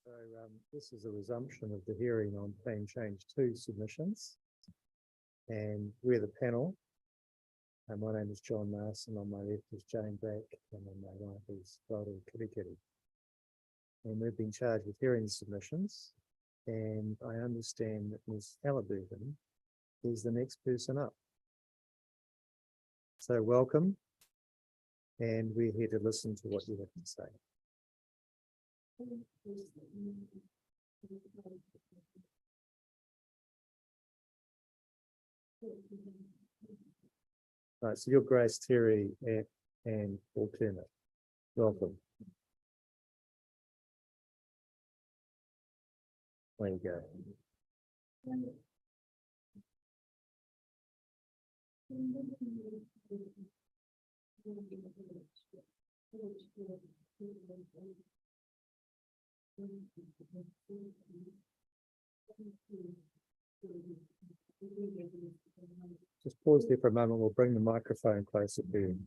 So this is a resumption of the hearing on Plan Change 2 submissions. And we're the panel. And my name is John Marson. On my left is Jane Black, and on my right is Rhoda Kirikiri. And we've been charged with hearing the submissions. And I understand that Ms. Halliburton is the next person up. So welcome. And we're here to listen to what you have to say. Right, so you're Grace Terry and alternate. Welcome. There you go. Just pause there for a moment. We'll bring the microphone closer to you.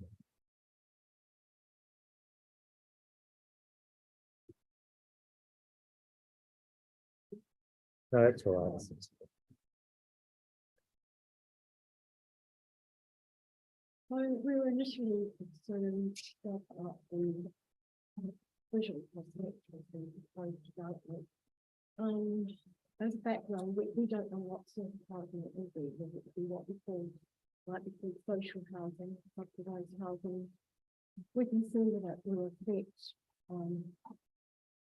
No, that's all right. We were initially concerned about the visual prospect of the proposed development. And as a background, we don't know what sort of housing it will be. Will it be what we call, might be called social housing, subsidised housing? We're concerned that it will affect the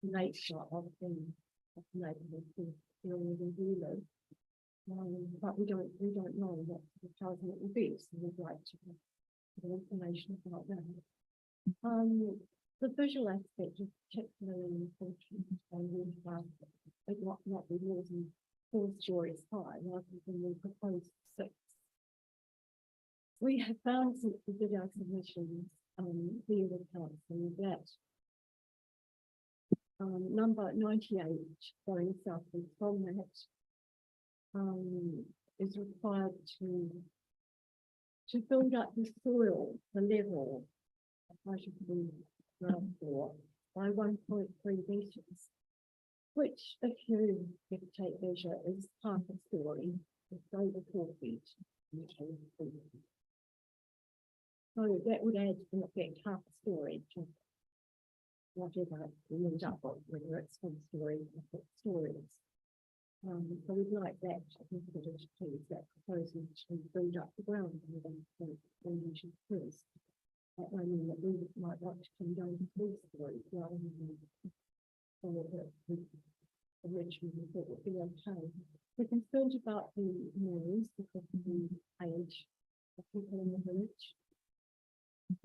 nature of the neighbourhood where we live. But we don't know what sort of housing it will be, so we'd like to have information about that. The visual aspect is particularly important, and we have not be more than 4 stories high, rather than the proposed 6. We have found since we did our submissions via the council that number 98 going southward from that is required to build up the soil, the level of the ground floor by 1.3 metres, which, if you take measure, is half a story. It's over 4 feet. So that would add, in effect, half a story to whatever we end up with, whether it's 1 story or 6 stories. So we'd like that considered too, that proposal to build up the ground with 1.3 metres first. That may mean that we might want to come down to 3 stories rather than originally thought would be okay. We're concerned about the noise because of the age of people in the village.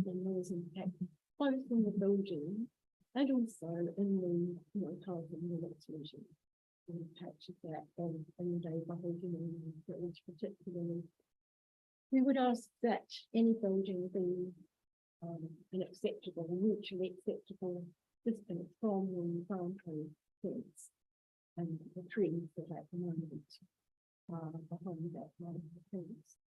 The noise impact both in the building and also in the housing units region. The impact of that on the neighbourhood in the village particularly. We would ask that any building be an acceptable, mutually acceptable distance from the boundary fence and the trees that at the moment are behind that line of fence.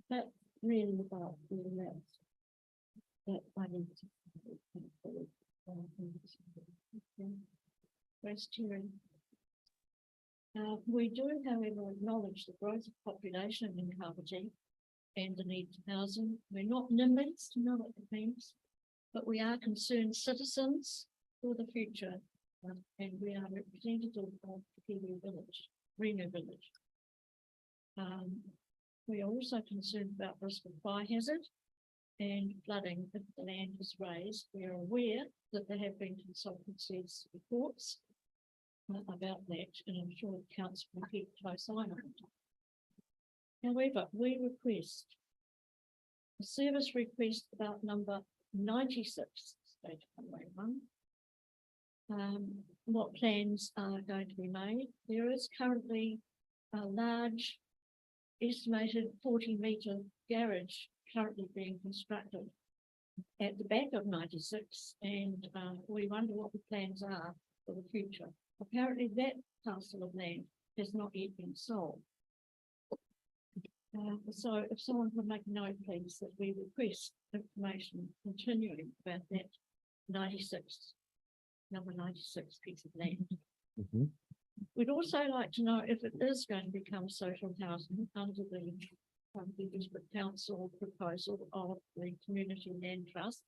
That's really about the rest that I need to say. We do, however, acknowledge the growth of population in Kapiti and the need for housing. We're not NIMBYs to know what it means, but we are concerned citizens for the future, and we are representative of the Kiwi village, Reno village. We are also concerned about risk of fire hazard and flooding if the land is raised. We are aware that there have been consultancies reports about that, and I'm sure the council will keep a close eye on it. However, we request a service request about number 96, stage 181. What plans are going to be made? There is currently a large estimated 40-metre garage currently being constructed at the back of 96, and we wonder what the plans are for the future. Apparently that parcel of land has not yet been sold. So if someone could make a note, please, that we request information continuing about that number 96 piece of land. Mhm. We'd also like to know if it is going to become social housing under the district council proposal of the community land trust.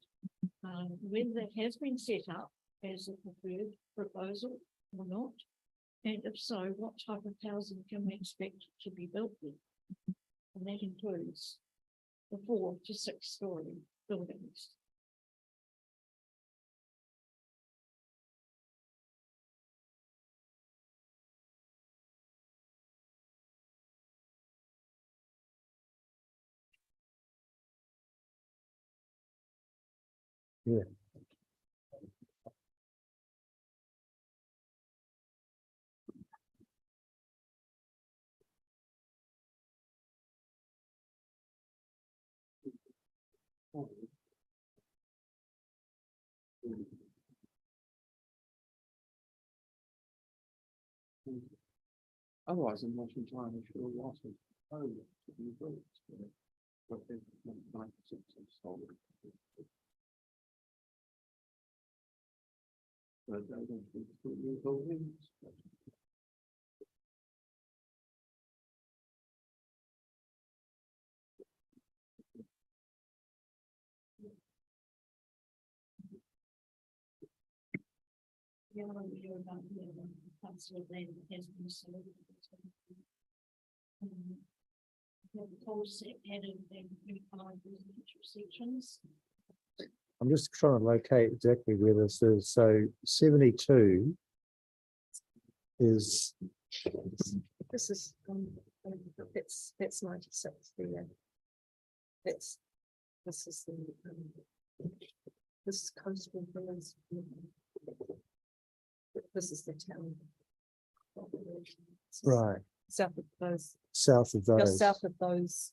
Whether that has been set up as a preferred proposal or not. And if so, what type of housing can we expect to be built there? And that includes the 4 to 6 story buildings. Yeah. Otherwise, I'm not entirely sure what is proposed to be built. But if 96 is sold. But I don't think it's new buildings. The other one we hear about the council of land that has been sold. The whole set added and 5 residential sections. I'm just trying to locate exactly where this is. So 72 is, This is, that's 96, this is the, this is coastal villas. This is the town. right, South of those, south of just those. south of those,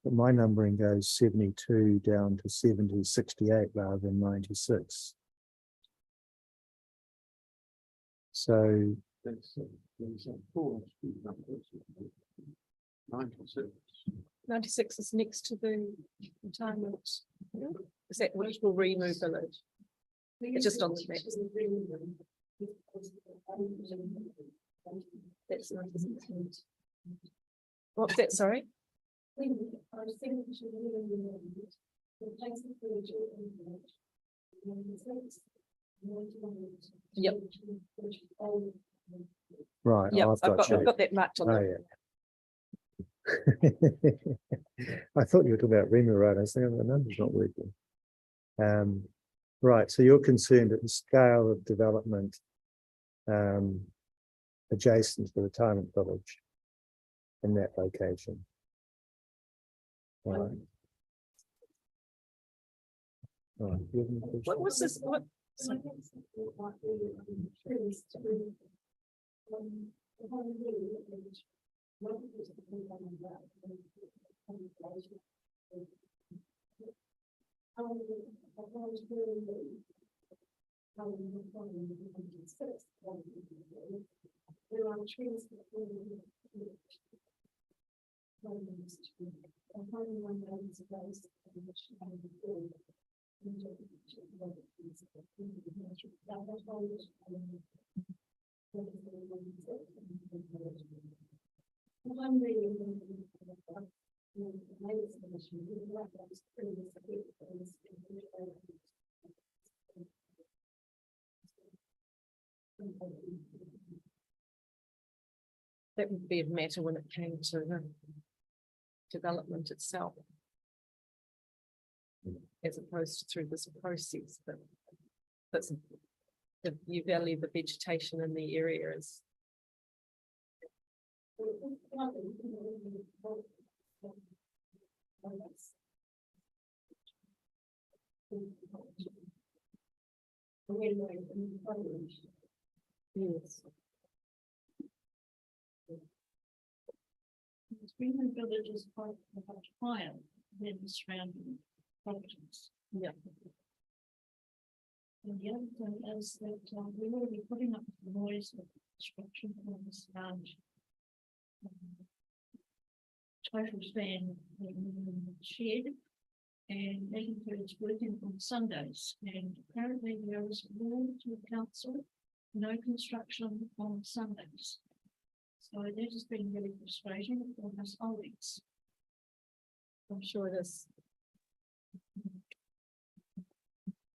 But my numbering goes 72 down to 70, 68 rather than 96. So There's 4 street numbers. 96. 96 is next to the retirement. Is that which will remove village? It's just on the map. That's 96. What's that, sorry? Yep. right, Yeah, I've got you. I've got that marked on Oh, there. yeah. I thought you were talking about Rema Road. I was thinking the number's not working. Right, so you're concerned at the scale of development adjacent to the retirement village in that location. Right. Right. Do you have any questions? What was this? What? That would be a matter when it came to the development itself. As opposed to through this process, but that's if you value the vegetation in the area as yes. Greenland Village is quite much higher than the surrounding properties. Yeah. And the other thing is that we will be putting up the noise of construction on this large total span shed. and that includes working on Sundays. And apparently there is a law to the council, no construction on Sundays. So that has been really frustrating for us colleagues. I'm sure it is.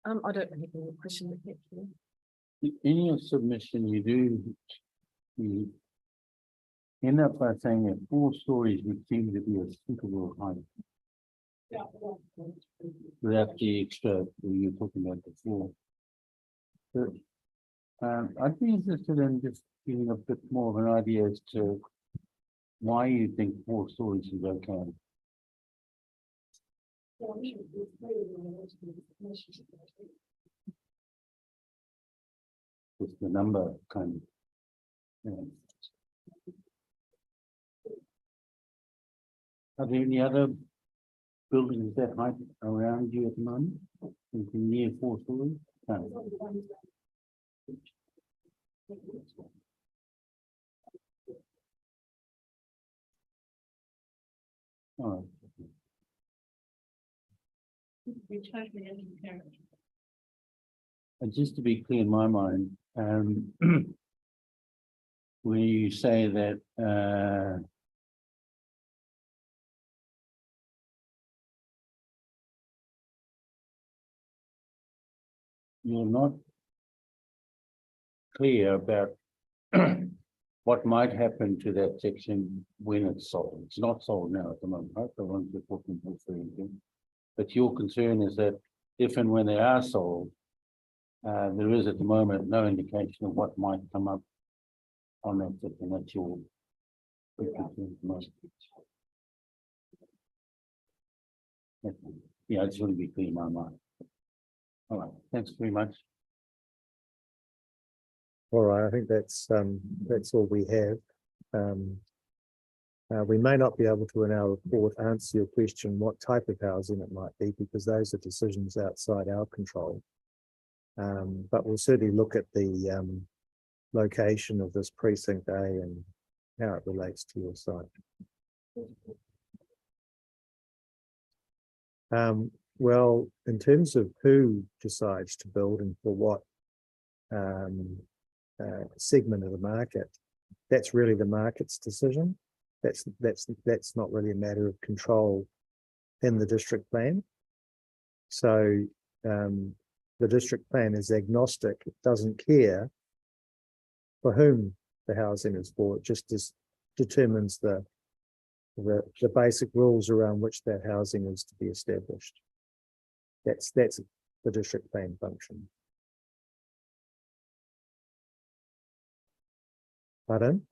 I don't have any question with that. In your submission, you end up by saying that 4 stories would seem to be a suitable height without the extra you're talking about before. But, I'd be interested in just giving a bit more of an idea as to why you think 4 stories is okay. With the number kind of. Are there any other buildings that height around you at the moment? Anything near 4 stories? No. All right. We totally encourage. And just to be clear in my mind, when you say that you're not clear about what might happen to that section when it's sold. It's not sold now at the moment, right? The ones we're talking about. But your concern is that if and when they are sold, there is at the moment no indication of what might come up on that section. That's your big concern at the moment. Yeah, I just want to be clear in my mind. All right, thanks very much. All right, I think that's all we have. We may not be able to in our report answer your question what type of housing it might be, because those are decisions outside our control. But we'll certainly look at the location of this precinct A and how it relates to your site. Well, in terms of who decides to build and for what segment of the market, that's really the market's decision. That's not really a matter of control in the district plan. So the district plan is agnostic. It doesn't care for whom the housing is for. It just determines the basic rules around which that housing is to be established. That's the district plan function. Pardon?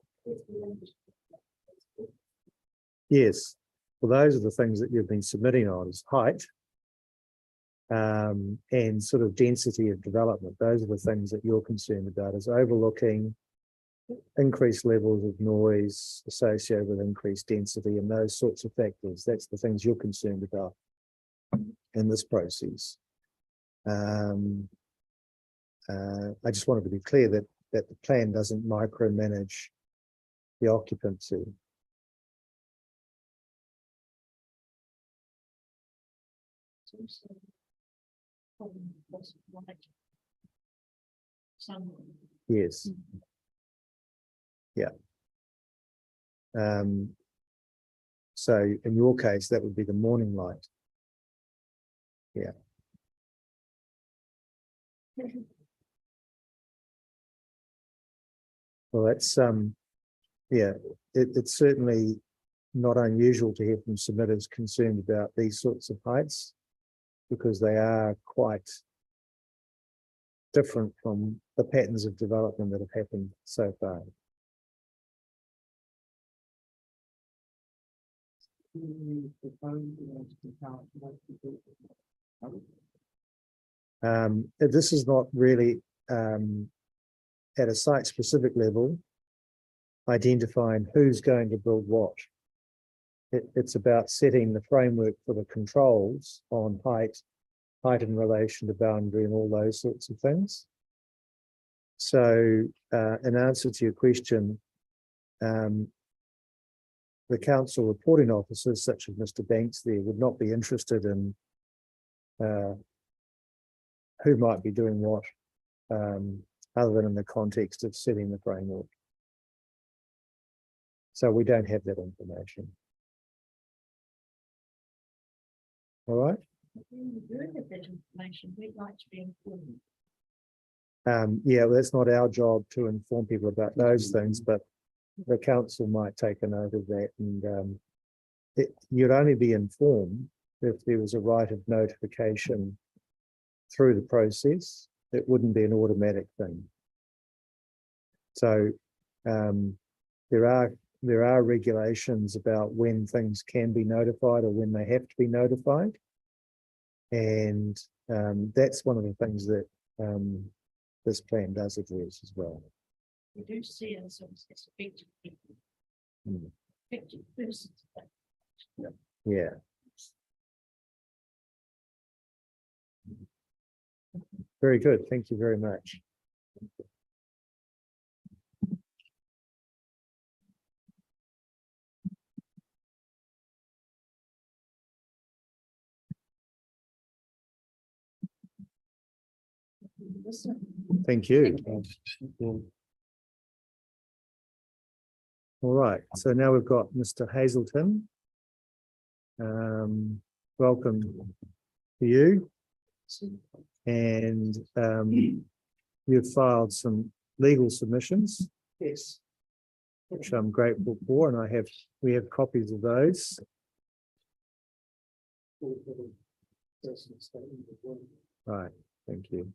Yes. Well, those are the things that you've been submitting on, is height and sort of density of development. Those are the things that you're concerned about, is overlooking increased levels of noise associated with increased density and those sorts of factors. That's the things you're concerned about in this process. I just wanted to be clear that the plan doesn't micromanage the occupancy. Yes. Yeah. So in your case, that would be the morning light. Yeah. Well, that's yeah, it's certainly not unusual to hear from submitters concerned about these sorts of heights, because they are quite different from the patterns of development that have happened so far. This is not really at a site-specific level identifying who's going to build what. It's about setting the framework for the controls on height in relation to boundary and all those sorts of things. So in answer to your question, the council reporting officers such as Mr. Banks there would not be interested in who might be doing what, other than in the context of setting the framework. So we don't have that information. All right. We'd like to be informed. Yeah, well, that's not our job to inform people about those things, but the council might take a note of that, and you'd only be informed if there was a right of notification through the process. It wouldn't be an automatic thing. So there are regulations about when things can be notified or when they have to be notified, and that's one of the things that this plan does address as well. We do see it as it's affecting people. Mm. Affecting persons. Yeah. Very good. Thank you very much. Thank you. All right, so now we've got Mr. Hazelton. Welcome to you. And you've filed some legal submissions. Yes. Which I'm grateful for, and we have copies of those. Right, thank you.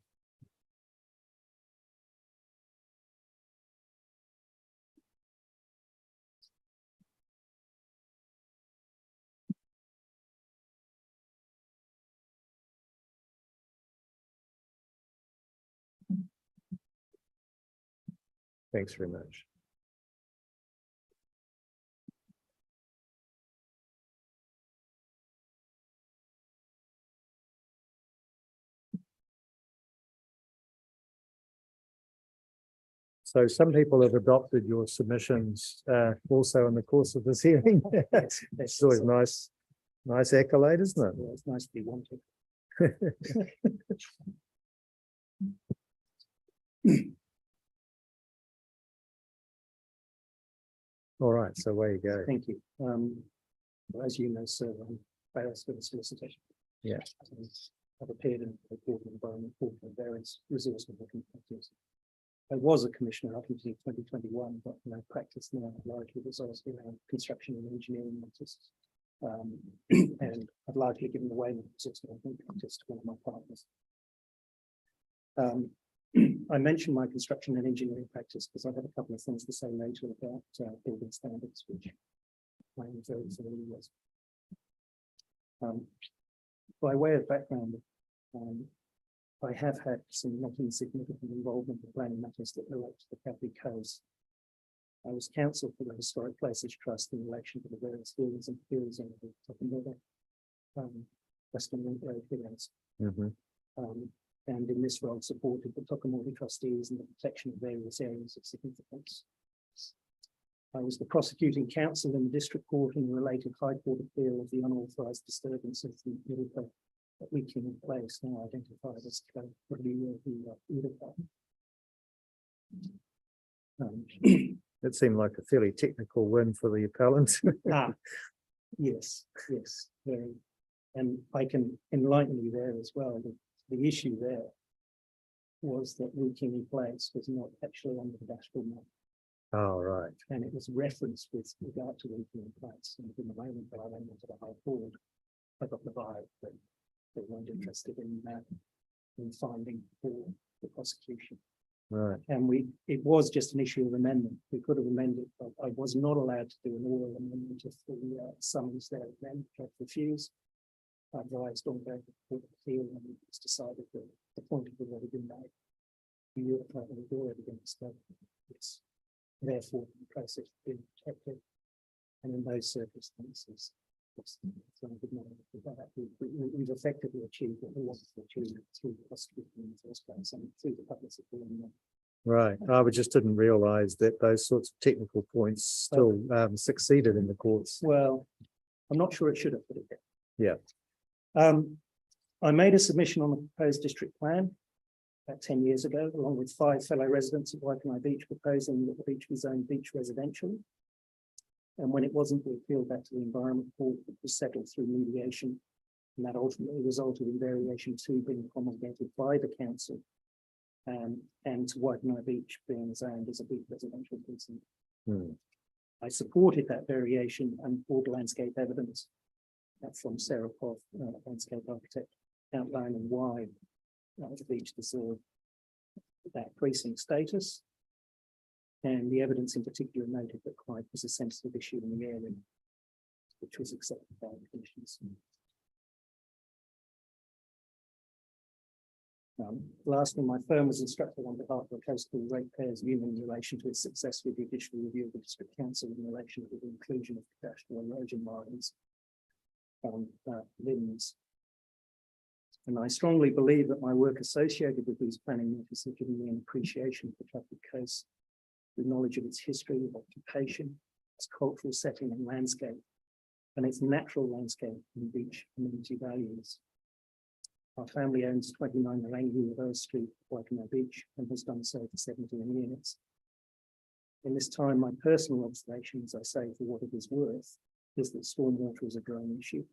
Thanks very much. So some people have adopted your submissions also in the course of this hearing. It's always nice accolade, isn't it? Yeah, it's nice to be wanted. All right, so away you go. Thank you. Well, as you know, sir, I'm barrister for the solicitation. Yeah. I've appeared in the Court of Environment Court for various resource management practices. I was a commissioner up until 2021, but my practice now largely resolves around construction and engineering matters. And I've largely given away my resource management practice to one of my partners. I mentioned my construction and engineering practice because I have a couple of things to say later about building standards, which I'm very familiar with. By way of background, I have had some not insignificant involvement in planning matters that relate to the Catholic Coast. I was counsel for the Historic Places Trust in relation to the various buildings and fields on the top of the Western Link Road fields. And in this role supported the Tokomori trustees in the protection of various areas of significance. I was the prosecuting counsel in the district court in the related High Court appeal of the unauthorised disturbance of the Utica that we in place, now identified as It seemed like a fairly technical win for the appellant. Yes, very. And I can enlighten you there as well. The issue there was that Wikini Place was not actually on the dashboard map. Oh, right. And it was referenced with regard to Wikini Place. And in the moment that I went into the High Court, I got the vibe that they weren't interested in finding for the prosecution. Right. And it was just an issue of amendment. We could have amended, but I was not allowed to do an oral amendment of the summons there then, I refused. I advised on going to the Court of Appeal, and it was decided that the point had already been made. The department had already been established. It's therefore the process being protected. And in those circumstances, we've effectively achieved what we wanted to achieve through the prosecution in the first place and through the publicity. Right. I just didn't realise that those sorts of technical points still succeeded in the courts. Well, I'm not sure it should have, but it did. Yeah. I made a submission on the proposed district plan about 10 years ago, along with 5 fellow residents of Waikanae Beach, proposing that the beach be zoned beach residential. And when it wasn't, we appealed that to the Environment Court, it was settled through mediation. And that ultimately resulted in variation 2 being promulgated by the council, and to Waikanae Beach being zoned as a beach residential precinct. I supported that variation and brought landscape evidence from Sarah Poff, landscape architect, outlining why the beach deserved that precinct status. And the evidence in particular noted that Clyde was a sensitive issue in the area, which was accepted by the commissioners. Lastly, my firm was instructed on behalf of the Coastal Ratepayers Union in relation to its success with the additional review of the District Council in relation to the inclusion of catastrophe erosion lines on limbs. And I strongly believe that my work associated with these planning matters has given me an appreciation of the Traffic Coast, with knowledge of its history, occupation, its cultural setting and landscape, and its natural landscape and beach community values. Our family owns 29 Rangi Road Street, Waikanae Beach, and has done so for 17 years. In this time, my personal observation, as I say, for what it is worth, is that stormwater is a growing issue.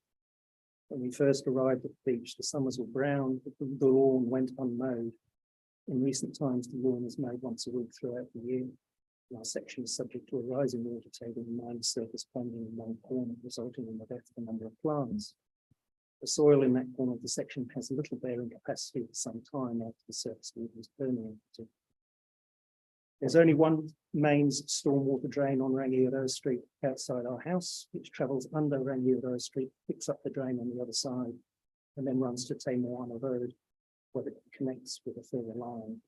When we first arrived at the beach, the summers were brown, the lawn went unmowed. In recent times, the lawn is mowed once a week throughout the year. And our section is subject to a rising water table and minor surface plunging in one corner, resulting in the death of a number of plants. The soil in that corner of the section has little bearing capacity for some time after the surface water is permeated. There's only one main stormwater drain on Rangiora Street outside our house, which travels under Rangiora Street, picks up the drain on the other side, and then runs to Te Moana Road, where it connects with a further line.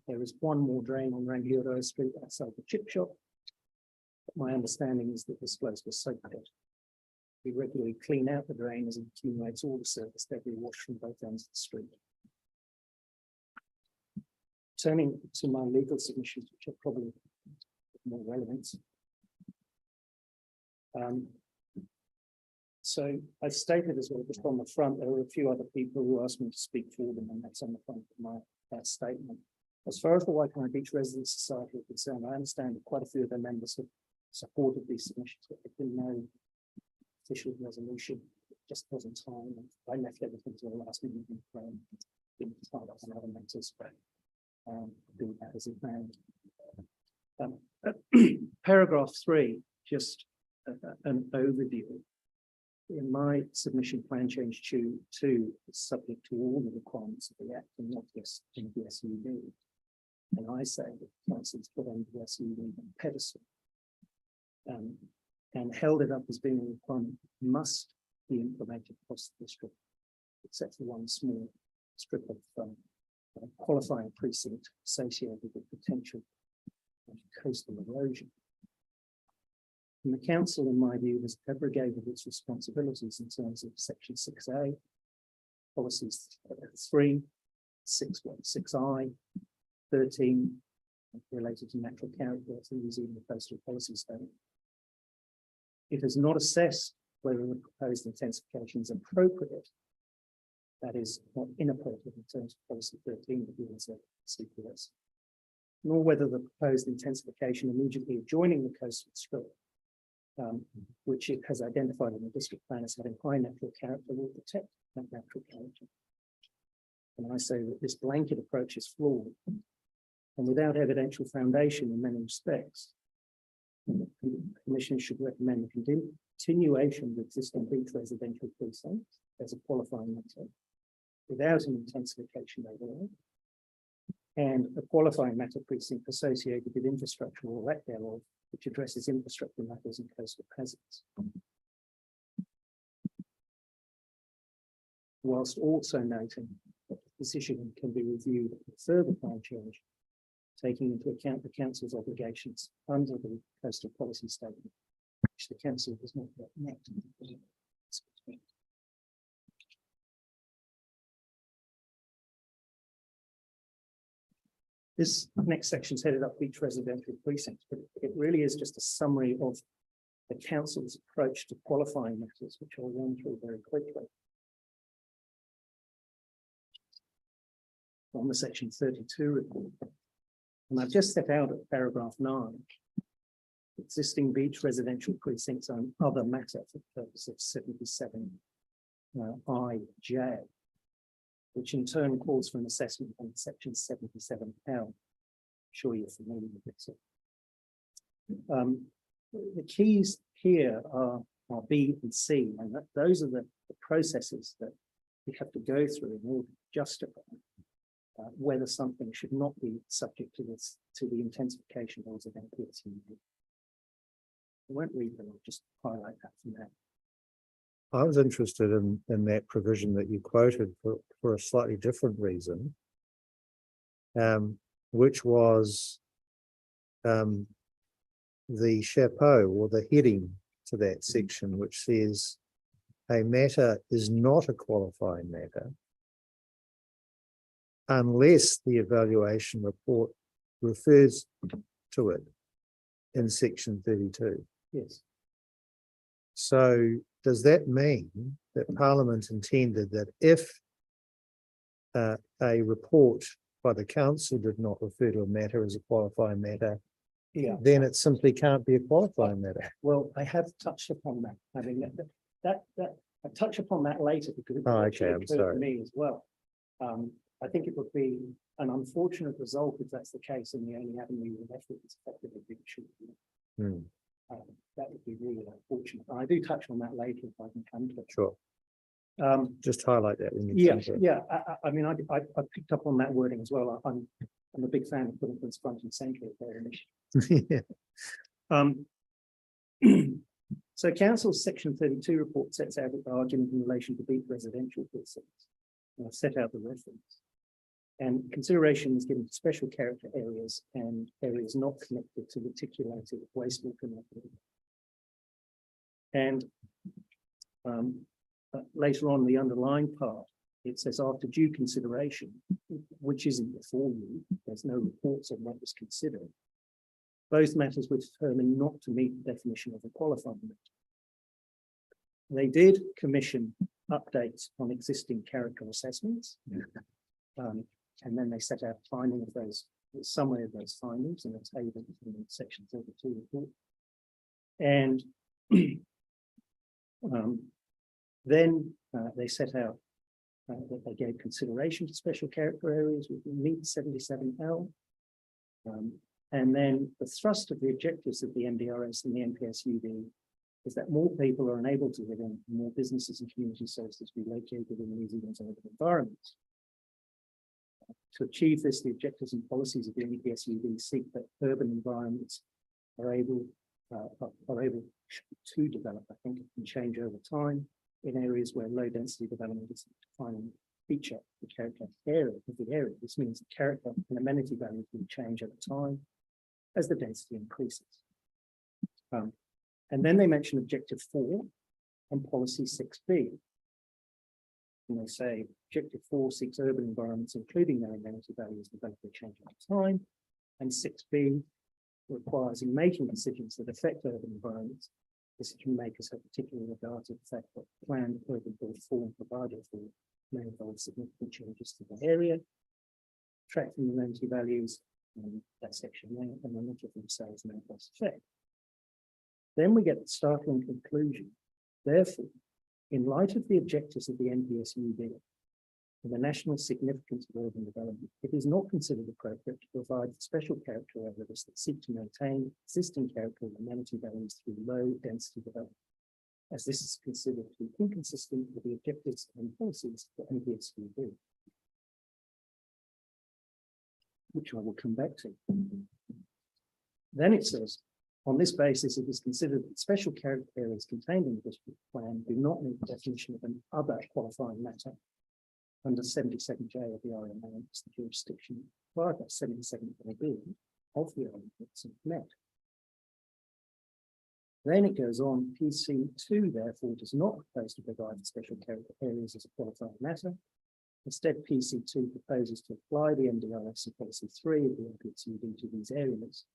There is one more drain on Rangiora Street outside the chip shop. But my understanding is that this flows to soak pit. We regularly clean out the drain as it accumulates all the surface debris washed from both ends of the street. Turning to my legal submissions, which are probably more relevant. So I stated as well, just on the front, there were a few other people who asked me to speak for them, and that's on the front of that statement. As far as the Waikanae Beach Residents Society are concerned, I understand that quite a few of their members have supported these submissions, but there's been no official resolution. It just wasn't time. I left everything to the last minute and didn't start up on other matters, but do that as it may. Paragraph 3, just an overview. In my submission, plan change 2 is subject to all the requirements of the Act and not just in the SUD. And I say that council's put on the SUD on a pedestal and held it up as being a requirement must be implemented across the district, except for one small strip of qualifying precinct associated with potential coastal erosion. And the council, in my view, has abrogated its responsibilities in terms of section 6A, policies 3, 6I, 13, related to natural character, using the coastal policy statement. It has not assessed whether the proposed intensification is appropriate, that is, not inappropriate in terms of policy 13 that deals with CPS, nor whether the proposed intensification immediately adjoining the coastal strip, which it has identified in the district plan as having high natural character, will protect that natural character. And I say that this blanket approach is flawed and without evidential foundation in many respects. The Commission should recommend the continuation of existing beach residential precincts as a qualifying matter without an intensification overall, and a qualifying matter precinct associated with infrastructure or lack thereof, which addresses infrastructure matters and coastal hazards. Whilst also noting that the decision can be reviewed with further plan change, taking into account the council's obligations under the coastal policy statement, which the council has not yet met. This next section is headed up beach residential precincts, but it really is just a summary of the council's approach to qualifying matters, which I'll run through very quickly. on the section 32 report. And I've just set out at paragraph 9, existing beach residential precincts on other matter for the purpose of 77 IJ, which in turn calls for an assessment on section 77L. I'm sure you're familiar with this. The keys here are B and C, and those are the processes that we have to go through in order to justify whether something should not be subject to the intensification laws of NPSU. I won't read them, I'll just highlight that from there. I was interested in that provision that you quoted for a slightly different reason, which was the chapeau or the heading to that section, which says a matter is not a qualifying matter unless the evaluation report refers to it in section 32. Yes. So does that mean that Parliament intended that if a report by the council did not refer to a matter as a qualifying matter, Yeah. then it simply can't be a qualifying matter? Well, I have touched upon that. I mean, that I touch upon that later because it actually I'm occurred to sorry. me as well. I think it would be an unfortunate result if that's the case, and the only avenue left is effectively being shooting. That would be really unfortunate. I do touch on that later if I can come to it. Sure. Just highlight that when you Yeah, come to it. yeah. I mean, I picked up on that wording as well. I'm a big fan of putting things front and center of their initiative. So Council's section 32 report sets out the argument in relation to beach residential precincts. And I've set out the reference. And consideration is given to special character areas and areas not connected to reticulated wastewater network. And later on, the underlying part, it says after due consideration, which isn't before you, there's no reports on what was considered. Both matters were determined not to meet the definition of a qualifying matter. They did commission updates on existing character assessments. And then they set out finding of those, summary of those findings in a table in section 32 report. And then they set out that they gave consideration to special character areas which meet 77L. And then the thrust of the objectives of the MDRS and the NPSUD is that more people are enabled to live in, more businesses and community services be located in New Zealand's urban environments. To achieve this, the objectives and policies of the NPSUD seek that urban environments are able to develop, I think, and change over time in areas where low density development is a defining feature of the character area of the area. This means the character and amenity values will change over time as the density increases. And then they mention objective 4 and policy 6B. And they say objective 4 seeks urban environments, including their amenity values, develop and change over time. And 6B requires in making decisions that affect urban environments, decision makers have particular regard to the fact that planned urban build form provided for may involve significant changes to the area, tracking the amenity values, and that section there, and then look at themselves and adverse effect. Then we get the startling conclusion. Therefore, in light of the objectives of the NPSUD and the national significance of urban development, it is not considered appropriate to provide special character areas that seek to maintain existing character and amenity values through low density development, as this is considered to be inconsistent with the objectives and policies of the NPSUD, which I will come back to. Then it says, on this basis, it is considered that special character areas contained in the district plan do not meet the definition of an other qualifying matter under 77J of the RMA, it's the jurisdiction required by 77AB of the RMA that's met. Then it goes on, PC2 therefore does not propose to provide special character areas as a qualifying matter. Instead, PC2 proposes to apply the MDRS and policy 3 of the NPSUD to these areas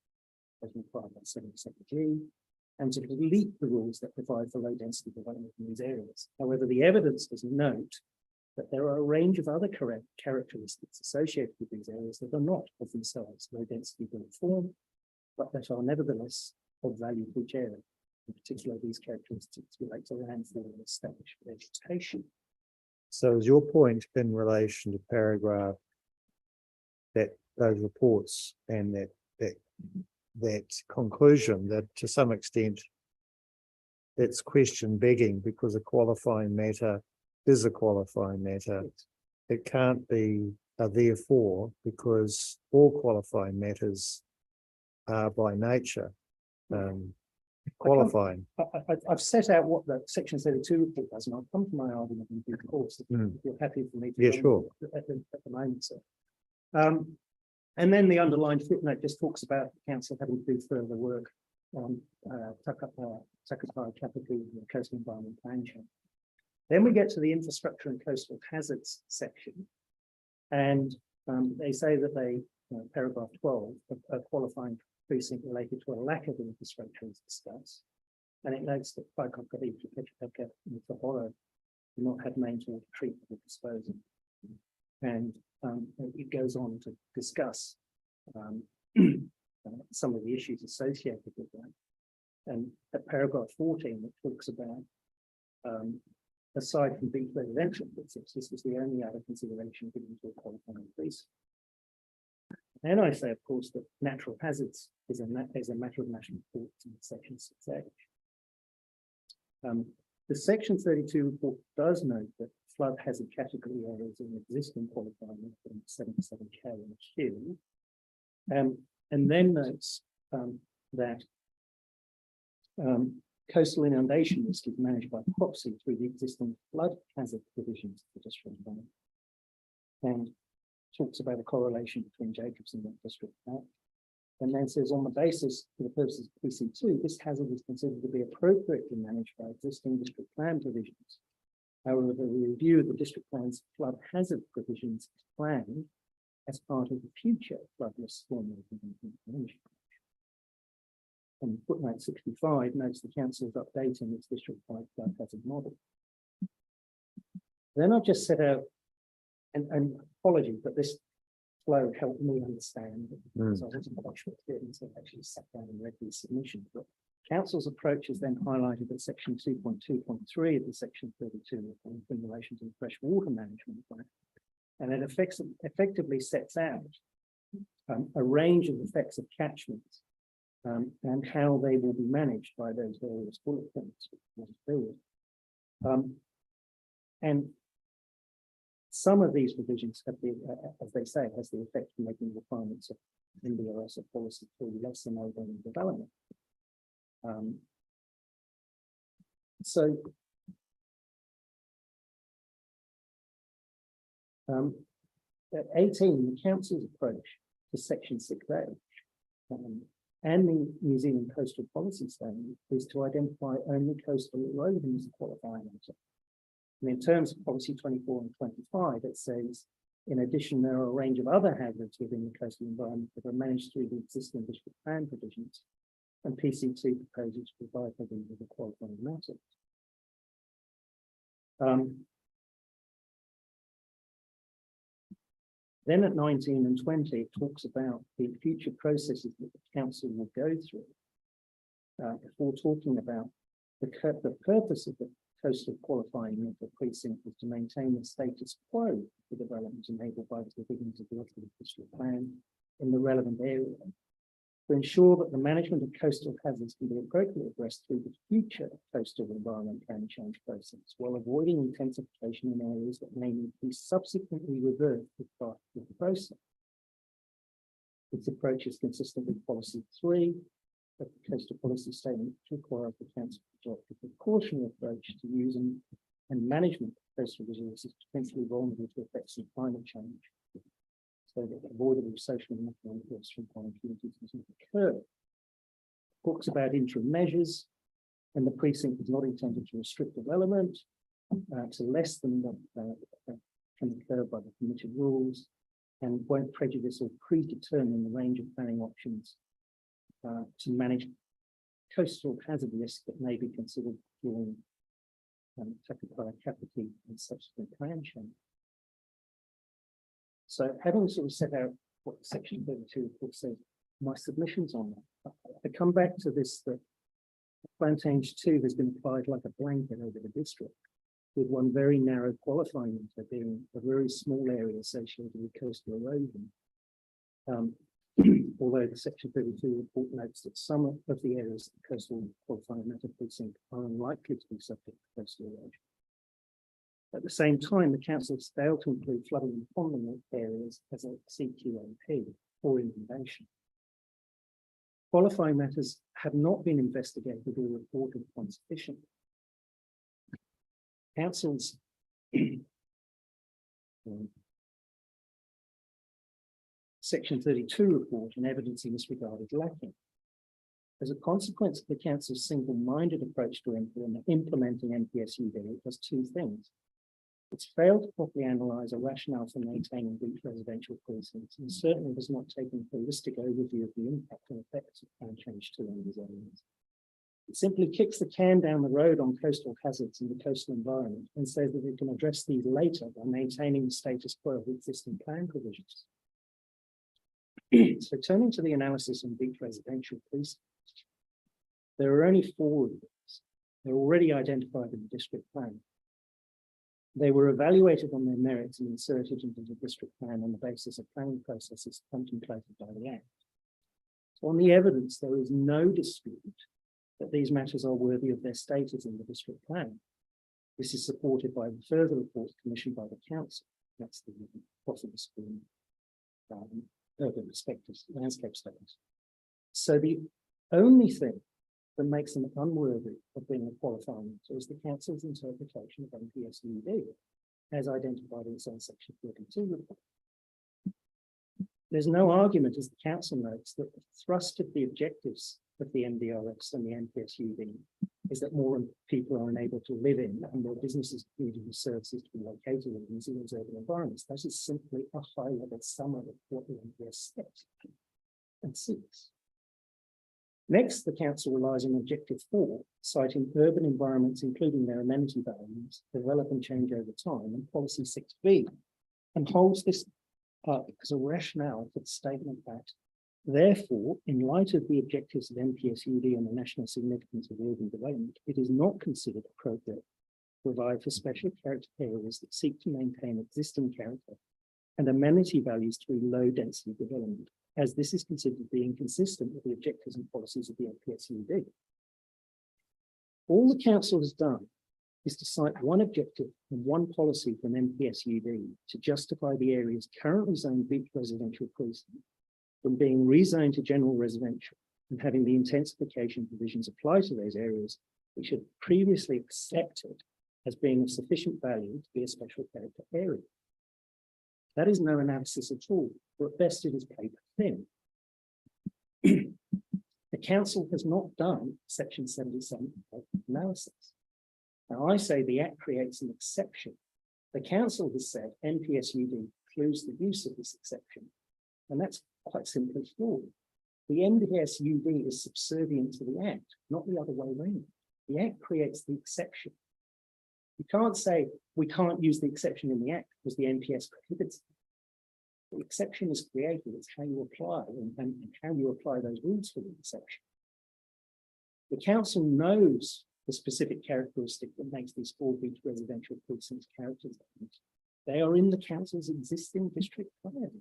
as required by 77G, and to delete the rules that provide for low density development in these areas. However, the evidence does note But there are a range of other characteristics associated with these areas that are not of themselves low density built form, but that are nevertheless of value to each area. In particular, these characteristics relate to landfall and established vegetation. So is your point in relation to paragraph that those reports and that conclusion that to some extent it's question begging because a qualifying matter is a qualifying matter. It can't be a therefore because all qualifying matters are by nature qualifying. I've set out what the section 32 report does, and I'll come to my argument in due course. If you're happy for me to. Yeah, go sure. At the moment, sir. And then the underlined footnote just talks about the council having to do further work on Takapara Capital and the coastal environment plan change. Then we get to the infrastructure and coastal hazards section. And they say that they, paragraph 12, a qualifying precinct related to a lack of infrastructure is discussed. And it notes that Waikato and Whahora do not have mains water treatment or disposal. And it goes on to discuss some of the issues associated with that. And at paragraph 14, it talks about aside from beach residential precincts, this was the only other consideration given to a qualifying precinct. And I say, of course, that natural hazards is a matter of national importance in section 6A. The section 32 report does note that flood hazard category areas in existing qualifying from 77K and Q, and then notes that coastal inundation risk is managed by proxy through the existing flood hazard provisions of the district plan, and talks about a correlation between Jacobs and the district act, and then says on the basis for the purposes of PC2, this hazard is considered to be appropriately managed by existing district plan provisions. However, the review of the district plan's flood hazard provisions is planned as part of the future floodless stormwater management. And footnote 65 notes the council is updating its district-wide flood hazard model. Then I've just set out, and apologies, but this flow helped me understand, because I wasn't quite sure it did until I actually sat down and read these submissions. But council's approach is then highlighted at section 2.2.3 of the section 32 in relation to the freshwater management plan. And it effectively sets out a range of effects of catchments and how they will be managed by those various bullet points. And some of these provisions have the, as they say, has the effect of making requirements of NBRS of policy through less than overall development. At 18, the council's approach to section 6A and the New Zealand Coastal Policy Statement is to identify only coastal erosion as a qualifying matter. And in terms of policy 24 and 25, it says, in addition, there are a range of other hazards within the coastal environment that are managed through the existing district plan provisions, and PC2 proposes to provide for them with a qualifying matter. Then at 19 and 20, it talks about the future processes that the council will go through before talking about the purpose of the coastal qualifying method precinct is to maintain the status quo for development enabled by the provisions of the Auckland District Plan in the relevant area, to ensure that the management of coastal hazards can be appropriately addressed through the future coastal environment plan change process, while avoiding intensification in areas that may need to be subsequently reversed as part of the process. This approach is consistent with policy 3 of the coastal policy statement, which requires the council to adopt a precautionary approach to using and management of coastal resources potentially vulnerable to effects of climate change, so that avoidable social and economic loss from climate communities doesn't occur. Talks about interim measures, and the precinct is not intended to restrict development to less than what can occur by the permitted rules, and won't prejudice or predetermine the range of planning options to manage coastal hazard risk that may be considered during Takapara Kapiti and subsequent plan change. So having sort of set out what section 32 report says, my submissions on that, I come back to this, that plan change 2 has been applied like a blanket over the district, with one very narrow qualifying matter being a very small area associated with coastal erosion. Although the section 32 report notes that some of the areas of the coastal qualifying matter precinct are unlikely to be subject to coastal erosion. At the same time, the council has failed to include flooding and ponding areas as a CQMP or inundation. Qualifying matters have not been investigated or reported upon sufficiently. Council's Section 32 report and evidence in this regard is lacking. As a consequence of the council's single-minded approach to implementing NPSUD, it does two things. It's failed to properly analyse a rationale for maintaining beach residential precincts, and certainly has not taken a holistic overview of the impact and effects of plan change 2 on these areas. It simply kicks the can down the road on coastal hazards in the coastal environment and says that it can address these later by maintaining the status quo of existing plan provisions. So turning to the analysis on beach residential precincts, there are only 4 of these. They're already identified in the district plan. They were evaluated on their merits and inserted into the district plan on the basis of planning processes contemplated by the Act. So on the evidence, there is no dispute that these matters are worthy of their status in the district plan. This is supported by the further reports commissioned by the council. That's the possible screen, urban perspectives, landscape studies. So the only thing that makes them unworthy of being a qualifying matter is the council's interpretation of NPSUD, as identified in its own section 32 report. There's no argument, as the council notes, that the thrust of the objectives of the MDRS and the NPSUD is that more people are enabled to live in and more businesses, community services to be located in New Zealand's urban environments. This is simply a high-level summary of what the NPS says and seeks. Next, the council relies on objective 4, citing urban environments, including their amenity values, develop and change over time, and policy 6B, and holds this up as a rationale for the statement that, therefore, in light of the objectives of NPSUD and the national significance of urban development, it is not considered appropriate to provide for special character areas that seek to maintain existing character and amenity values through low density development, as this is considered to be inconsistent with the objectives and policies of the NPSUD. All the council has done is to cite one objective and one policy from NPSUD to justify the areas currently zoned beach residential precinct from being rezoned to general residential and having the intensification provisions apply to those areas which had previously accepted as being of sufficient value to be a special character area. That is no analysis at all, or at best it is paper thin. The council has not done section 77 analysis. Now I say the Act creates an exception. The council has said NPSUD precludes the use of this exception, and that's quite simply flawed. The NPSUD is subservient to the Act, not the other way around. The Act creates the exception. You can't say we can't use the exception in the Act because the NPS prohibits it. The exception is created, it's how you apply and how you apply those rules for the exception. The council knows the specific characteristic that makes these 4 beach residential precincts characters. They are in the council's existing district plan.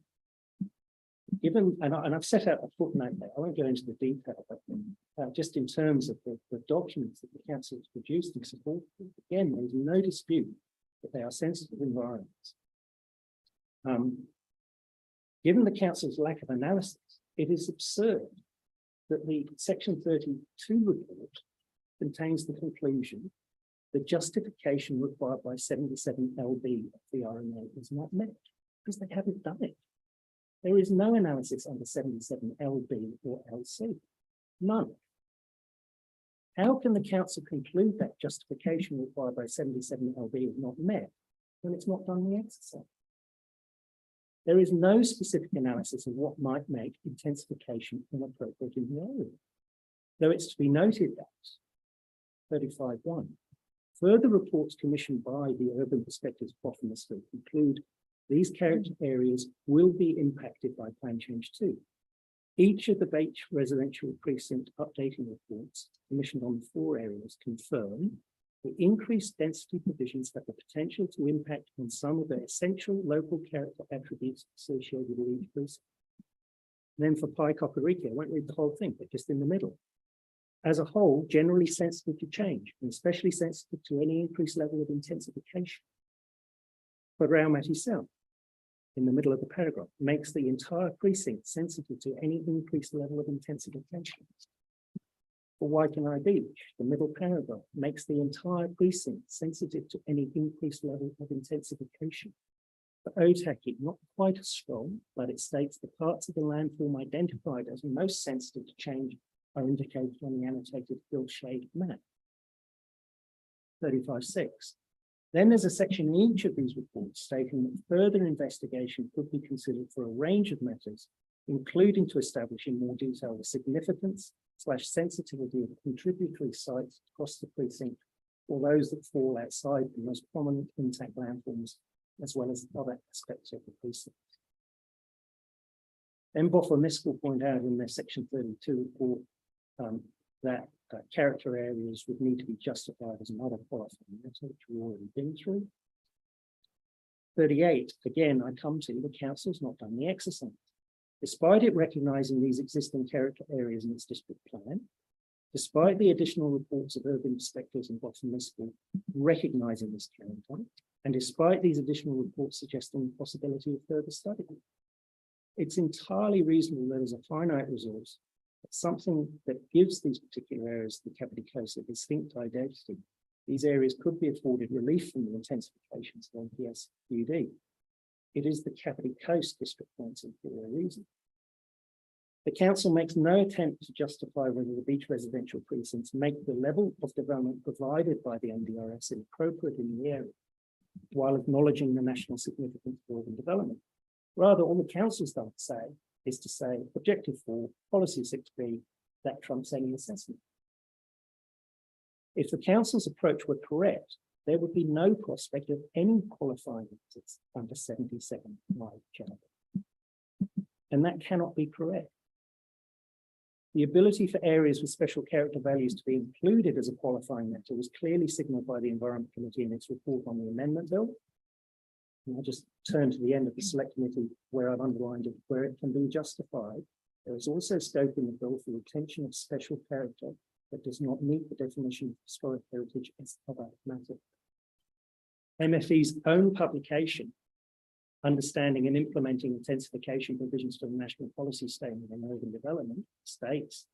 Given, and I've set out a footnote there, I won't go into the detail, but just in terms of the documents that the council has produced in support, again, there is no dispute that they are sensitive environments. Given the council's lack of analysis, it is absurd that the section 32 report contains the conclusion the justification required by 77 LB of the RMA is not met because they haven't done it. There is no analysis under 77 LB or LC, none. How can the council conclude that justification required by 77 LB is not met when it's not done the exercise? There is no specific analysis of what might make intensification inappropriate in the area, though it's to be noted that 35.1. Further reports commissioned by the Urban Perspectives Bottomless conclude these character areas will be impacted by plan change 2. Each of the beach residential precinct updating reports commissioned on the 4 areas confirm the increased density provisions have the potential to impact on some of the essential local character attributes associated with each precinct. Then for Pi Kokoriki, I won't read the whole thing, but just in the middle. As a whole, generally sensitive to change, and especially sensitive to any increased level of intensification. But Raumati South, in the middle of the paragraph, makes the entire precinct sensitive to any increased level of intensification. For Waikanae Beach, the middle paragraph makes the entire precinct sensitive to any increased level of intensification. For Otaki, not quite as strong, but it states the parts of the landform identified as most sensitive to change are indicated on the annotated fill shade map. 35.6. Then there's a section in each of these reports stating that further investigation could be considered for a range of matters, including to establish in more detail the significance / sensitivity of contributory sites across the precinct, or those that fall outside the most prominent intact landforms, as well as other aspects of the precinct. Then Boffa Miskell point out in their section 32 report that character areas would need to be justified as another qualifying matter, which we've already been through. 38, again, I come to the council's not done the exercise. Despite it recognising these existing character areas in its district plan, despite the additional reports of urban inspectors and Boffa Miskell recognising this character, and despite these additional reports suggesting the possibility of further study, it's entirely reasonable that as a finite resource, something that gives these particular areas the Kapiti Coast a distinct identity, these areas could be afforded relief from the intensifications of NPS UD. It is the Kapiti Coast district council for a reason. The council makes no attempt to justify whether the beach residential precincts make the level of development provided by the MDRS inappropriate in the area, while acknowledging the national significance of urban development. Rather, all the council's done to say is to say, objective 4, policy 6B, that trumps any assessment. If the council's approach were correct, there would be no prospect of any qualifying exits under 77 chapter. And that cannot be correct. The ability for areas with special character values to be included as a qualifying matter was clearly signalled by the Environment Committee in its report on the amendment bill. And I'll just turn to the end of the select committee where I've underlined it, where it can be justified. There is also scope in the bill for retention of special character that does not meet the definition of historic heritage as other matter. MFE's own publication, Understanding and Implementing Intensification Provisions for the National Policy Statement on Urban Development, states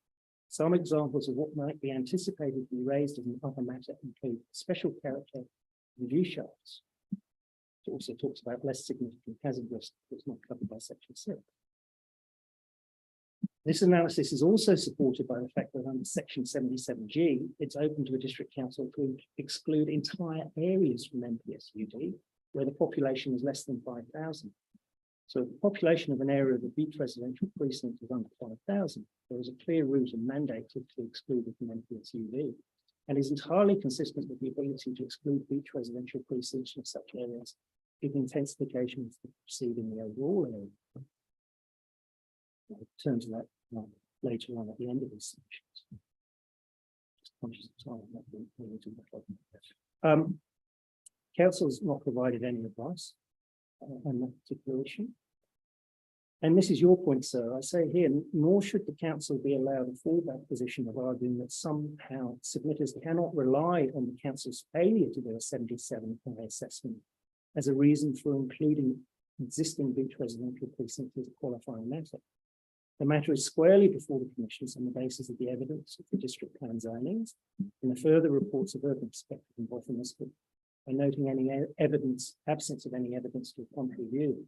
some examples of what might be anticipated to be raised as an other matter include special character review shafts. It also talks about less significant hazard risk that's not covered by section 6. This analysis is also supported by the fact that under section 77G, it's open to a district council to exclude entire areas from NPS UD, where the population is less than 5,000. So if the population of an area of a beach residential precinct is under 5,000, there is a clear route and mandate to exclude it from NPS UD, and is entirely consistent with the ability to exclude beach residential precincts from such areas if intensification is to proceed in the overall area. I'll turn to that later on at the end of this section. Just conscious of time. Council's not provided any advice on that particular issue. And this is your point, sir. I say here, nor should the council be allowed a fallback position of arguing that somehow submitters cannot rely on the council's failure to do a 77 assessment as a reason for including existing beach residential precincts as a qualifying matter. The matter is squarely before the commissioners on the basis of the evidence of the district plan zonings and the further reports of urban perspective and Boffa Miskell, by noting any evidence, absence of any evidence to a contrary view.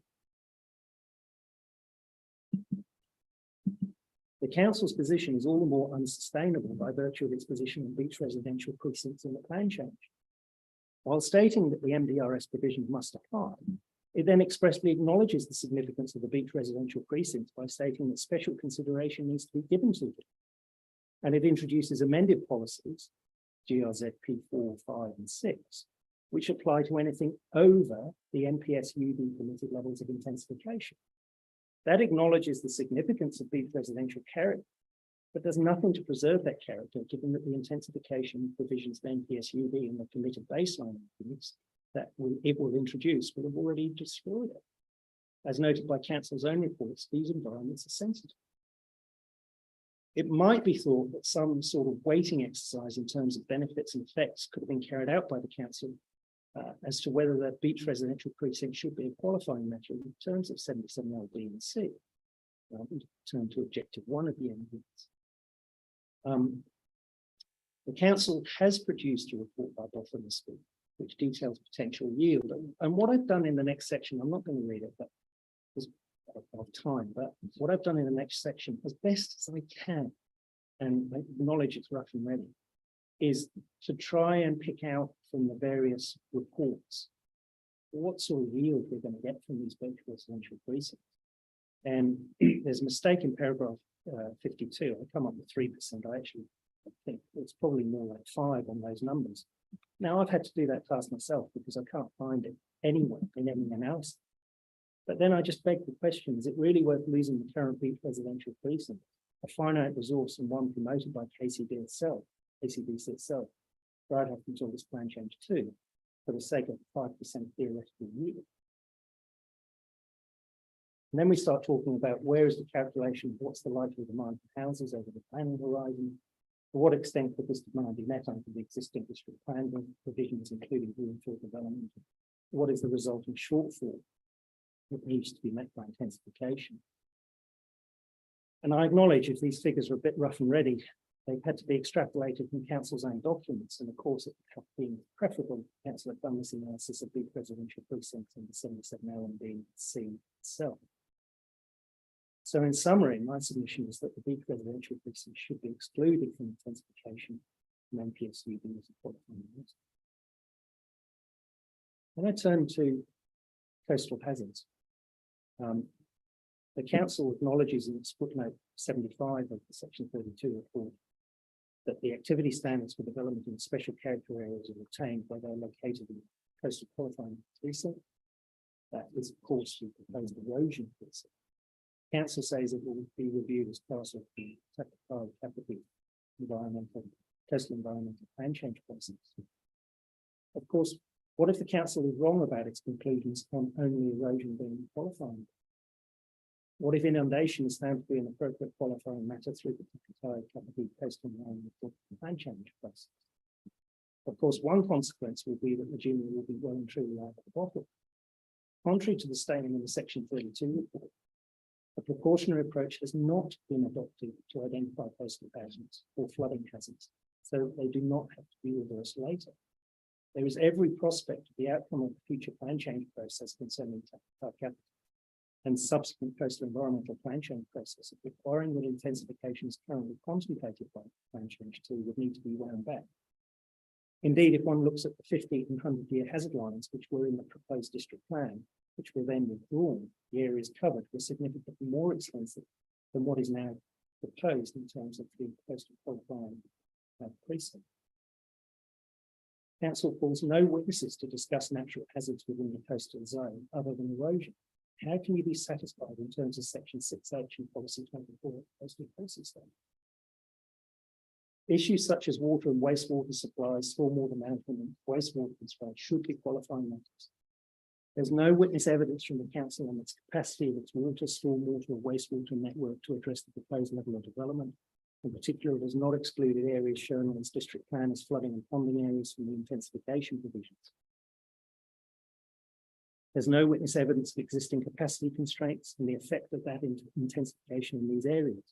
The council's position is all the more unsustainable by virtue of its position on beach residential precincts in the plan change. While stating that the MDRS provision must apply, it then expressly acknowledges the significance of the beach residential precincts by stating that special consideration needs to be given to them. And it introduces amended policies, GRZ P4, 5, and 6, which apply to anything over the NPS-UD permitted levels of intensification. That acknowledges the significance of beach residential character, but does nothing to preserve that character, given that the intensification provisions of NPS-UD and the permitted baseline limits that it will introduce will have already destroyed it. As noted by Council's own reports, these environments are sensitive. It might be thought that some sort of weighting exercise in terms of benefits and effects could have been carried out by the Council as to whether the beach residential precinct should be a qualifying matter in terms of 77L, B and C. I'll turn to objective 1 of the MPs. The Council has produced a report by Bottomley, which details potential yield. And what I've done in the next section, I'm not going to read it, but because of time, but what I've done in the next section, as best as I can, and I acknowledge it's rough and ready, is to try and pick out from the various reports what sort of yield we're going to get from these beach residential precincts. And there's a mistake in paragraph 52. I come up with 3%. I actually think it's probably more like 5 on those numbers. Now, I've had to do that task myself because I can't find it anywhere in any analysis. But then I just beg the question, is it really worth losing the current beach residential precinct, a finite resource and one promoted by KCB itself, right up until this plan change 2, for the sake of 5% theoretical yield? And then we start talking about where is the calculation of what's the likely demand for houses over the planning horizon. To what extent could this demand be met under the existing district plan provisions, including greenfield development? What is the resulting shortfall that needs to be met by intensification? And I acknowledge if these figures are a bit rough and ready, they've had to be extrapolated from Council's own documents, and of course it would have been preferable if Council had done this analysis of beach residential precincts in the 77L and B and C itself. So in summary, my submission is that the beach residential precinct should be excluded from intensification from NPS-UD as a qualifying use. When I turn to coastal hazards, the Council acknowledges in its footnote 75 of the Section 32 report that the activity standards for development in special character areas are retained where they're located in coastal qualifying precinct. That is, of course, the proposed erosion precinct. Council says it will be reviewed as part of the capital environmental, coastal environmental plan change process. Of course, what if the Council is wrong about its conclusions on only erosion being qualifying? What if inundation is found to be an appropriate qualifying matter through the entire capital coastal environmental plan change process? Of course, one consequence will be that Virginia will be well and truly out of the bottle. Contrary to the statement in the Section 32 report, a precautionary approach has not been adopted to identify coastal hazards or flooding hazards, so they do not have to be reversed later. There is every prospect of the outcome of the future plan change process concerning capital and subsequent coastal environmental plan change process of requiring that intensifications currently contemplated by plan change 2 would need to be wound back. Indeed, if one looks at the 50 and 100-year hazard lines, which were in the proposed district plan, which were then withdrawn, the areas covered were significantly more extensive than what is now proposed in terms of the coastal qualifying precinct. Council calls no witnesses to discuss natural hazards within the coastal zone other than erosion. How can you be satisfied in terms of Section 6H and Policy 24 coastal policy statement? Issues such as water and wastewater supplies, stormwater management, and wastewater constraints should be qualifying matters. There's no witness evidence from the Council on its capacity of its water, stormwater, or wastewater network to address the proposed level of development. In particular, it has not excluded areas shown on its district plan as flooding and ponding areas from the intensification provisions. There's no witness evidence of existing capacity constraints and the effect of that intensification in these areas.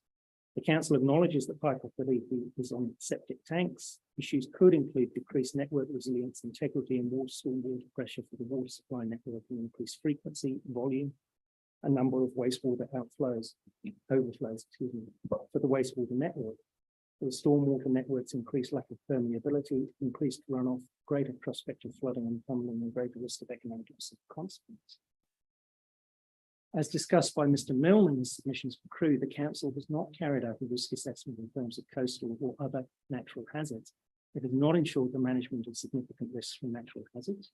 The Council acknowledges that pipe operating is on septic tanks. Issues could include decreased network resilience, integrity, and stormwater pressure for the water supply network, and increased frequency, volume, a number of wastewater overflows, for the wastewater network. For the stormwater networks, increased lack of permeability, increased runoff, greater prospect of flooding and tumbling, and greater risk of economic loss of consequence. As discussed by Mr. Milne in his submissions for crew, the Council has not carried out a risk assessment in terms of coastal or other natural hazards It has not ensured the management of significant risks from natural hazards.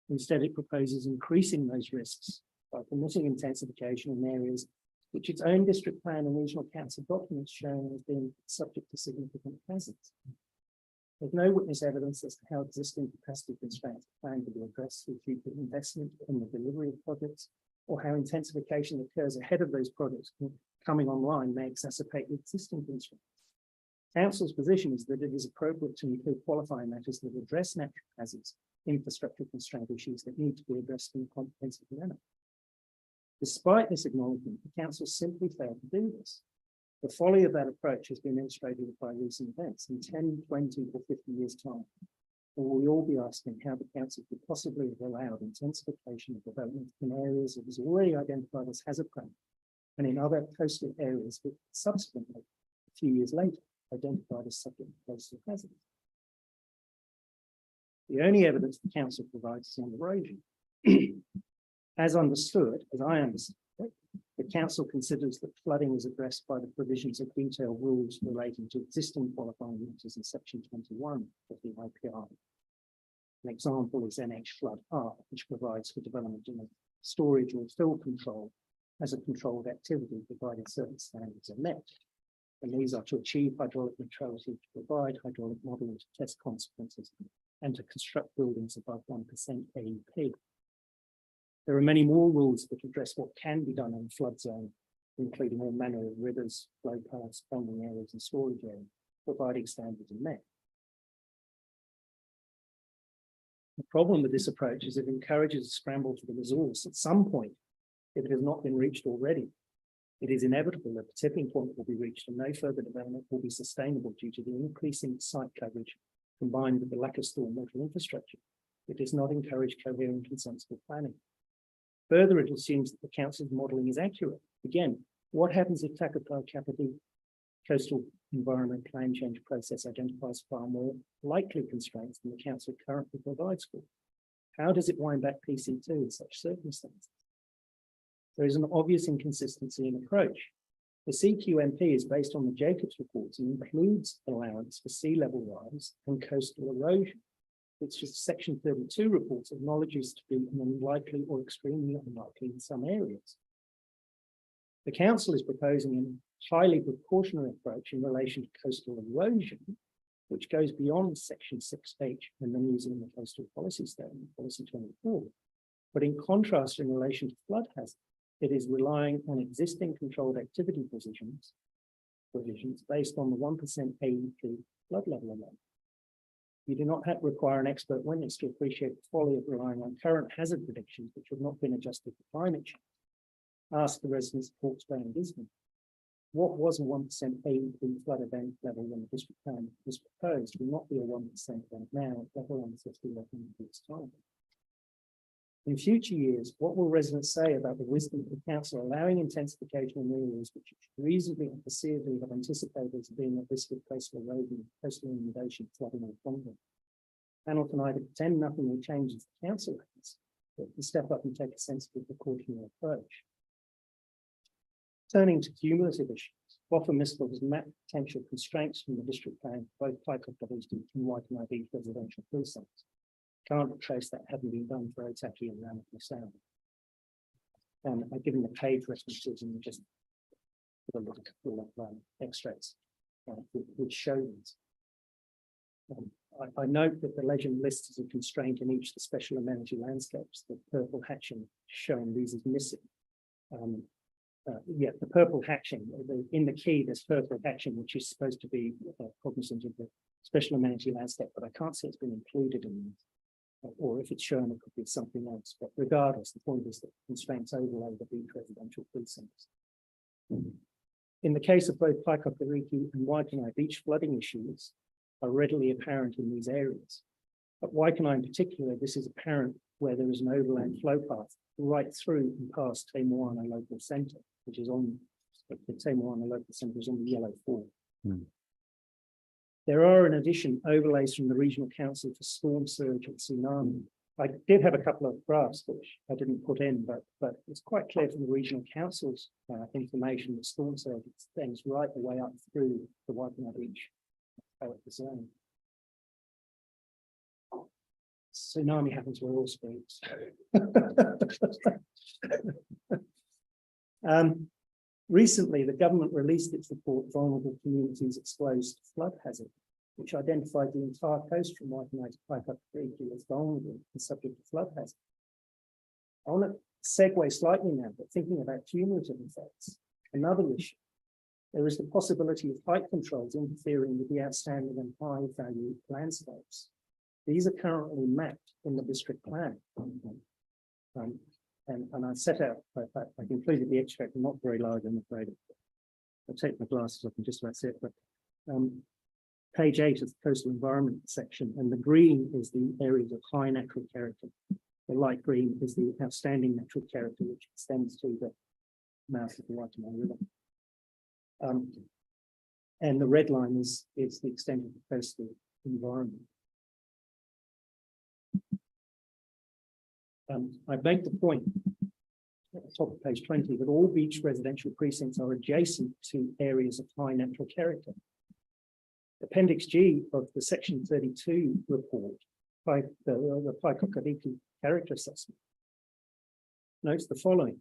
Instead, it proposes increasing those risks by permitting intensification in areas which its own district plan and regional council documents shown as being subject to significant hazards. There's no witness evidence as to how existing capacity constraints are planned to be addressed through future investment in the delivery of projects, or how intensification that occurs ahead of those projects coming online may exacerbate the existing constraints. Council's position is that it is appropriate to include qualifying matters that address natural hazards, infrastructure constraint issues that need to be addressed in a comprehensive manner. Despite this acknowledgement, the council simply failed to do this. The folly of that approach has been illustrated by recent events. In 10, 20 or 50 years' time, we will all be asking how the council could possibly have allowed intensification of development in areas that was already identified as hazard prone, and in other coastal areas that subsequently, a few years later, identified as subject to coastal hazards. The only evidence the council provides is on erosion. As understood, as I understand it, the council considers that flooding is addressed by the provisions of detailed rules relating to existing qualifying matters in section 21 of the IPR. An example is NH Flood R, which provides for development in a storage or fill control as a controlled activity, provided certain standards are met. And these are to achieve hydraulic neutrality, to provide hydraulic modeling to test consequences, and to construct buildings above 1% AEP. There are many more rules that address what can be done in a flood zone, including all manner of rivers, flow paths, bonding areas, and storage areas, providing standards are met. The problem with this approach is it encourages a scramble for the resource at some point, if it has not been reached already. It is inevitable that the tipping point will be reached and no further development will be sustainable due to the increasing site coverage combined with the lack of stormwater infrastructure. It does not encourage coherent and sensible planning. Further, it assumes that the council's modelling is accurate. Again, what happens if Takapau Kapiti coastal environment plan change process identifies far more likely constraints than the council currently provides for? How does it wind back PC2 in such circumstances? There is an obvious inconsistency in approach. The CQMP is based on the Jacobs reports and includes allowance for sea level rise and coastal erosion, which is Section 32 reports acknowledges to be an unlikely or extremely unlikely in some areas. The council is proposing a highly precautionary approach in relation to coastal erosion, which goes beyond Section 6H and the New Zealand Coastal Policy Statement, Policy 24. But in contrast, in relation to flood hazard, it is relying on existing controlled activity provisions based on the 1% AEP flood level alone. You do not require an expert witness to appreciate the folly of relying on current hazard predictions which have not been adjusted for climate change. Ask the residents of Hawke's Bay and Gisborne. What was a 1% AEP flood event level when the district plan was proposed will not be a 1% event now, let alone 50 years time. In future years, what will residents say about the wisdom of the council allowing intensification in areas which reasonably and foreseeably have anticipated as being at risk of coastal erosion, coastal inundation, flooding, or plundering? Panel can either pretend nothing will change as the council has, or can step up and take a sensible precautionary approach. Turning to cumulative issues, Waffa Miskel has mapped potential constraints from the district plan for both Paikapa East and Waikanae Beach residential precincts. Can't trace that having been done for Otaki and Ramsey Sound. I've given the page references and just put a couple of extracts which show these. I note that the legend lists as a constraint in each of the special amenity landscapes. The purple hatching showing these is missing. Yeah, the purple hatching, in the key, there's purple hatching, which is supposed to be cognizant of the special amenity landscape, but I can't see it's been included in these. Or if it's shown, it could be something else. But regardless, the point is that constraints overlay the beach residential precincts. In the case of both Paikapiriki and Waikanae, beach flooding issues are readily apparent in these areas. At Waikanae in particular, this is apparent where there is an overland flow path right through and past Te Moana Local Centre, which is on the Te Moana Local Centre is on the yellow form. There are, in addition, overlays from the Regional Council for storm surge and tsunami. I did have a couple of graphs which I didn't put in, but it's quite clear from the Regional Council's information that storm surge extends right the way up through the Waikanae Beach zone. tsunami happens where all springs. Recently, the government released its report, Vulnerable Communities Exposed to Flood Hazard, which identified the entire coast from Waikanae to Paikaka Creek as vulnerable and subject to flood hazard. I want to segue slightly now, but thinking about cumulative effects, another issue. There is the possibility of height controls interfering with the outstanding and high value landscapes. These are currently mapped in the district plan. And I set out, I've included the extract, not very large, I'm afraid. I'll take my glasses off and just about see it, but page 8 of the coastal environment section, and the green is the areas of high natural character. The light green is the outstanding natural character, which extends to the mouth of the Waikanae River. And the red line is the extent of the coastal environment. I make the point at the top of page 20 that all beach residential precincts are adjacent to areas of high natural character. Appendix G of the section 32 report by the Paikakariki character assessment notes the following.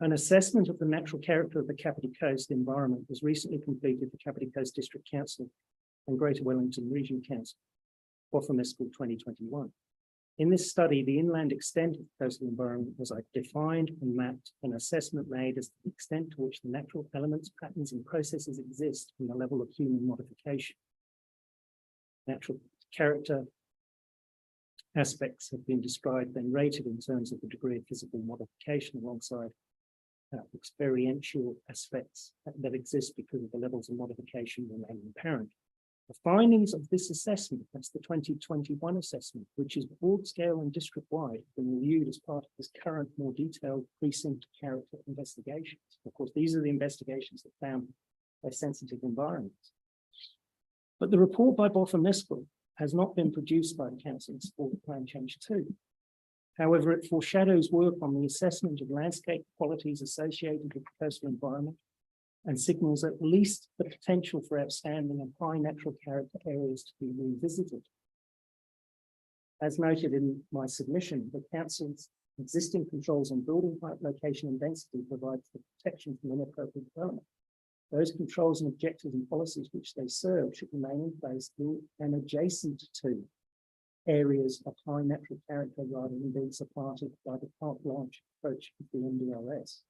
An assessment of the natural character of the Kapiti Coast environment was recently completed for Kapiti Coast District Council and Greater Wellington Region Council, Boffa-Mescal 2021. In this study, the inland extent of the coastal environment was defined and mapped, an assessment made as the extent to which the natural elements, patterns, and processes exist from the level of human modification. Natural character aspects have been described and rated in terms of the degree of physical modification alongside experiential aspects that exist because of the levels of modification remaining apparent. The findings of this assessment, that's the 2021 assessment, which is broad scale and district wide, been reviewed as part of this current more detailed precinct character investigations. Of course, these are the investigations that found a sensitive environments. But the report by Boffa-Mescal has not been produced by the Council in support of Plan Change 2. However, it foreshadows work on the assessment of landscape qualities associated with the coastal environment and signals at least the potential for outstanding and high natural character areas to be revisited. As noted in my submission, the Council's existing controls on building height, location, and density provide for protection from inappropriate development. Those controls and objectives and policies which they serve should remain in place in and adjacent to areas of high natural character rather than being supplanted by the carte blanche approach of the NDRS.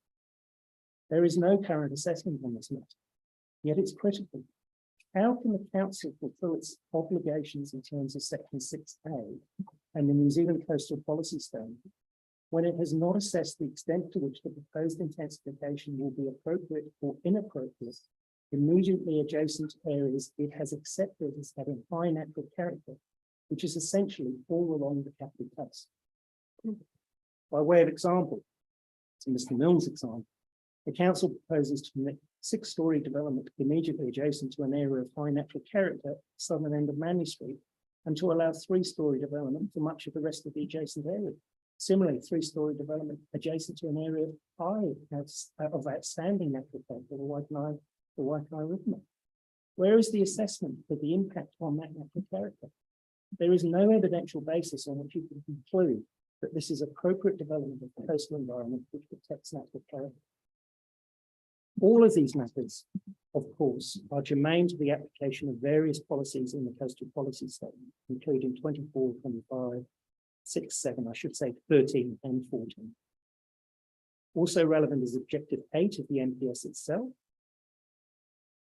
There is no current assessment on this matter, yet it's critical. How can the Council fulfill its obligations in terms of Section 6A and the New Zealand Coastal Policy Statement when it has not assessed the extent to which the proposed intensification will be appropriate or inappropriate immediately adjacent to areas it has accepted as having high natural character, which is essentially all along the Kapiti Coast? By way of example, to Mr. Mills' example, the Council proposes to permit 6-storey development immediately adjacent to an area of high natural character, southern end of Manly Street, and to allow 3-storey development for much of the rest of the adjacent area. Similarly, 3-storey development adjacent to an area of outstanding natural character, the Waikanae River. Where is the assessment of the impact on that natural character? There is no evidential basis on which you can conclude that this is appropriate development of the coastal environment which protects natural character. All of these matters, of course, are germane to the application of various policies in the Coastal Policy Statement, including 24, 25, 6, 7, I should say 13 and 14. Also relevant is Objective 8 of the NPS itself.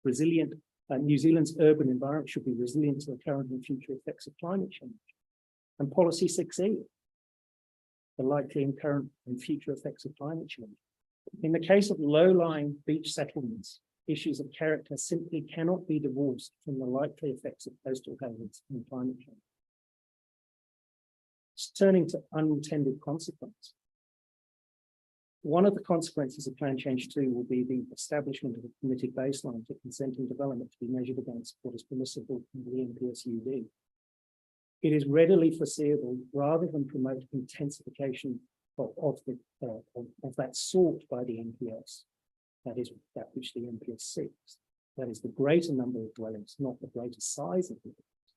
Resilient, New Zealand's urban environment should be resilient to the current and future effects of climate change. And Policy 6E, the likely and current and future effects of climate change. In the case of low-lying beach settlements, issues of character simply cannot be divorced from the likely effects of coastal hazards and climate change. Turning to unintended consequence. One of the consequences of Plan Change 2 will be the establishment of a permitted baseline for consenting development to be measured against what is permissible under the NPSUD. It is readily foreseeable, rather than promote intensification of that sought by the NPS, that is that which the NPS seeks, that is the greater number of dwellings, not the greater size of the dwellings.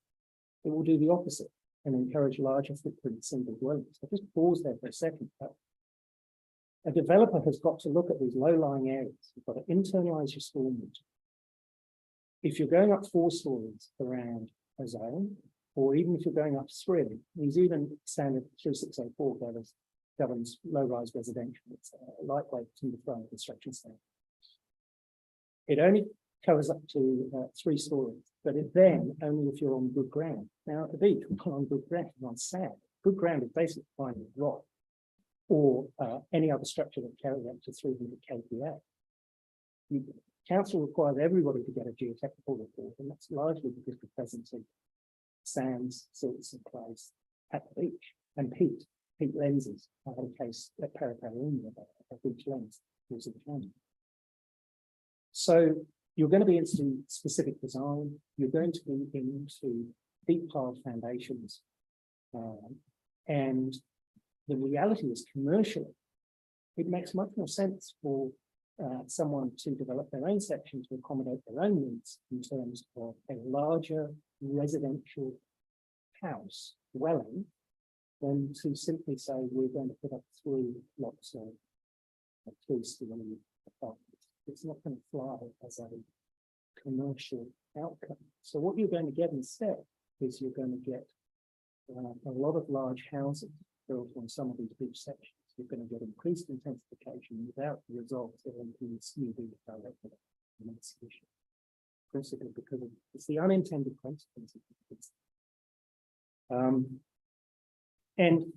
It will do the opposite. and encourage larger footprint single dwellings. So just pause there for a second. A developer has got to look at these low-lying areas. You've got to internalize your stormwater. If you're going up 4 stories around a zone, or even if you're going up 3, New Zealand standard 3604 governs low-rise residential. It's a lightweight timber frame construction standard. It only covers up to 3 stories, but it then only if you're on good ground. Now at the beach, we're not on good ground, we're on sand. Good ground is basically fine with rock or any other structure that carries up to 300 kPa. The council requires everybody to get a geotechnical report, and that's largely because of the presence of sands, silts, and clays at the beach, and peat lenses. I had a case at Parapalimia about a beach lens was in China. So you're going to be into specific design. You're going to be into deep piled foundations, and the reality is commercially, it makes much more sense for someone to develop their own section to accommodate their own needs in terms of a larger residential house dwelling than to simply say we're going to put up 3 blocks of 2-story apartments. It's not going to fly as a commercial outcome. So what you're going to get instead is you're going to get a lot of large houses built on some of these beach sections. You're going to get increased intensification without the result of increased UV directly. Principally because it's the unintended consequences. And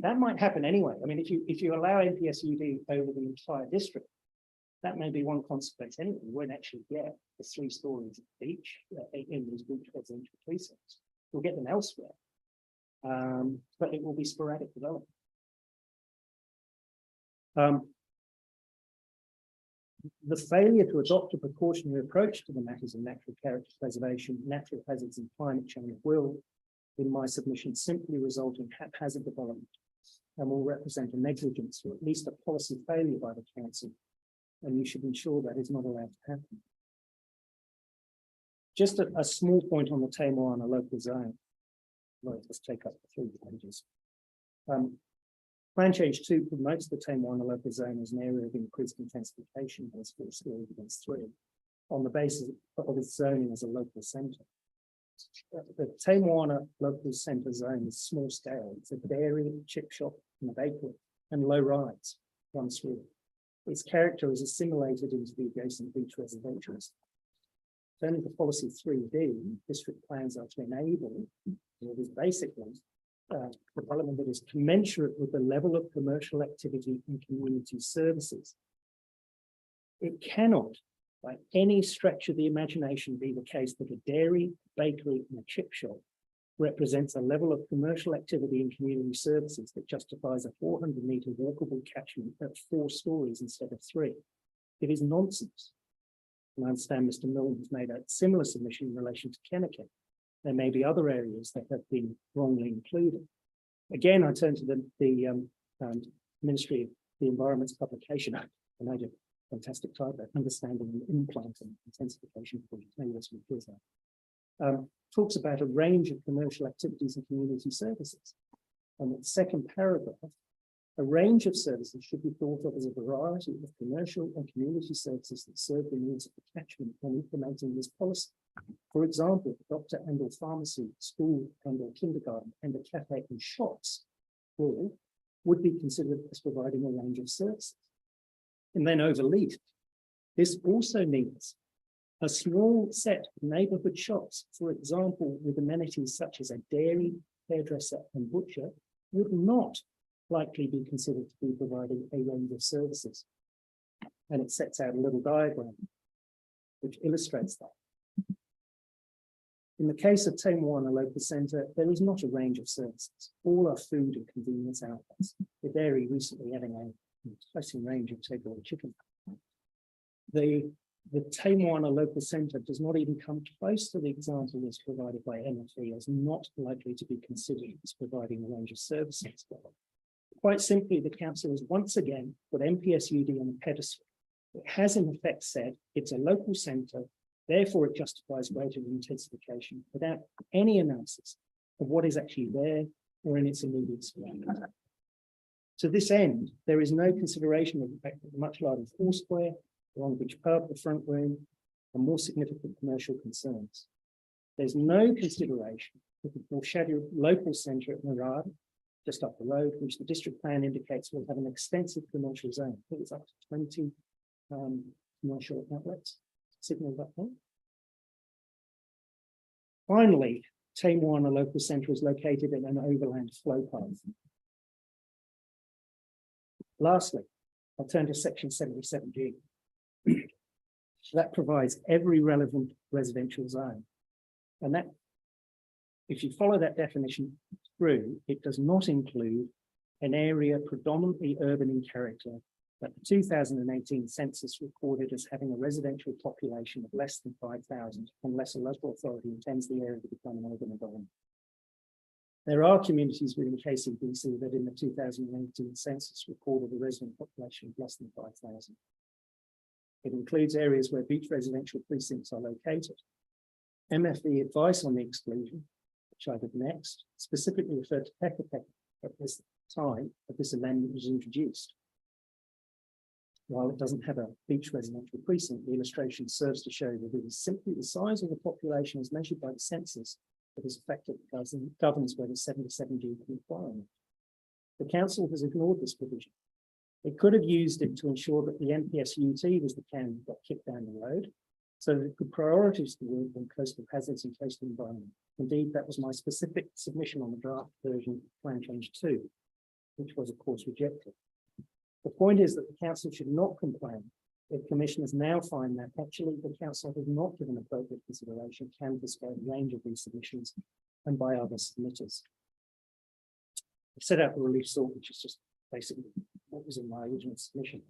that might happen anyway. I mean, if you allow NPSUD over the entire district, that may be one consequence anyway. You won't actually get the 3 stories of beach in these beach residential precincts. You'll get them elsewhere, but it will be sporadic development. The failure to adopt a precautionary approach to the matters of natural character preservation, natural hazards, and climate change will, in my submission, simply result in haphazard development and will represent a negligence or at least a policy failure by the council, and you should ensure that is not allowed to happen. Just a small point on the Tamar on a local zone. Well, let's take up 3 pages. Plan change 2 promotes the Tamar on a local zone as an area of increased intensification as 4 stories against 3 on the basis of its zoning as a local centre. The Tamar local centre zone is small scale. It's a dairy, chip shop, and a bakery, and low rise runs through. Its character is assimilated into the adjacent beach residentials. Turning to policy 3D, district plans are to enable what is basically development that is commensurate with the level of commercial activity and community services. It cannot, by any stretch of the imagination, be the case that a dairy, bakery, and a chip shop represents a level of commercial activity and community services that justifies a 400-metre walkable catchment at 4 stories instead of 3. It is nonsense. And I understand Mr. Milne has made a similar submission in relation to Kennecott. There may be other areas that have been wrongly included. Again, I turn to the Ministry of the Environment's publication. I made a fantastic title, Understanding the Implant and Intensification Project. Maybe that's what it is now. Talks about a range of commercial activities and community services. And the second paragraph, a range of services should be thought of as a variety of commercial and community services that serve the needs of the catchment when implementing this policy. For example, doctor and or pharmacy, school and or kindergarten, and a cafe and shops all would be considered as providing a range of services. And then overleaf, this also means a small set of neighborhood shops, for example, with amenities such as a dairy, hairdresser, and butcher, would not likely be considered to be providing a range of services. And it sets out a little diagram which illustrates that. In the case of Tamewana Local Centre, there is not a range of services. All are food and convenience outlets. The dairy recently having a interesting range of takeaway chicken. The Tamewana Local Centre does not even come close to the example that's provided by MFE as not likely to be considered as providing a range of services. Quite simply, the council has once again put NPSUD on a pedestal. It has in effect said it's a local centre, therefore it justifies greater intensification without any analysis of what is actually there or in its immediate surroundings. To this end, there is no consideration of the fact that the much larger Foursquare, the Long Beach pub, the front room, are more significant commercial concerns. There's no consideration of the foreshadowed local centre at Murad, just up the road, which the district plan indicates will have an extensive commercial zone. I think it's up to 20 commercial outlets, signal that point. Finally, Tamewana local centre is located in an overland flow path. Lastly, I'll turn to section 77G. That provides every relevant residential zone. And that, if you follow that definition through, it does not include an area predominantly urban in character that the 2018 census recorded as having a residential population of less than 5,000, unless a local authority intends the area to become an urban environment. There are communities within KCBC that in the 2018 census recorded a resident population of less than 5,000. It includes areas where beach residential precincts are located. MFE advice on the exclusion, which I did next, specifically referred to Pekka at this time that this amendment was introduced. While it doesn't have a beach residential precinct, the illustration serves to show that it is simply the size of the population as measured by the census that is affected governs whether 77G can apply. The council has ignored this provision. It could have used it to ensure that the NPSUT was the can that got kicked down the road, so that it could prioritize the work on coastal hazards and coastal environment. Indeed, that was my specific submission on the draft version of Plan Change 2, which was of course rejected. The point is that the council should not complain if commissioners now find that actually the council has not given appropriate consideration canvassed by a range of these submissions and by other submitters. I set out the relief sort, which is just basically what was in my original submission.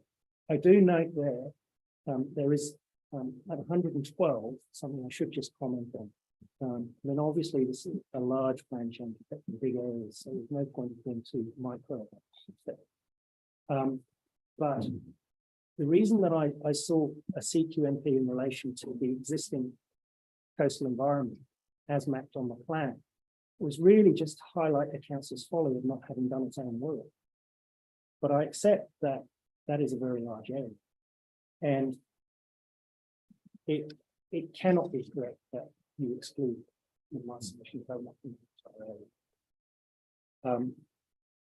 I do note there is at 112, something I should just comment on. Then obviously this is a large plan change affecting big areas, so there's no point in being too micro. But the reason that I saw a CQMP in relation to the existing coastal environment as mapped on the plan was really just to highlight the council's folly of not having done its own work. But I accept that that is a very large area. And it cannot be correct that you exclude in my submission.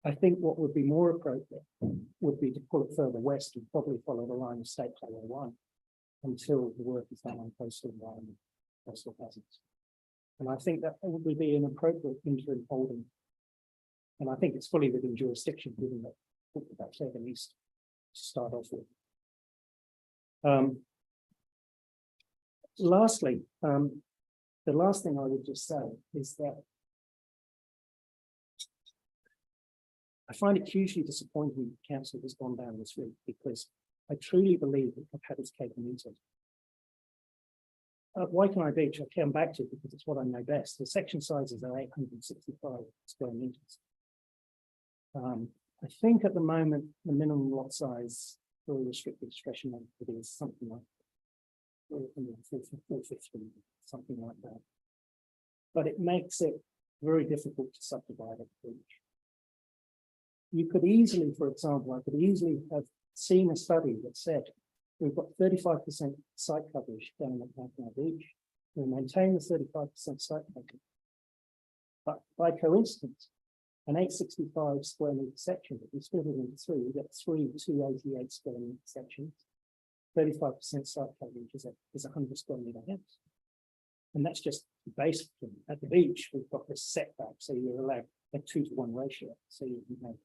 I think what would be more appropriate would be to pull it further west and probably follow the line of State Highway 1 until the work is done on coastal environment, coastal hazards. And I think that would be an appropriate interim holding. And I think it's fully within jurisdiction, given that that's at least to start off with. Lastly, the last thing I would just say is that I find it hugely disappointing that council has gone down this route, because I truly believe that I've had its cake and eat it. Why can I beach? I'll come back to it because it's what I know best. The section sizes are 865 square meters. I think at the moment, the minimum lot size for a restricted discretion is something like 450, something like that. But it makes it very difficult to subdivide a beach. You could easily, for example, I could easily have seen a study that said we've got 35% site coverage down at Mackinac Beach. We maintain the 35% site coverage. But by coincidence, an 865 square meter section, if we split it into three, we get three 288 square meter sections. 35% site coverage is 100 square meter house. And that's just the basic thing. At the beach, we've got this setback, so you're allowed a 2-to-1 ratio. So you can have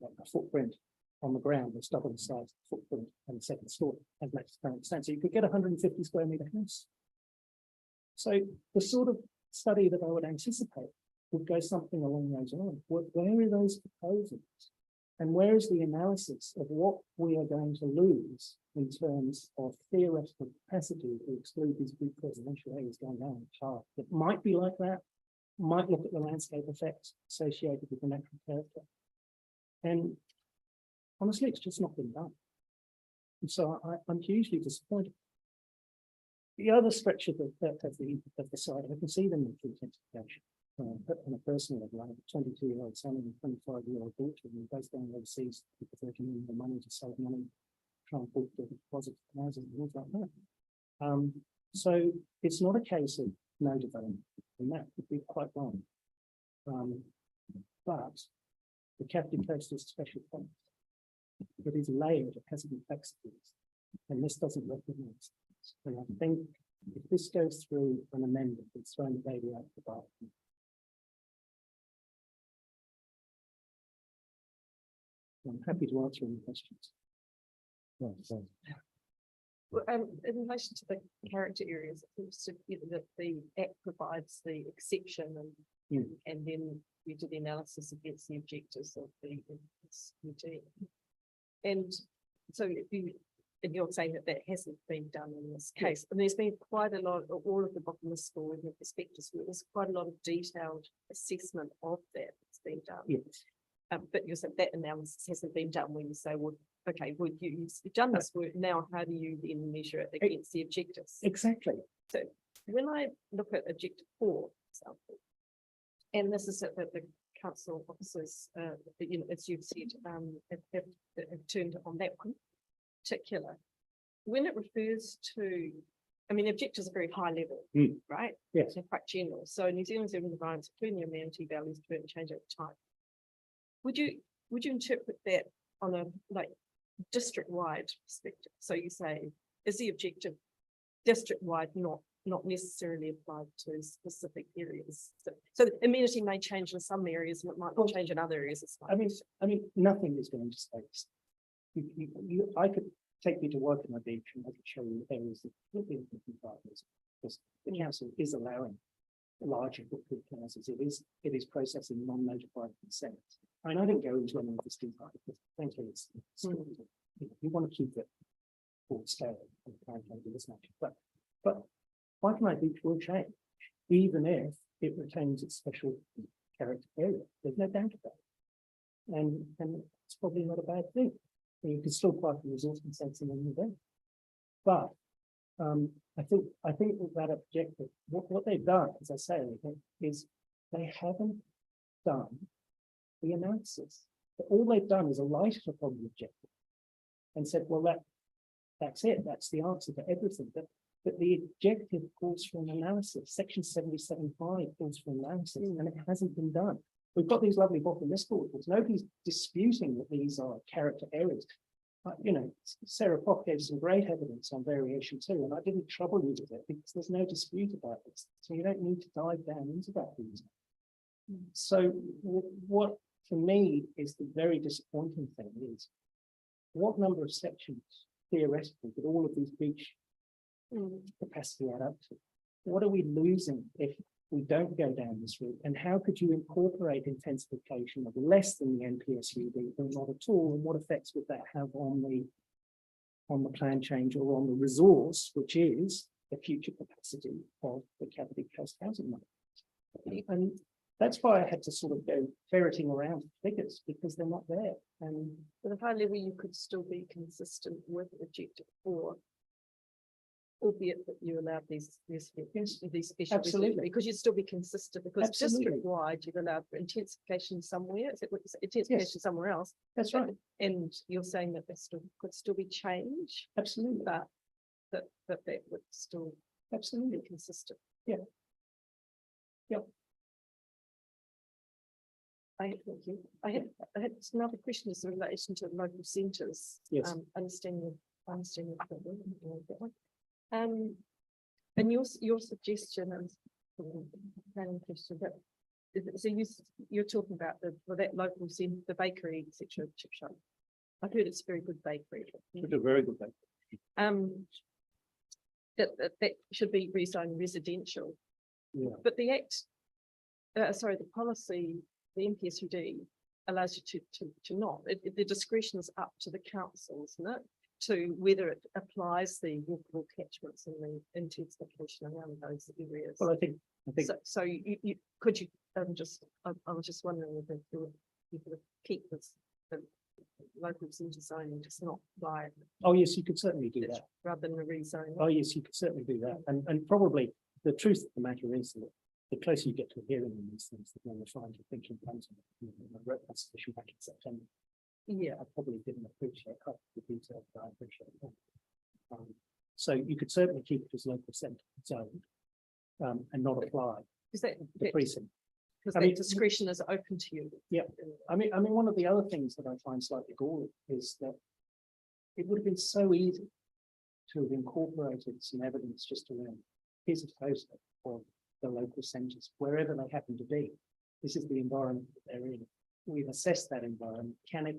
a footprint on the ground that's double the size of the footprint and the second story, and makes current sense. So you could get 150 square meter house. So the sort of study that I would anticipate would go something along those lines. Where are those proposals? And where is the analysis of what we are going to lose in terms of theoretical capacity to exclude these big residential areas going down the chart? It might be like that, might look at the landscape effects associated with the natural character. And honestly, it's just not been done. And so I'm hugely disappointed. The other stretch of the side, I can see them in intensification. But on a personal level, I have a 22-year-old son and a 25-year-old daughter, and we're both going overseas because they're giving the money to save money, try and put the deposit housing and things like that. So it's not a case of no development, and that would be quite wrong. But the Captain Coast is a special place. It is layered, it has complexities, and this doesn't recognise this. And I think if this goes through an amendment, it's throwing the baby out the bath. I'm happy to answer any questions. Right, so Well, in relation to the character areas, it seems to be that the Act provides the exception and then you do the analysis against the objectives of the SUD. And so and you're saying that hasn't been done in this case. And there's been quite a lot of all of the bottom of the score in the prospectus, there's quite a lot of detailed assessment of that that's been done. Yes. But you said that analysis hasn't been done when you say, well, okay, well, you've done this work, now how do you then measure it against the objectives? Exactly. So when I look at objective 4, for example, and this is that the council officers, as you've said, have turned on that one particular, when it refers to, I mean, objectives are very high level, right? Yes. They're quite general. So New Zealand's urban environments, including your amenity values, and change over time. Would you interpret that on a district-wide perspective? So you say, is the objective district-wide, not necessarily applied to specific areas? So the amenity may change in some areas and it might not change in other areas. I mean, nothing is going to stay the same. I could take you to work on a beach and I could show you areas that would be different partners, because the council is allowing larger footprint houses. It is processing non-notified consents. I mean, I didn't go into any of this detail because frankly, it's you want to keep it full scale and try and do this much. But White Beach will change, even if it retains its special character area. There's no doubt about it. And it's probably not a bad thing. You can still apply for resource consents in any event. But I think with that objective, what they've done, as I say, is they haven't done the analysis. But all they've done is alighted upon the objective and said, well, that's it. That's the answer to everything. But the objective calls for an analysis. Section 77.5 calls for analysis, and it hasn't been done. We've got these lovely bottom list reports. Nobody's disputing that these are character areas. Sarah Pock gave some great evidence on variation too, and I didn't trouble you with it because there's no dispute about this. So you don't need to dive down into that detail. So what for me is the very disappointing thing is what number of sections theoretically could all of these beach capacity add up to? What are we losing if we don't go down this route? And how could you incorporate intensification of less than the NPSUD or not at all? And what effects would that have on the plan change or on the resource, which is the future capacity of the Cavity Coast housing market? And that's why I had to sort of go ferreting around figures because they're not there. And at a high level, you could still be consistent with objective 4. Albeit that you allowed these special absolutely, because you'd still be consistent because absolutely, district-wide you've allowed for intensification somewhere. Is it intensification somewhere else? That's right. And you're saying that there could still be change, Absolutely, but that would still absolutely be consistent. Yeah. Thank you. I had another question in relation to local centres. Yes. Understanding that one. And your suggestion is planning question, but so you're talking about that local centre, the bakery, etc. chip shop. I've heard it's a very good bakery. It's a very good bakery. That should be rezoned residential. Yeah. But the Act, the policy, the NPSUD allows you to not. The discretion is up to the council, isn't it? To whether it applies the walkable catchments and the intensification around those areas. Well, I think so. You could you I was just wondering if you could keep this the local centre zoning just not apply. Oh yes, you could certainly do that rather than the rezoning. Oh yes, you could certainly do that. And probably the truth of the matter is that the closer you get to a hearing on these things, the more refined your thinking comes. I wrote that submission back in September. Yeah, I probably didn't appreciate half the detail, but I appreciate that. So you could certainly keep it as local centre zone, and not apply is that, the precinct. because I that mean- discretion is open to you. Yeah. I mean, one of the other things that I find slightly galling is that it would have been so easy to have incorporated some evidence just around, here's a photo of the local centres, wherever they happen to be. This is the environment that they're in. We've assessed that environment. Can it,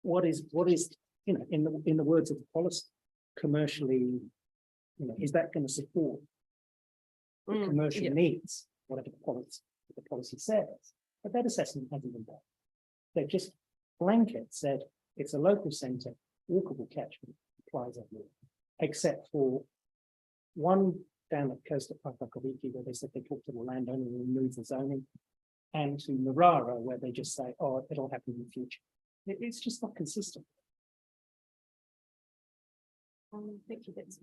what is, you know, in the words of the policy, commercially, you know, is that going to support the commercial yeah. needs, whatever the policy says? But that assessment hasn't been done. They've just blanket said it's a local centre, walkable catchment, applies everywhere, except for one down at the coast of Papakaviki, where they said they talked to the landowner and remove the zoning, and to Narara, where they just say, oh, it'll happen in the future. It's just not consistent. Thank you, that's.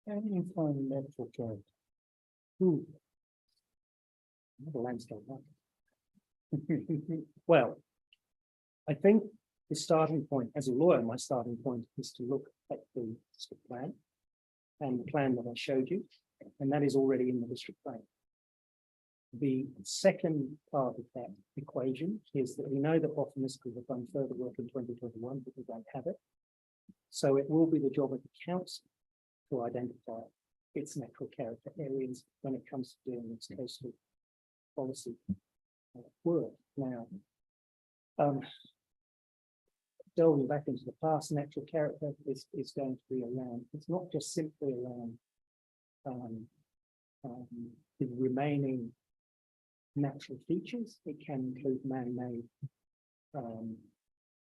How do you find natural character? The landscape. Well, I think the starting point, as a lawyer, my starting point is to look at the district plan and the plan that I showed you, and that is already in the district plan. The second part of that equation is that we know that Bottomist could have done further work in 2021, but we don't have it. So it will be the job of the council to identify its natural character areas when it comes to doing its coastal policy work. Now, delving back into the past, natural character is going to be around, it's not just simply around the remaining natural features. It can include man-made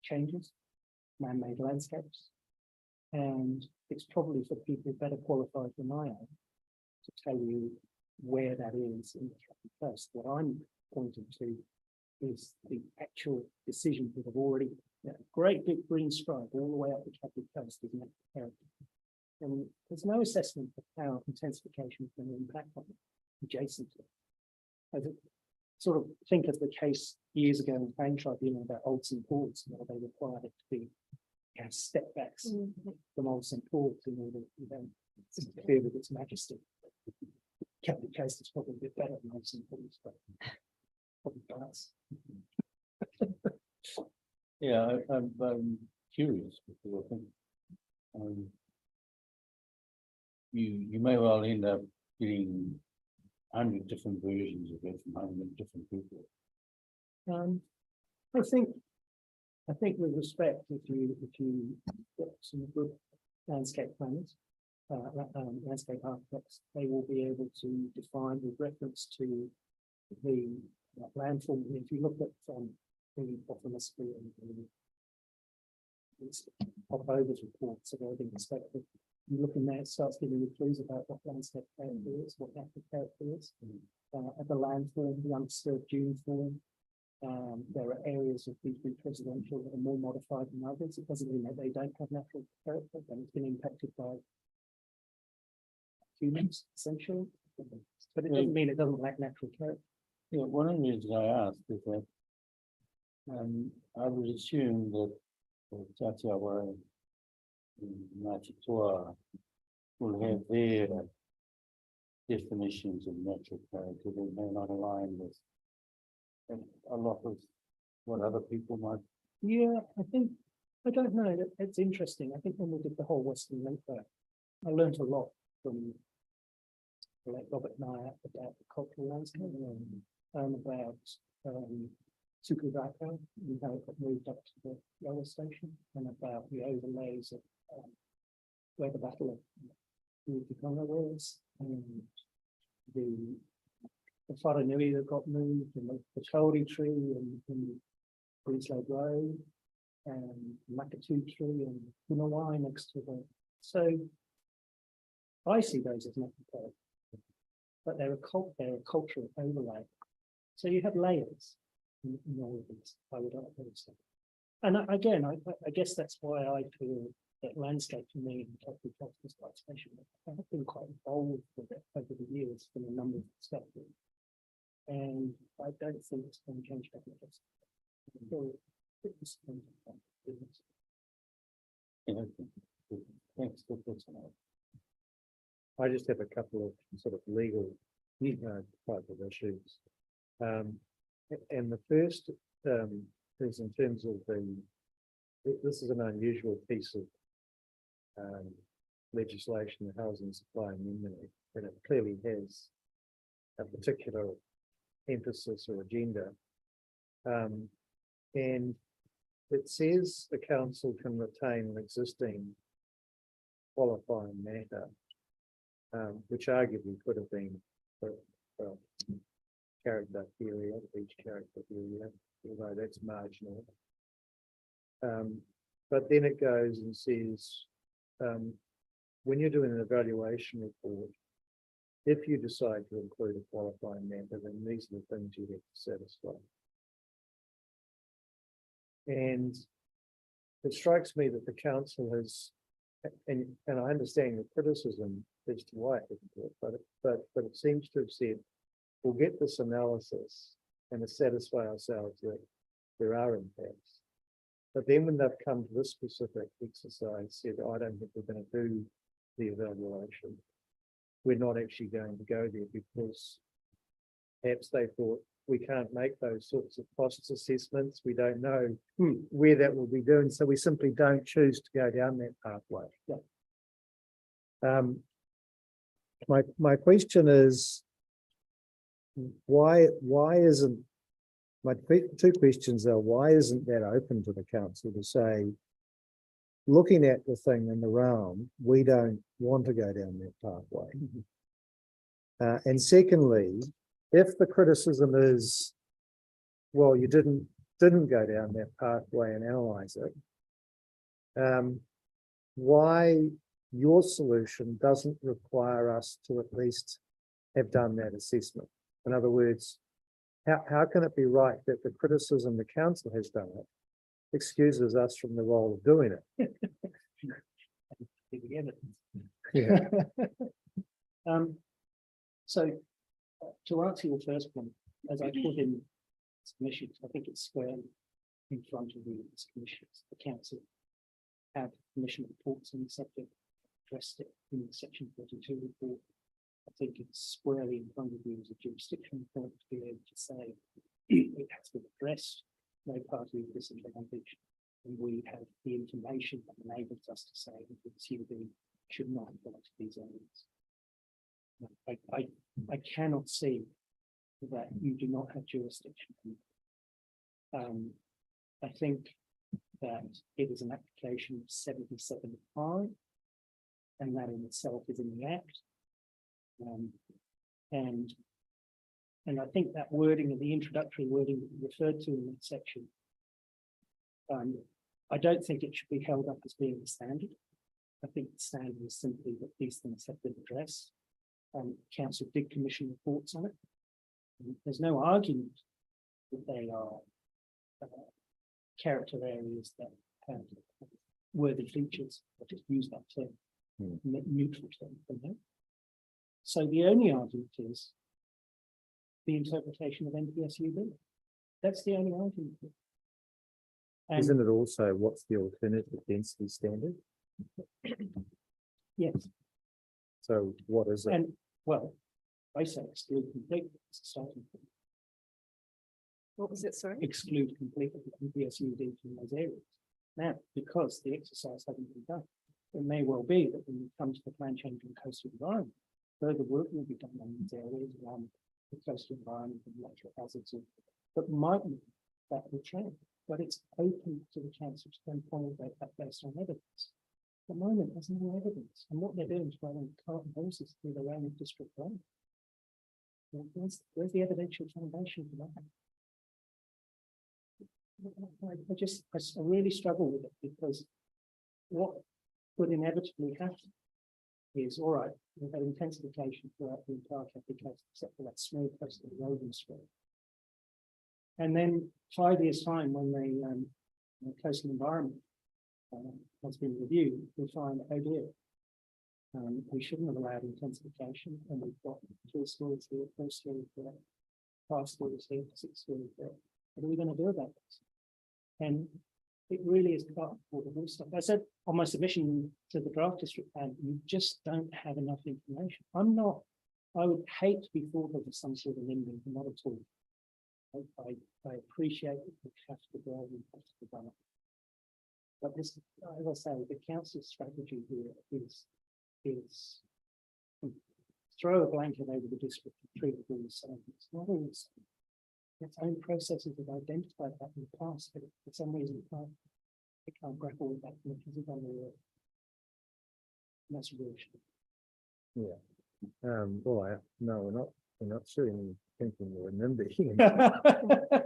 changes, man-made landscapes. And it's probably for people better qualified than I am to tell you where that is in the Cape Coast. What I'm pointing to is the actual decisions that have already, great big green stripe all the way up the Cape Coast is natural character. And there's no assessment of how intensification is going to impact on it adjacent to it. I sort of think of the case years ago in the Planning Tribunal about Old St Paul's, where they required it to be step backs from Old St Paul's in order to interfere with its majesty. Capital Coast is probably a bit better than Old St Paul's, but probably bias. Yeah, I'm curious because I think you may well end up getting 100 different versions of it from 100 different people. I think with respect, if you get some good landscape planners, landscape architects, they will be able to define with reference to the landform. If you look at the Bottomist and pop overs reports that are being inspected, you look in there, it starts giving you clues about what landscape character is, what natural character is. At the landform, the undisturbed dune form, there are areas of these residential that are more modified than others. It doesn't mean that they don't have natural character, but it's been impacted by humans, essentially. But it doesn't mean it doesn't lack natural character. Yeah, one of the reasons I asked is that I would assume that Tatiawa and Matitua will have their definitions of natural character that may not align with a lot of what other people might. Yeah, I don't know. It's interesting. I think when we did the whole Western Link there, I learned a lot from like Robert and I about the cultural landscape and about Sukudaka, and how it got moved up to the railway station, and about the overlays of where the Battle of Ukikonga was, and the Wharanui that got moved, and the Kauri tree and Queenslade Road, and Makatu tree and Punawai next to them. So I see those as not prepared, but they're a cultural overlay. So you have layers in all of these, I would say. And again, I guess that's why I feel that landscape to me and Catholic Coast is quite special. I've been quite involved with it over the years from a number of perspectives. And I don't think it's going to change that much. Thanks for that. I just have a couple of sort of legal type of issues. And the first is in terms of this is an unusual piece of legislation, the Housing Supply Amendment, and it clearly has a particular emphasis or agenda. And it says the council can retain an existing qualifying matter, which arguably could have been character area, each character area, although that's marginal. But then it goes and says, when you're doing an evaluation report, if you decide to include a qualifying matter, then these are the things you have to satisfy. And it strikes me that the council has, and I understand the criticism as to why it didn't do it, but it seems to have said, we'll get this analysis and to satisfy ourselves that there are impacts. But then when they've come to this specific exercise, said, I don't think we're going to do the evaluation. We're not actually going to go there because perhaps they thought we can't make those sorts of cost assessments. We don't know where that will be doing. So we simply don't choose to go down that pathway. Yeah. My question is, why isn't, my two questions are, why isn't that open to the council to say, looking at the thing in the realm, we don't want to go down that pathway. And secondly, if the criticism is, well, you didn't go down that pathway and analyze it, why your solution doesn't require us to at least have done that assessment? In other words, how can it be right that the criticism the council has done it excuses us from the role of doing it? Yeah. So to answer your first point, as I put in submissions, I think it's square in front of the commissions. The council have commission reports on the subject, addressed it in the section 42 report. I think it's squarely in front of you as a jurisdiction point to be able to say it has been addressed, no party is disadvantaged, and we have the information that enables us to say that the CUB should not apply to these areas. I cannot see that you do not have jurisdiction. I think that it is an application of 77.5, and that in itself is in the Act. And I think that wording of the introductory wording that you referred to in that section, I don't think it should be held up as being the standard. I think the standard is simply that these things have been addressed. Council did commission reports on it. There's no argument that they are character areas that have worthy features. I just use that term, neutral term for them. So the only argument is the interpretation of NPSUB. That's the only argument. And isn't it also what's the alternative density standard? yes. So what is it? And well, I say exclude completely. It's a starting point. What was it, sorry? Exclude completely NPSUB from those areas. Now, because the exercise hasn't been done, it may well be that when you come to the plan change and coastal environment, further work will be done on these areas around the coastal environment and natural hazards, but might mean that will change. But it's open to the council to then formulate that based on evidence. At the moment, there's no evidence, and what they're doing is running cart and horses through their own district plan. Where's the evidential foundation for that? I really struggle with it, because what would inevitably happen is, all right, we've had intensification throughout the entire Catholic Coast, except for that small coastal erosion strip. And then 5 years' time, when the coastal environment has been reviewed, we find, oh dear, we shouldn't have allowed intensification, and we've got 2 stories here, 4 stories there, 5 stories here, 6 stories there. What are we going to do about this? And it really is part of the whole stuff. I said on my submission to the draft district plan, you just don't have enough information. I would hate to be thought of as some sort of limbo, not at all. I appreciate that we have to go and have to develop. But this, as I say, the council's strategy here is throw a blanket over the district and treat it all the same. It's not all the same. Its own processes have identified that in the past, but for some reason it can't grapple with that because it's on the world. And that's really shame. Yeah. Well, no, we're not certainly thinking we're NIMBY.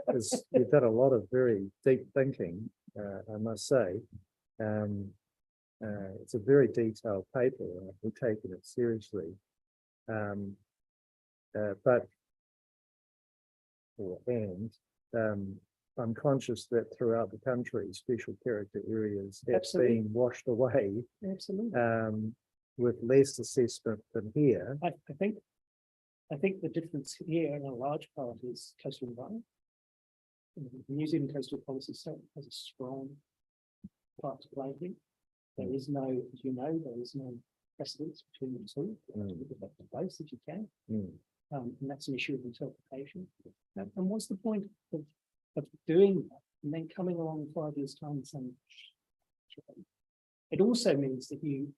Because we've done a lot of very deep thinking, I must say. It's a very detailed paper. We've taken it seriously. I'm conscious that throughout the country, special character areas have Absolutely. been washed away Absolutely. with less assessment than here. I think the difference here in a large part is coastal environment. The New Zealand coastal policy statement has a strong part to play here. There is no, as you know, there is no precedence between the two. With the place that you can. And that's an issue of interpretation. And what's the point of doing that and then coming along in 5 years' time and saying, it also means that you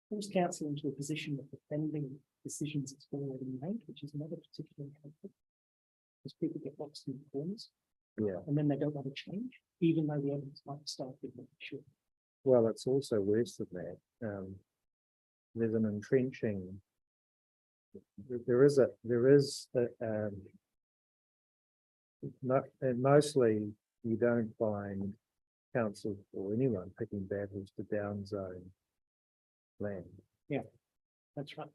force council into a position of defending decisions it's already made, which is never particularly helpful. Because people get boxed in corners. Yeah. And then they don't want to change, even though the evidence might start with them. Sure. Well, it's also worse than that. There's an entrenching. And mostly you don't find council or anyone picking battles to down zone land. Yeah, that's right.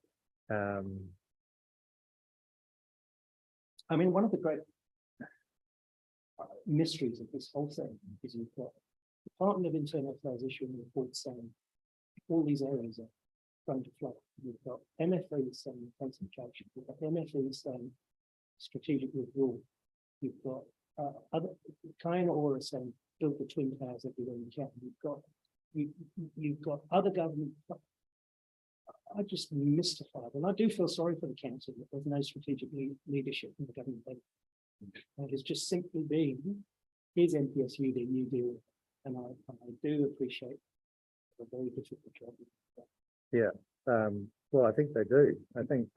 I mean, one of the great mysteries of this whole thing is you've got the Department of Internal Affairs issuing a report saying all these areas are prone to flood. You've got MFE saying concentration. You've got MFE saying strategic withdrawal. You've got other kind of aura saying build the twin towers everywhere you can. You've got other government. I just mystified, and I do feel sorry for the council that there's no strategic leadership in the government. It has just simply been, here's NPSU, the new deal, and I do appreciate a very difficult job. Yeah. Well, I think they do. I think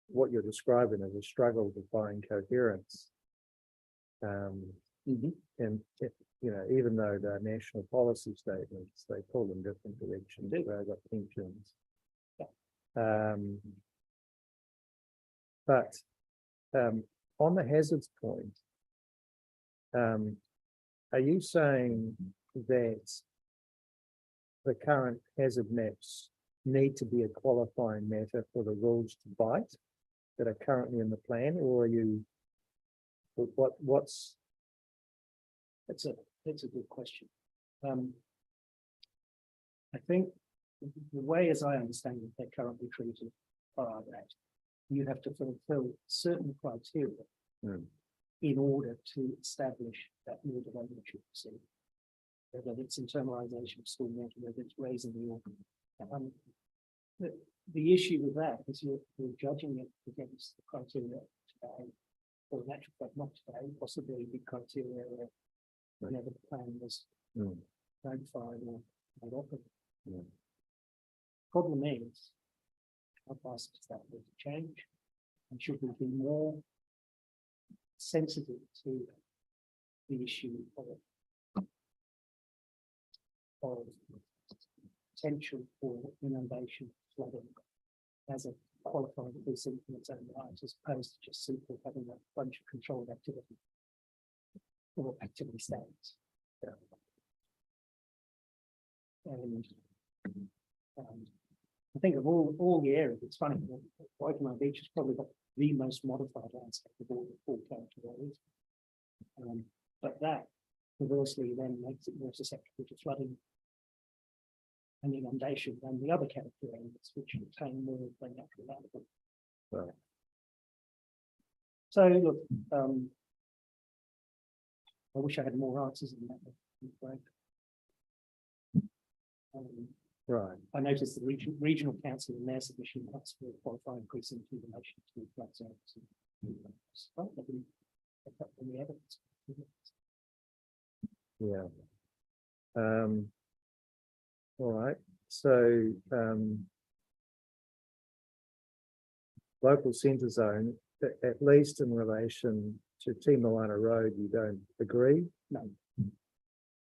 what you're describing is a struggle to find coherence. And even though they're national policy statements, they pull in different directions. They've got tensions. But on the hazards point, are you saying that the current hazard maps need to be a qualifying matter for the rules to bite that are currently in the plan, or are you? What's? That's a good question. I think the way, as I understand it, they're currently treated are that you have to fulfill certain criteria in order to establish that new development should proceed. Whether it's internalization of stormwater, whether it's raising the organ. The issue with that is you're judging it against the criteria today, or in actual fact not today, possibly the criteria whenever the plan was notified or made offered. Problem is, how fast is that going to change? And should we be more sensitive to the issue of potential for inundation, flooding as a qualifying precinct in its own right, as opposed to just simply having a bunch of controlled activity or activity standards. And I think of all the areas, it's funny, Waikanae Beach has probably got the most modified landscape of all the 4 character areas. But that perversely then makes it more susceptible to flooding and inundation than the other character areas, which contain more of the natural habitat. Right. So look, I wish I had more answers in that. I'm afraid. Right. I noticed the regional council in their submission asked for a qualifying precinct in relation to flood zones. Well, they didn't pick up any evidence. Yeah. All right. So local centre zone, at least in relation to Te Moana Road, you don't agree? No.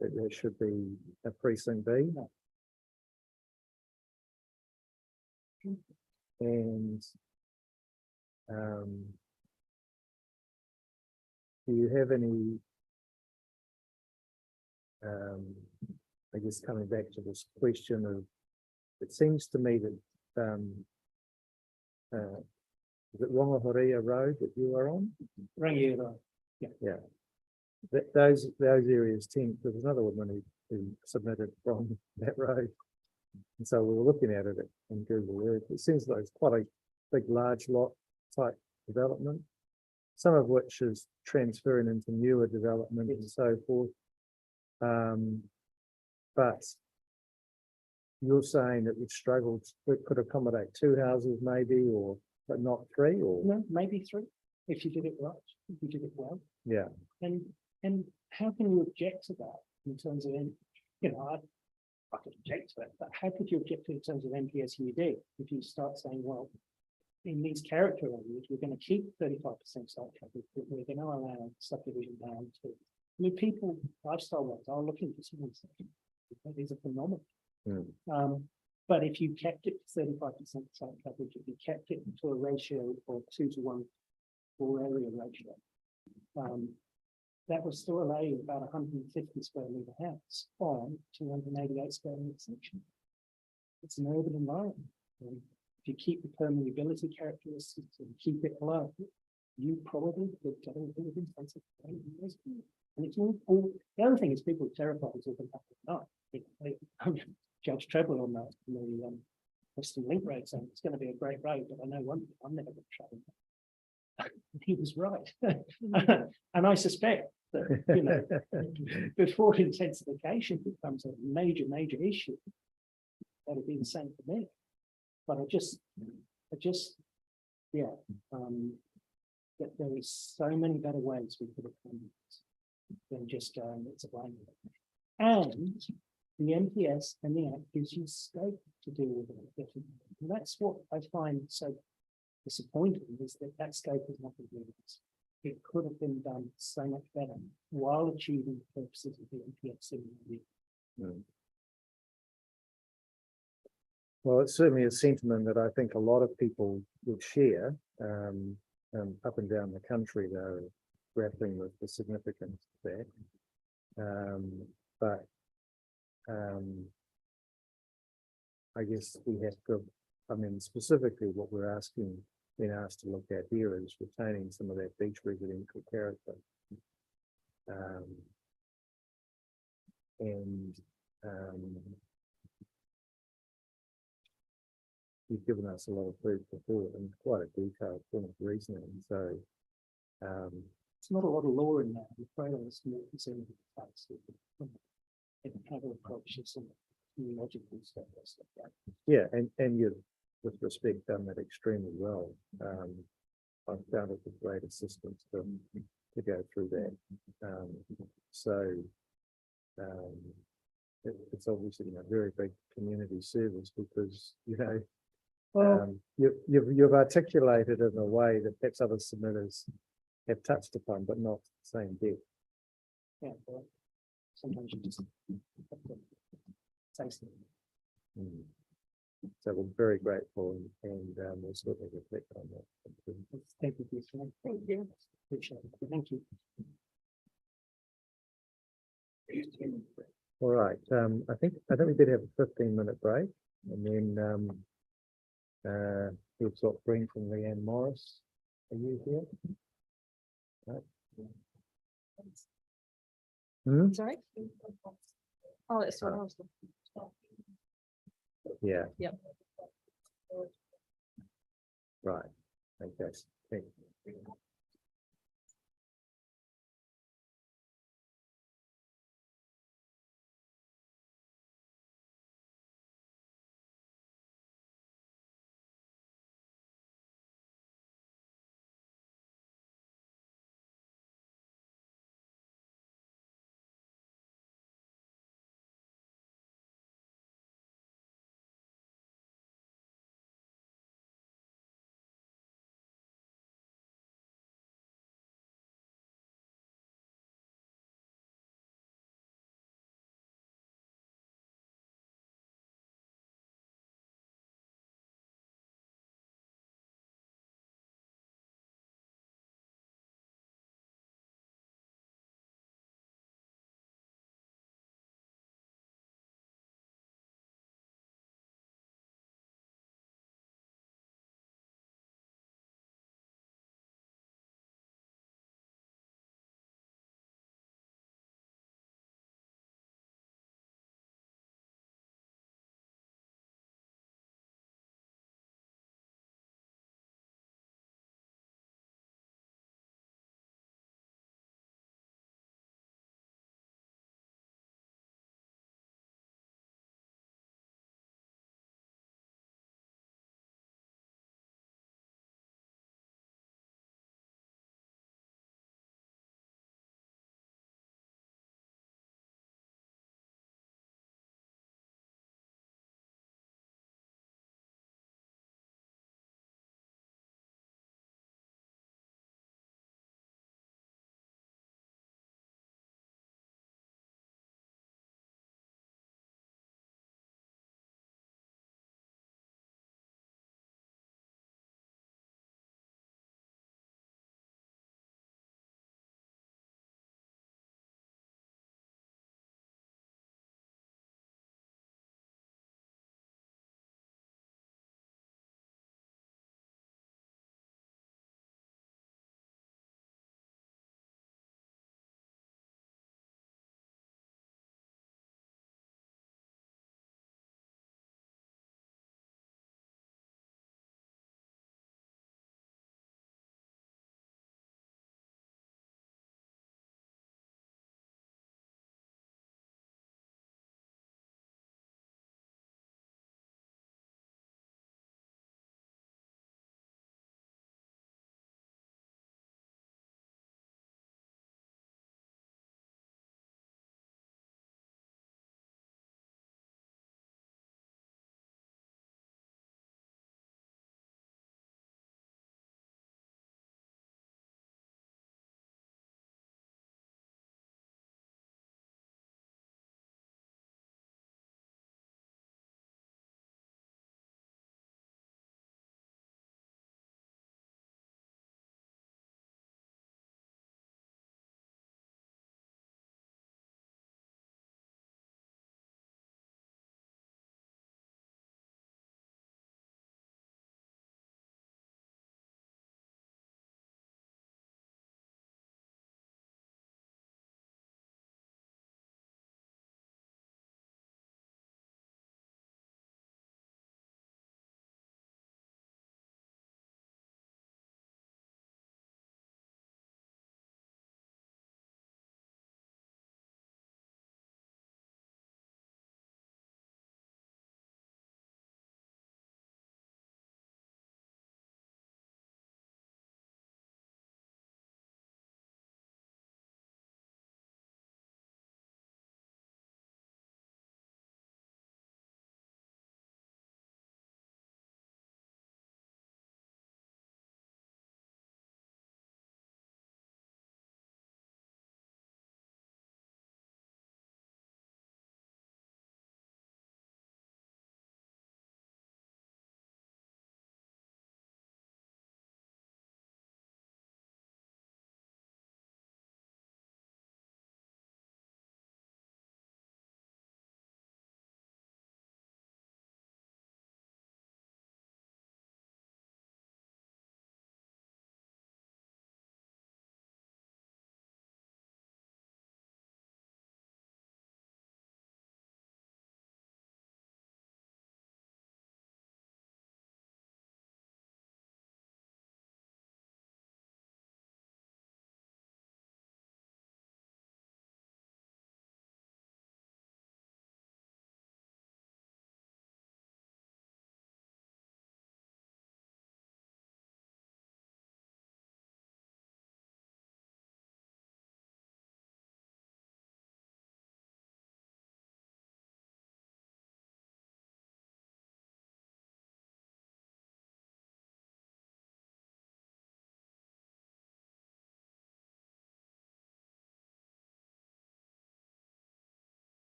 That there should be a precinct B? No. And do you have any I guess coming back to this question of, it seems to me that is it Rongohoria Road that you are on? Rangiora. Yeah. Those areas tend, there was another woman who submitted from that road. And so we were looking at it in Google Earth. It seems like it's quite a big, large lot type development, some of which is transferring into newer development and so forth. But you're saying it would struggle, it could accommodate 2 houses maybe, or but not 3, or No, maybe 3, if you did it right, if you did it well. yeah, And how can you object to that in terms of, you know, I could object to it, but how could you object to it in terms of NPSUD if you start saying, well, in these character areas, we're going to keep 35% site coverage, but we're going to allow subdivision down to. I mean, people, lifestyle ones are looking for something. These are phenomenal. But if you kept it to 35% site coverage, if you kept it to a ratio of 2 to 1 for area ratio, that would still allow you about 150 square meter house on 288 square meter section. It's an urban environment. If you keep the permeability characteristics and keep it low, you probably could get a bit of intensive. And it's all, the other thing is people are terrified of talking about it at night. Judge Treble on the Western Link Road saying it's going to be a great road, but I know one thing, I'm never going to travel that. He was right. And I suspect that, you know, before intensification becomes a major issue, that'll be the same for me. But I just, yeah, that there is so many better ways we could have done this than just going, it's a blame. And the MPS and the Act gives you scope to deal with it. And that's what I find so disappointing, is that scope is not being used. It could have been done so much better while achieving the purposes of the MPS. Well, it's certainly a sentiment that I think a lot of people would share. Up and down the country, they're grappling with the significance of that. But I guess we have to, I mean, specifically what we're being asked to look at here is retaining some of that beach residential character. You've given us a lot of food for thought and quite a detailed form of reasoning. So it's not a lot of law in that. I'm afraid I was more concerned with the facts. How to approach this and logical stuff like that. yeah, and you've, with respect, done that extremely well. I've found it a great assistance to go through that. It's obviously a very big community service because, you know, Well, you've articulated in a way that perhaps other submitters have touched upon, but not the same depth. yeah, well, sometimes you just have to say something. So we're very grateful and we'll certainly reflect on that. Thank you. Thank you. Appreciate it. Thank you. All right. I think we did have a 15-minute break, and then we've got Brent and Leanne Morris. Are you here? Right. Sorry? Oh, that's what I was looking. Yeah. Yep. Right. Okay. Thank you.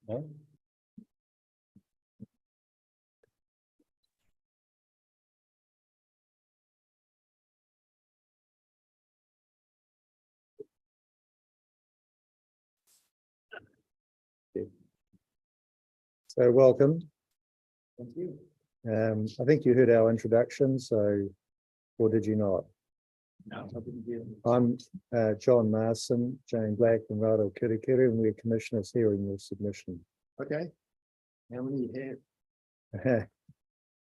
Okay. So welcome. Thank you. I think you heard our introduction, so, or did you not? No, I didn't hear. I'm John Marston, Jane Black and Rado Kirikiri, and we're commissioners hearing your submission. Okay. How many you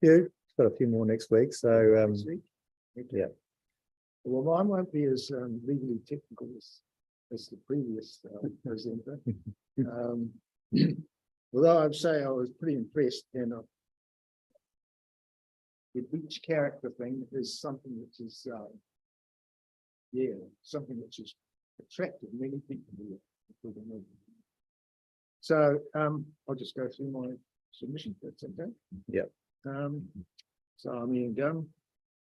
You, it's got a few more next week, so have? Next week? Okay. yeah. Well, mine won't be as legally technical as the previous presenter. Although I'd say I was pretty impressed, and with each character thing is something which is, something which has attracted many people here, including me. So I'll just go through my submission, if that's okay. Yeah. So I'm Ian Gunn,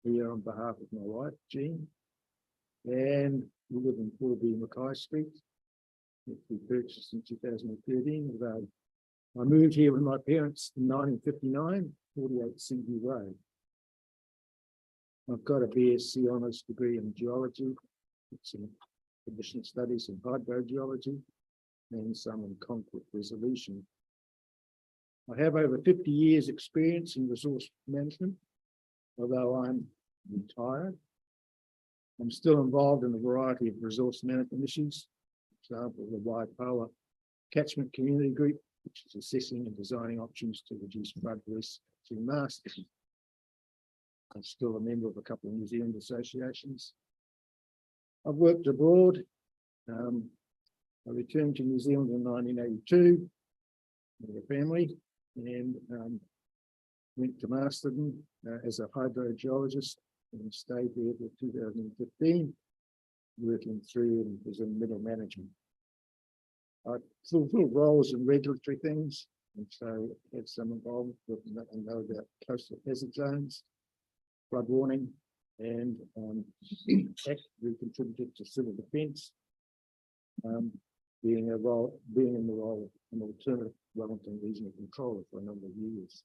here on behalf of my wife, Jean, and we live in 4B Mackay Street, which we purchased in 2013. Although I moved here with my parents in 1959, 48 Seaview Road. I've got a BSc honours degree in geology, some condition studies in hydrogeology, and some in conflict resolution. I have over 50 years experience in resource management, although I'm retired. I'm still involved in a variety of resource management issues, for example, the Waipoa Catchment Community Group, which is assessing and designing options to reduce flood risk to masters. I'm still a member of a couple of New Zealand associations. I've worked abroad. I returned to New Zealand in 1982 with a family and went to Masterton as a hydrogeologist and stayed there till 2015, working through and was in middle management. I fulfilled roles in regulatory things, and so had some involvement with and know about coastal hazard zones, flood warning, and actively contributed to civil defence, being in the role of an alternative Wellington Regional Controller for a number of years.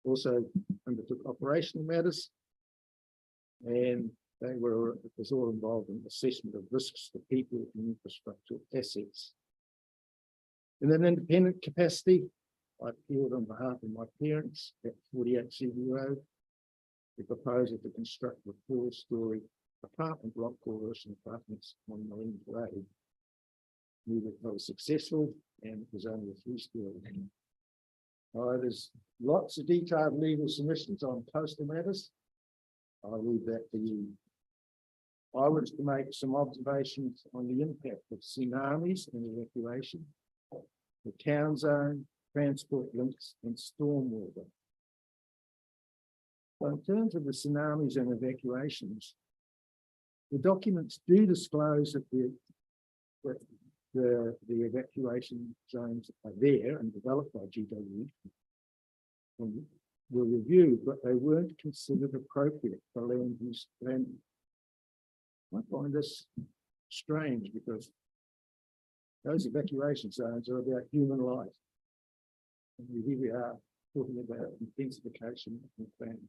Also undertook operational matters, and it was all involved in assessment of risks to people and infrastructure assets. In an independent capacity, I appealed on behalf of my parents at 48 Seaview Road, the proposal to construct a 4-story apartment block called Ocean Apartments on Marine Road. I was successful, and it was only a 3-story. There's lots of detailed legal submissions on coastal matters. I'll leave that to you. I was to make some observations on the impact of tsunamis and evacuation, the town zone, transport links, and stormwater. So in terms of the tsunamis and evacuations, the documents do disclose that the evacuation zones are there and developed by GW and were reviewed, but they weren't considered appropriate for land use. And I find this strange because those evacuation zones are about human life. And here we are talking about intensification and planning.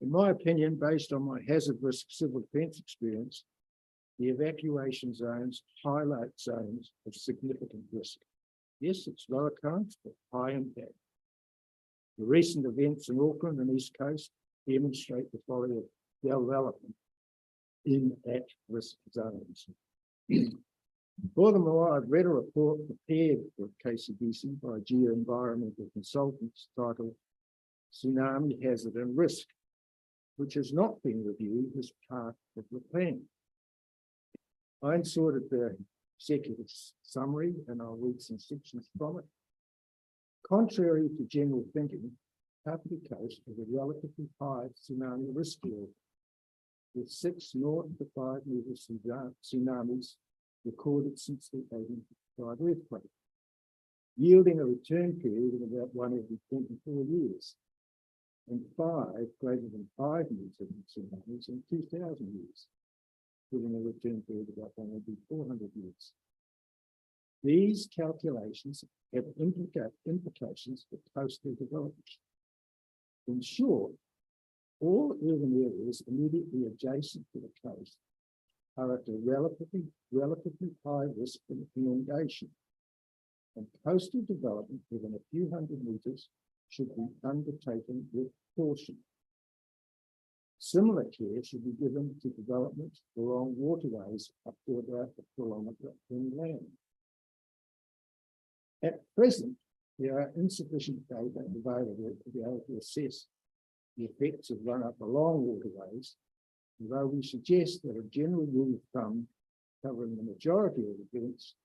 In my opinion, based on my hazard risk civil defence experience, the evacuation zones highlight zones of significant risk. Yes, it's low occurrence, but high impact. The recent events in Auckland and East Coast demonstrate the folly of development in at-risk zones. Furthermore, I've read a report prepared for KCBC by geoenvironmental consultants titled Tsunami Hazard and Risk, which has not been reviewed as part of the plan. I inserted the executive summary and I'll read some sections from it. Contrary to general thinking, Kapiti Coast has a relatively high tsunami risk level, with 6 0 to 5 meter tsunamis recorded since the 1855 earthquake, yielding a return period of about 1 every 24 years, and 5 greater than 5 meter tsunamis in 2,000 years, giving a return period of about 1 every 400 years. These calculations have implications for coastal development. In short, all urban areas immediately adjacent to the coast are at a relatively high risk of inundation. And coastal development within a few hundred metres should be undertaken with caution. Similar care should be given to development along waterways up to about a kilometre inland. At present, there are insufficient data available to be able to assess the effects of run-up along waterways, although we suggest that a general rule of thumb covering the majority of events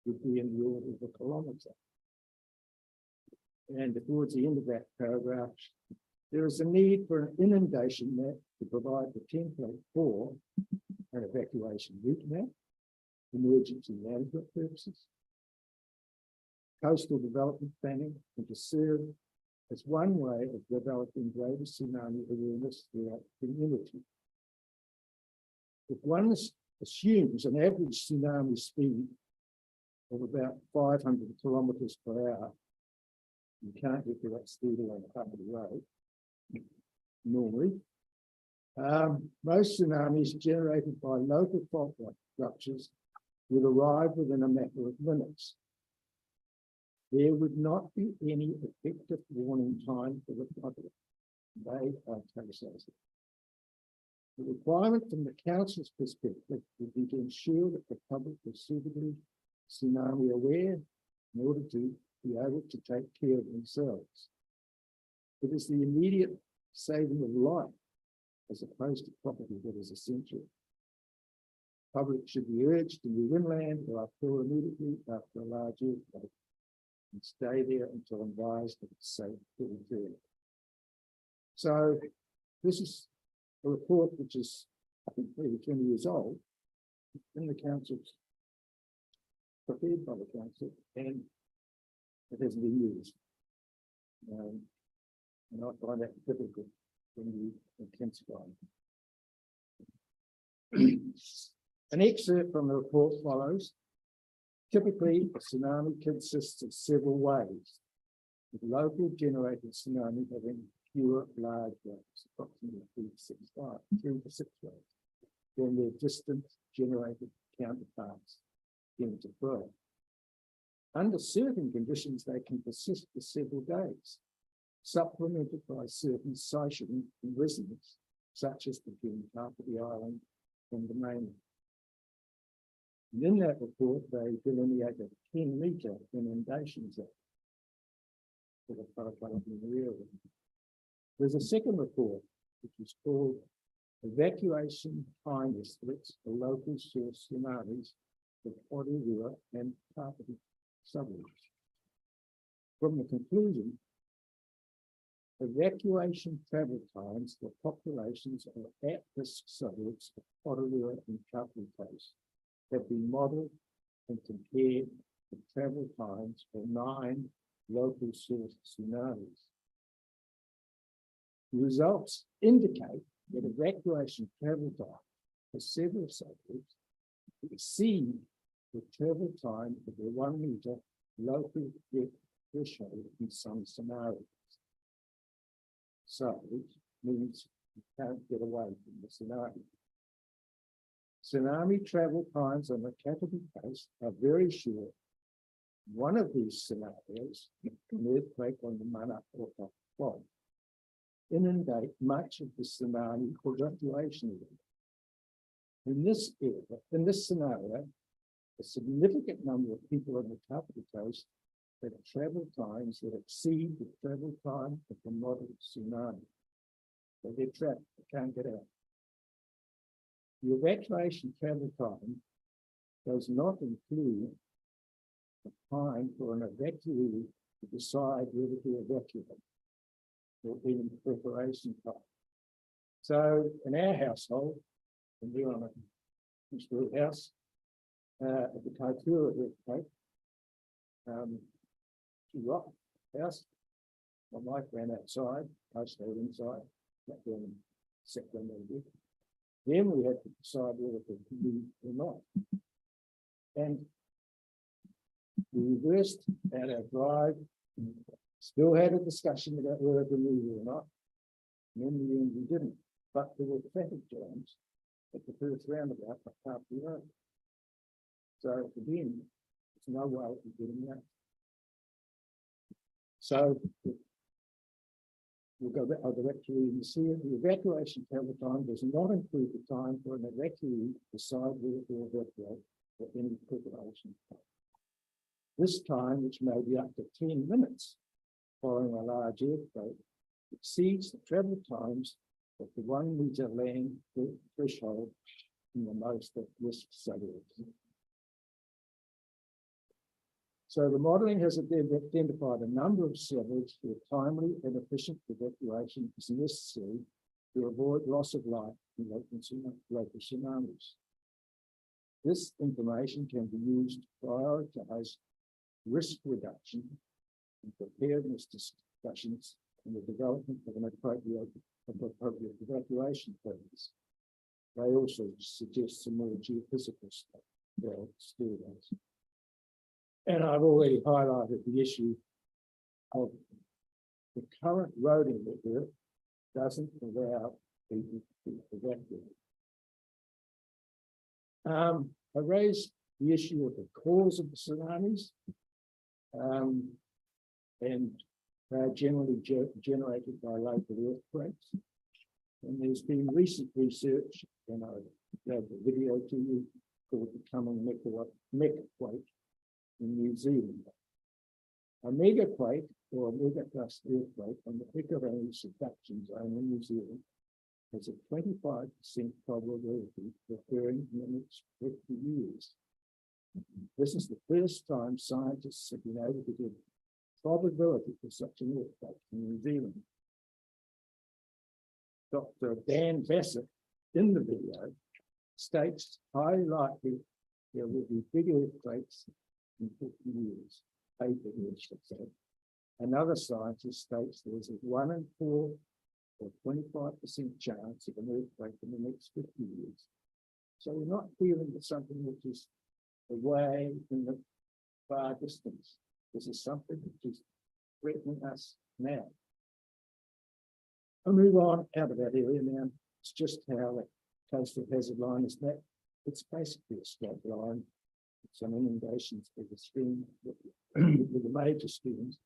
would be in the order of a kilometre. And towards the end of that paragraph, there is a need for an inundation map to provide the template for an evacuation route map, emergency management purposes, coastal development planning, and to serve as one way of developing greater tsunami awareness throughout the community. If one assumes an average tsunami speed of about 500 kilometres per hour, you can't get to that speed along a public road normally. Most tsunamis generated by local fault ruptures would arrive within a matter of minutes. There would not be any effective warning time for the public. They are cases. The requirement from the council's perspective would be to ensure that the public is suitably tsunami aware in order to be able to take care of themselves. It is the immediate saving of life as opposed to property that is essential. Public should be urged to move inland or uphill immediately after a large earthquake and stay there until advised that it's safe to return. So this is a report which is, I think, maybe 20 years old in the council's, prepared by the council, and it hasn't been used. And I find that difficult when you intensify. An excerpt from the report follows. Typically, a tsunami consists of several waves, with local generated tsunami having fewer large waves, approximately 3 to 6 waves, than their distant generated counterparts begin to grow. Under certain conditions, they can persist for several days, supplemented by certain seismic resonance, such as between half of the island and the mainland. And in that report, they delineate a 10-metre inundation zone for the Paraparaumu area. There's a second report, which is called Evacuation Time Estimates for Local Source Tsunamis of Orirua and Kapiti suburbs. From the conclusion, evacuation travel times for populations of at-risk suburbs of Orirua and Kapiti have been modelled and compared with travel times for 9 local source tsunamis. The results indicate that evacuation travel time for several suburbs exceed the travel time of the 1 metre local depth threshold in some scenarios. So, which means you can't get away from the tsunami. Tsunami travel times on the Kapiti coast are very short. One of these scenarios, an earthquake on the Mana or Fault, inundate much of the tsunami evacuation area. In this scenario, a significant number of people on the Kapiti coast have travel times that exceed the travel time of the model tsunami. So they're trapped, they can't get out. The evacuation travel time does not include the time for an evacuee to decide whether to evacuate or even preparation time. So in our household, when we were on a school house, at the Kaikoura earthquake, she rocked the house. My wife ran outside, I stayed inside, not doing second and then we had to decide whether to move or not. And We reversed at our drive, still had a discussion about whether to move or not. And in the end, we didn't, but there were traffic jams at the first roundabout at Hartley Road. So again, there's no way of getting that. So we'll go back, I'll go back to reading the seal. The evacuation travel time does not include the time for an evacuee to decide whether to evacuate or any preparation. This time, which may be up to 10 minutes following a large earthquake, exceeds the travel times of the 1 meter land threshold in the most at-risk suburbs. So the modelling has identified a number of suburbs where timely and efficient evacuation is necessary to avoid loss of life in local tsunamis. This information can be used to prioritise risk reduction and preparedness discussions and the development of an appropriate evacuation plans. They also suggest some more geophysical stuff. And I've already highlighted the issue of the current roading network doesn't allow people to evacuate. I raised the issue of the cause of the tsunamis, and they're generally generated by local earthquakes. And there's been recent research, and I gave the video to you, called the Coming Megaquake in New Zealand. A megaquake or a megatrust earthquake on the Pickering subduction zone in New Zealand has a 25% probability of occurring in the next 50 years. This is the first time scientists have been able to give probability for such an earthquake in New Zealand. Dr. Dan Bassett in the video states highly likely there will be big earthquakes in 50 years, 8 years, let's say. Another scientist states there's a 1 in 4 or 25% chance of an earthquake in the next 50 years. So we're not dealing with something which is away in the far distance. This is something which is threatening us now. I'll move on out of that area now. It's just how the coastal hazard line is mapped. It's basically a straight line. Some inundations with the stream, with the major streams.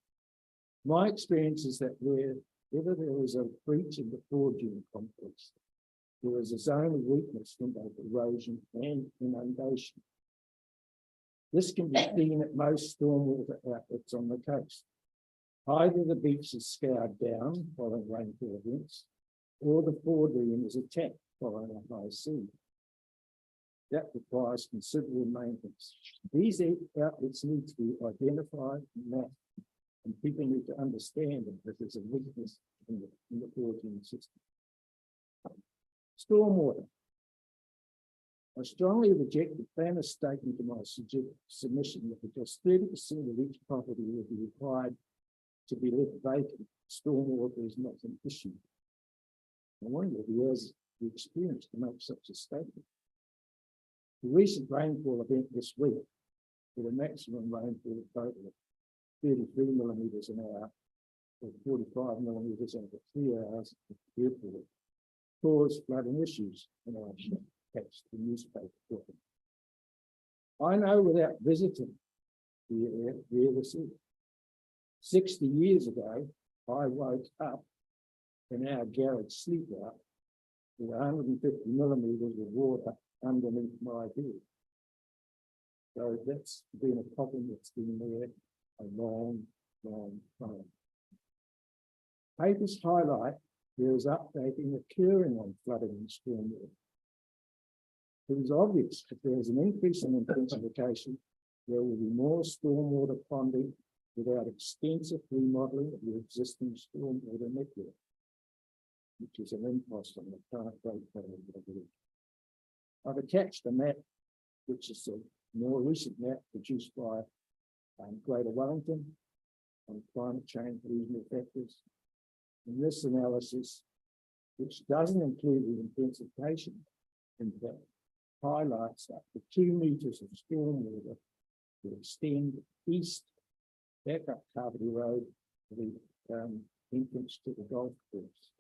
My experience is that wherever there is a breach in the foraging complex, there is a zone of weakness from both erosion and inundation. This can be seen at most stormwater outlets on the coast. Either the beach is scoured down following rainfall events, or the foraging is attacked following a high sea. That requires considerable maintenance. These outlets need to be identified and mapped, and people need to understand that there's a weakness in the foraging system. Stormwater. I strongly reject the planner's statement in my submission that just 30% of each property will be required to be left vacant. Stormwater is not an issue. I wonder if he has the experience to make such a statement. The recent rainfall event this week, with a maximum rainfall total of 33 millimetres an hour, or 45 millimetres over 3 hours at the airport, caused flooding issues in our catch the newspaper. I know without visiting the area where this is. 60 years ago, I woke up in our garage sleep out with 150 millimetres of water underneath my bed. So that's been a problem that's been there a long, long time. Papers highlight there is updating occurring on flooding and stormwater. It is obvious that there is an increase in intensification. There will be more stormwater ponding without extensive remodelling of the existing stormwater network, which is an impost on the current rate plan. I've attached a map, which is a more recent map produced by Greater Wellington on climate change regional factors. And this analysis, which doesn't include the intensification impact, highlights up to 2 metres of stormwater to extend east back up Carvey Road to the entrance to the golf course.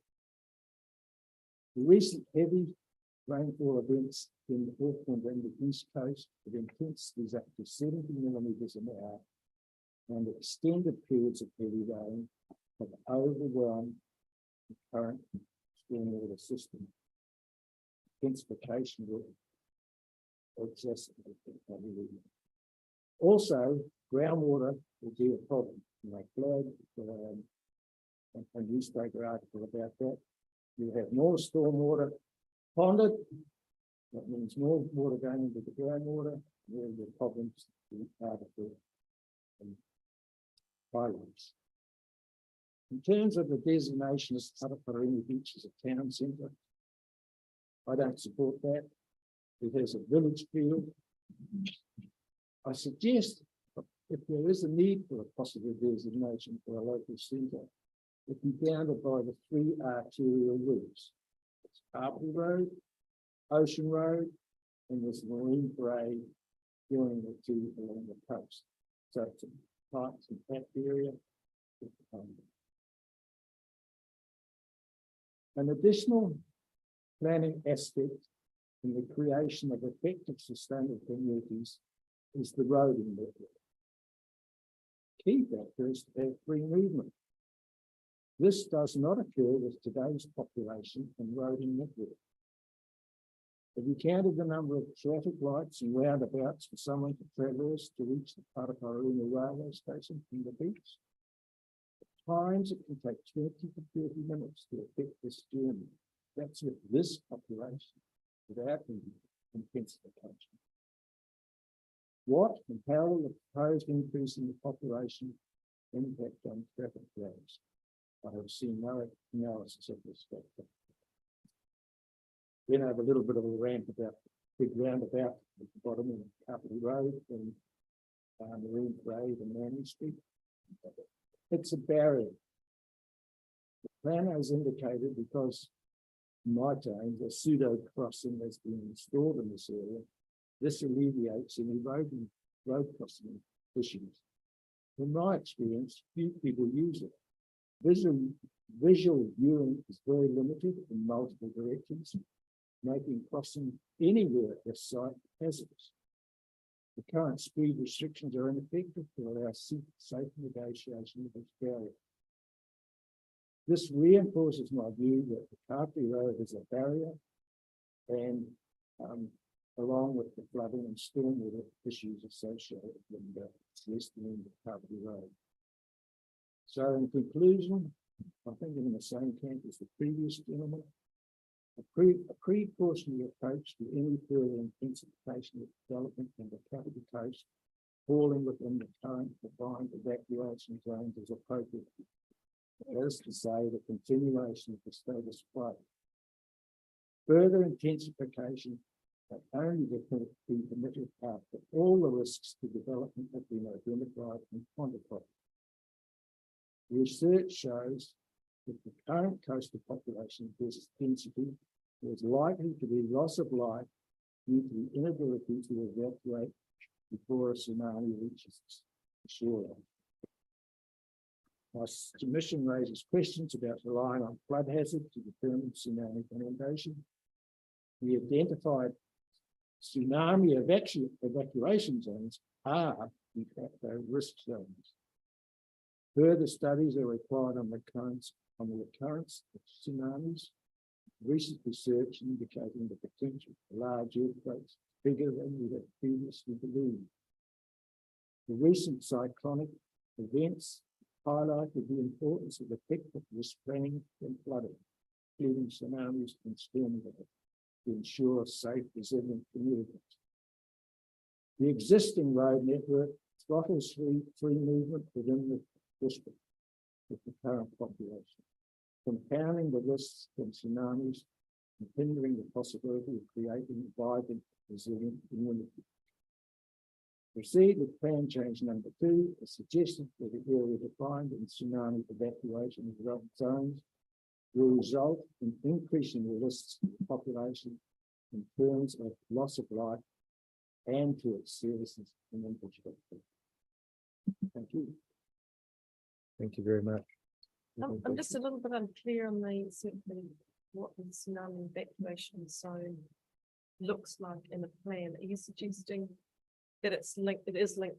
The recent heavy rainfall events in Auckland and the East Coast with intensities up to 70 millimetres an hour and extended periods of heavy rain have overwhelmed the current stormwater system. Intensification will exacerbate it. Also, groundwater will be a problem. My flag, a newspaper article about that. You have more stormwater ponded. That means more water going into the groundwater. There are the problems with article and highlights. In terms of the designation as Taraparini Beach as a town centre, I don't support that. It has a village feel. I suggest if there is a need for a possible designation for a local centre, it be bounded by the 3 arterial routes. It's Hartley Road, Ocean Road, and there's Marine Parade joining the 2 along the coast. So it's a parks and that area. An additional planning aspect in the creation of effective sustainable communities is the roading network. Key factor is to have free movement. This does not occur with today's population and roading network. Have you counted the number of traffic lights and roundabouts for someone to traverse to reach the Paraparuna railway station from the beach? At times it can take 20 to 30 minutes to effect this journey. That's with this population, without the intensification. What and how will the proposed increase in the population impact on traffic flows? I have seen no analysis of this factor. Then I have a little bit of a rant about the big roundabout at the bottom of Carpenter Road and Marine Parade and Manning Street. It's a barrier. The planner has indicated because in my time, a pseudo crossing has been installed in this area. This alleviates any road crossing issues. In my experience, few people use it. Visual viewing is very limited in multiple directions, making crossing anywhere at this site hazardous. The current speed restrictions are ineffective to allow safe negotiation of this barrier. This reinforces my view that the Carpy Road is a barrier and along with the flooding and stormwater issues associated with the western end of Carpy Road. So in conclusion, I think I'm in the same camp as the previous gentleman. A precautionary approach to any further intensification of development in the Carpy Coast falling within the current defined evacuation zones is appropriate. That is to say, the continuation of the status quo. Further intensification can only be permitted after all the risks to development have been identified and quantified. Research shows that the current coastal population density is likely to be loss of life due to the inability to evacuate before a tsunami reaches the shoreline. My submission raises questions about relying on flood hazard to determine tsunami inundation. We identified tsunami evacuation zones are, in fact, risk zones. Further studies are required on the occurrence of tsunamis. Recent research indicating the potential for large earthquakes bigger than we had previously believed. The recent cyclonic events highlighted the importance of effective restraining and flooding, including tsunamis and stormwater, to ensure safe, resilient communities. The existing road network throttles free movement within the district with the current population, compounding the risks from tsunamis and hindering the possibility of creating a vibrant, resilient community. Proceed with plan change number 2, a suggestion for the area defined in tsunami evacuation zones will result in increasing the risks to the population in terms of loss of life and to its services and infrastructure. Thank you. Thank you very much. I'm just a little bit unclear on the certainly what the tsunami evacuation zone looks like in a plan. Are you suggesting that it's linked, it is linked,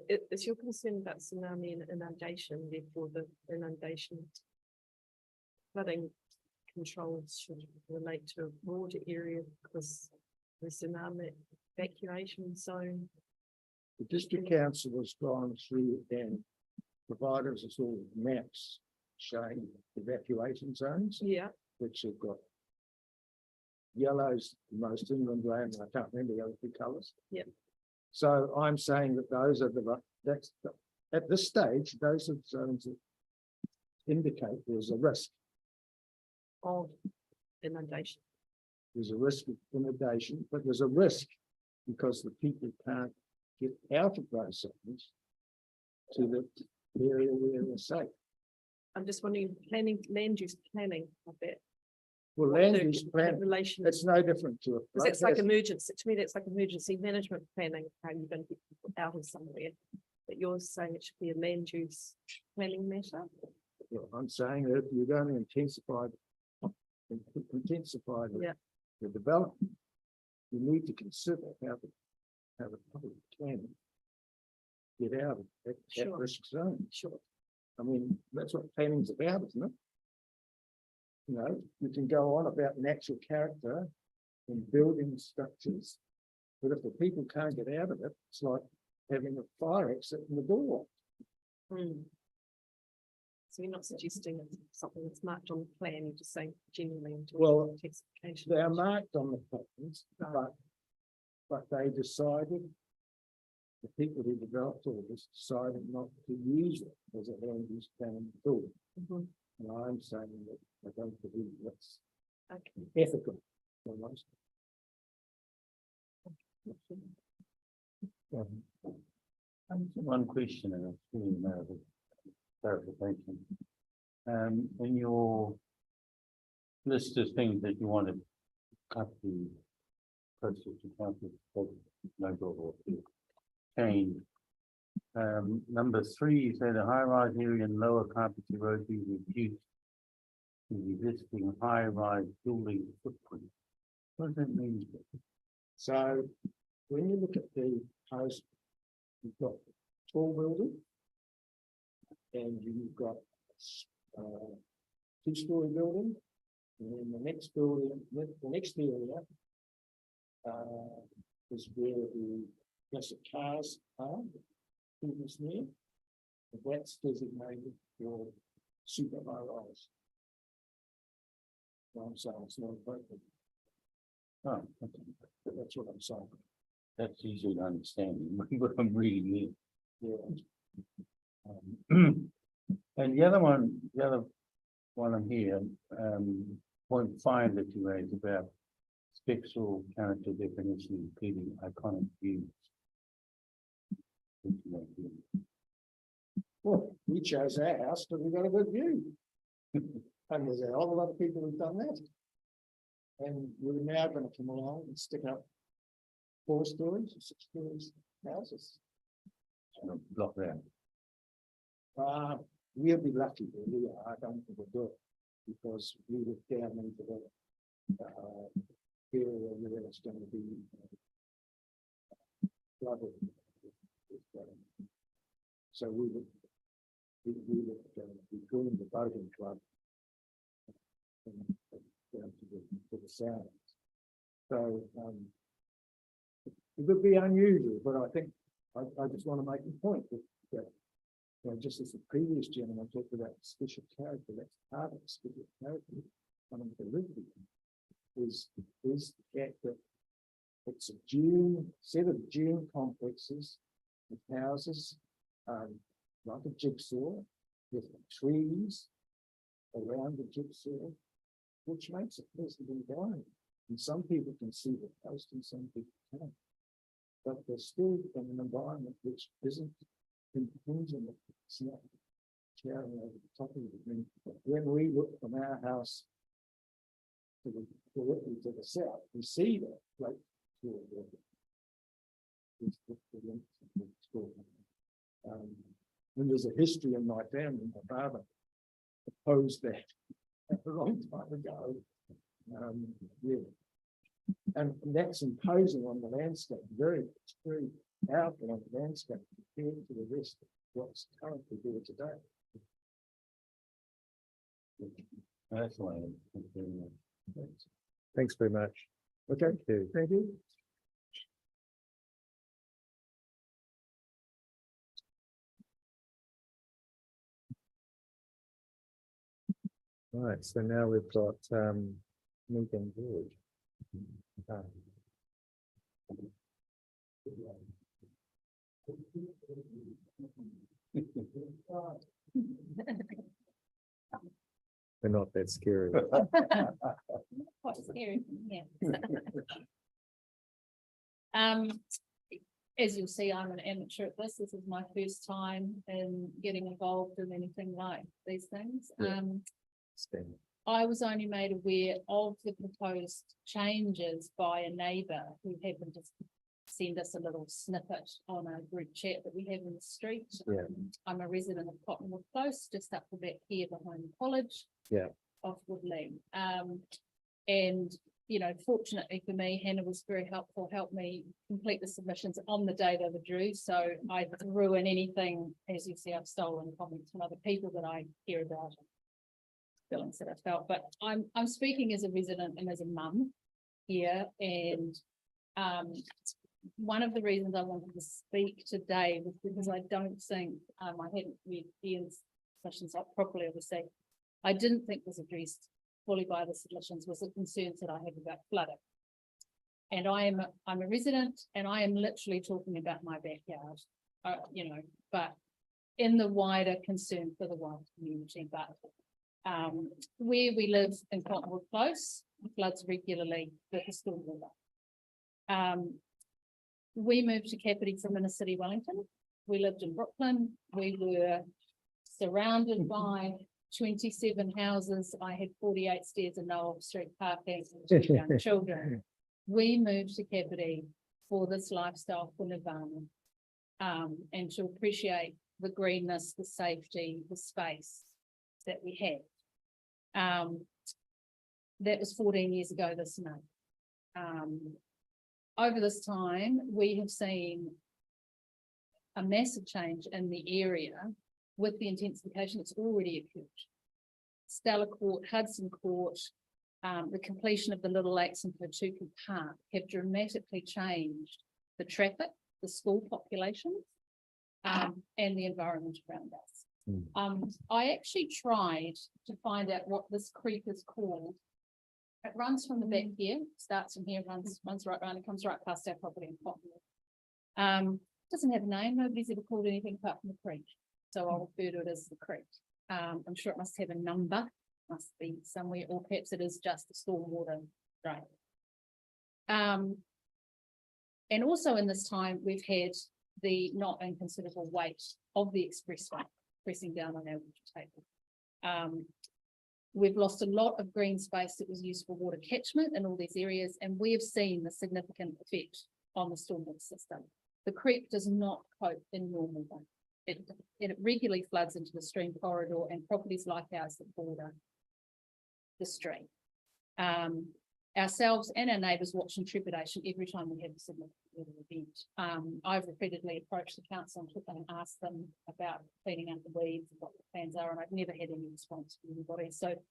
is your concern about tsunami and inundation, therefore the inundation flooding controls should relate to a broader area because the tsunami evacuation zone? The district council has gone through and provided us all maps showing evacuation zones, Yeah, which have got yellows, most inland land, and I can't remember the other two colours. Yep. So I'm saying that those are at this stage, those are zones that indicate there's a risk. of inundation. There's a risk of inundation, but there's a risk because the people can't get out of those zones to the area where they're safe. I'm just wondering, planning, land use planning, I bet. Well, what land the use plan, Relation, it's no different to a. because it's like emergency, to me, that's like emergency management planning, how you're going to get people out of somewhere. But you're saying it should be a land use planning matter? Well, I'm saying that if you're going to intensify Yeah. the development, you need to consider how the public can get out of that Sure. risk zone. Sure. I mean, that's what planning's about, isn't it? You know, you can go on about natural character and building structures, but if the people can't get out of it, it's like having a fire exit in the door. Hmm. So you're not suggesting it's something that's marked on the plan, you're just saying genuinely into Well, intensification. they are marked on the plans, but they decided, the people who developed all this decided not to use it as a land use planning tool. Mhm. And I'm saying that I don't believe that's Okay. ethical. Almost. One question, and it's really no clarification. In your list of things that you want to cut the process to council, or change. Number 3 is that a high-rise area and lower carpentry road be reduced to the existing high-rise building footprint. What does that mean? So when you look at the house, you've got tall building and you've got two-story building, and then the next building, the next area is where the classic cars are, people's near. That's designated for super high rise. I'm saying it's not appropriate. Oh, okay. That's what I'm saying. That's easy to understand, what I'm reading Yeah. here. And the other one I'm here, point 5 that you raised about spectral character definition, including iconic views. Well, we chose our house because we got a good view. And there's a whole lot of people who've done that. And we're now going to come along and stick up 4 stories or 6 stories houses. Block that. We'll be lucky, really. I don't think we'll do it because we live down into the area where it's going to be flooded. So we would be doing the boating club down to the south. So it would be unusual, but I think I just want to make a point that you know, just as the previous gentleman talked about special character, that's part of the special character coming to live here is the fact that it's a set of dune complexes with houses, like a jigsaw, with trees around the jigsaw, which makes it pleasant environment. And some people can see the coast and some people can't. But they're still in an environment which isn't impinging, it's not towering over the top of it. And when we look from our house to the south, we see that lake. When there's a history in my family, my father opposed that a long time ago. Yeah. And that's imposing on the landscape, it's very powerful on the landscape compared to the rest of what's currently there today. That's why. Thanks very much. Okay, Thank you. thank you. Right, so now we've got Megan George. They're not that scary. Quite scary, yeah. As you'll see, I'm an amateur at this. This is my first time in getting involved in anything like these things. Yeah. I was only made aware of the proposed changes by a neighbour who happened to send us a little snippet on a group chat that we have in the street. Yeah. I'm a resident of Cottonwood Close, just up the back here behind the college. Yeah. Off Woodland. And you know, fortunately for me, Hannah was very helpful, helped me complete the submissions on the day they were due. So I threw in anything, as you see, I've stolen comments from other people that I hear about, feelings that I felt. But I'm speaking as a resident and as a mum here, and one of the reasons I wanted to speak today was because I don't think I hadn't read Ian's submissions up properly, obviously. I didn't think was addressed fully by the submissions was the concerns that I have about flooding. And I'm a resident, and I am literally talking about my backyard, you know, but in the wider concern for the wider community. But where we live in Cottonwood Close, floods regularly with the storm water. We moved to Kapiti from inner city Wellington. We lived in Brooklyn. We were surrounded by 27 houses. I had 48 stairs and no off-street parking, and 2 young children. We moved to Kapiti for this lifestyle for Nirvana, and to appreciate the greenness, the safety, the space that we had. That was 14 years ago this month. Over this time, we have seen a massive change in the area with the intensification that's already occurred. Stella Court, Hudson Court, the completion of the Little Lakes and Patuku Park have dramatically changed the traffic, the school populations, and the environment around us. I actually tried to find out what this creek is called. It runs from the back here, starts from here, runs right around, and comes right past our property in Cottonwood. Doesn't have a name, nobody's ever called anything apart from the creek. So I'll refer to it as the creek. I'm sure it must have a number, must be somewhere, or perhaps it is just a stormwater drain. And also in this time, we've had the not inconsiderable weight of the expressway pressing down on our water table. We've lost a lot of green space that was used for water catchment in all these areas, and we have seen the significant effect on the stormwater system. The creek does not cope in normal way. It regularly floods into the stream corridor and properties like ours that border the stream. Ourselves and our neighbours watch in trepidation every time we have a significant weather event. I've repeatedly approached the council and asked them about cleaning up the weeds and what the plans are, and I've never had any response from anybody. So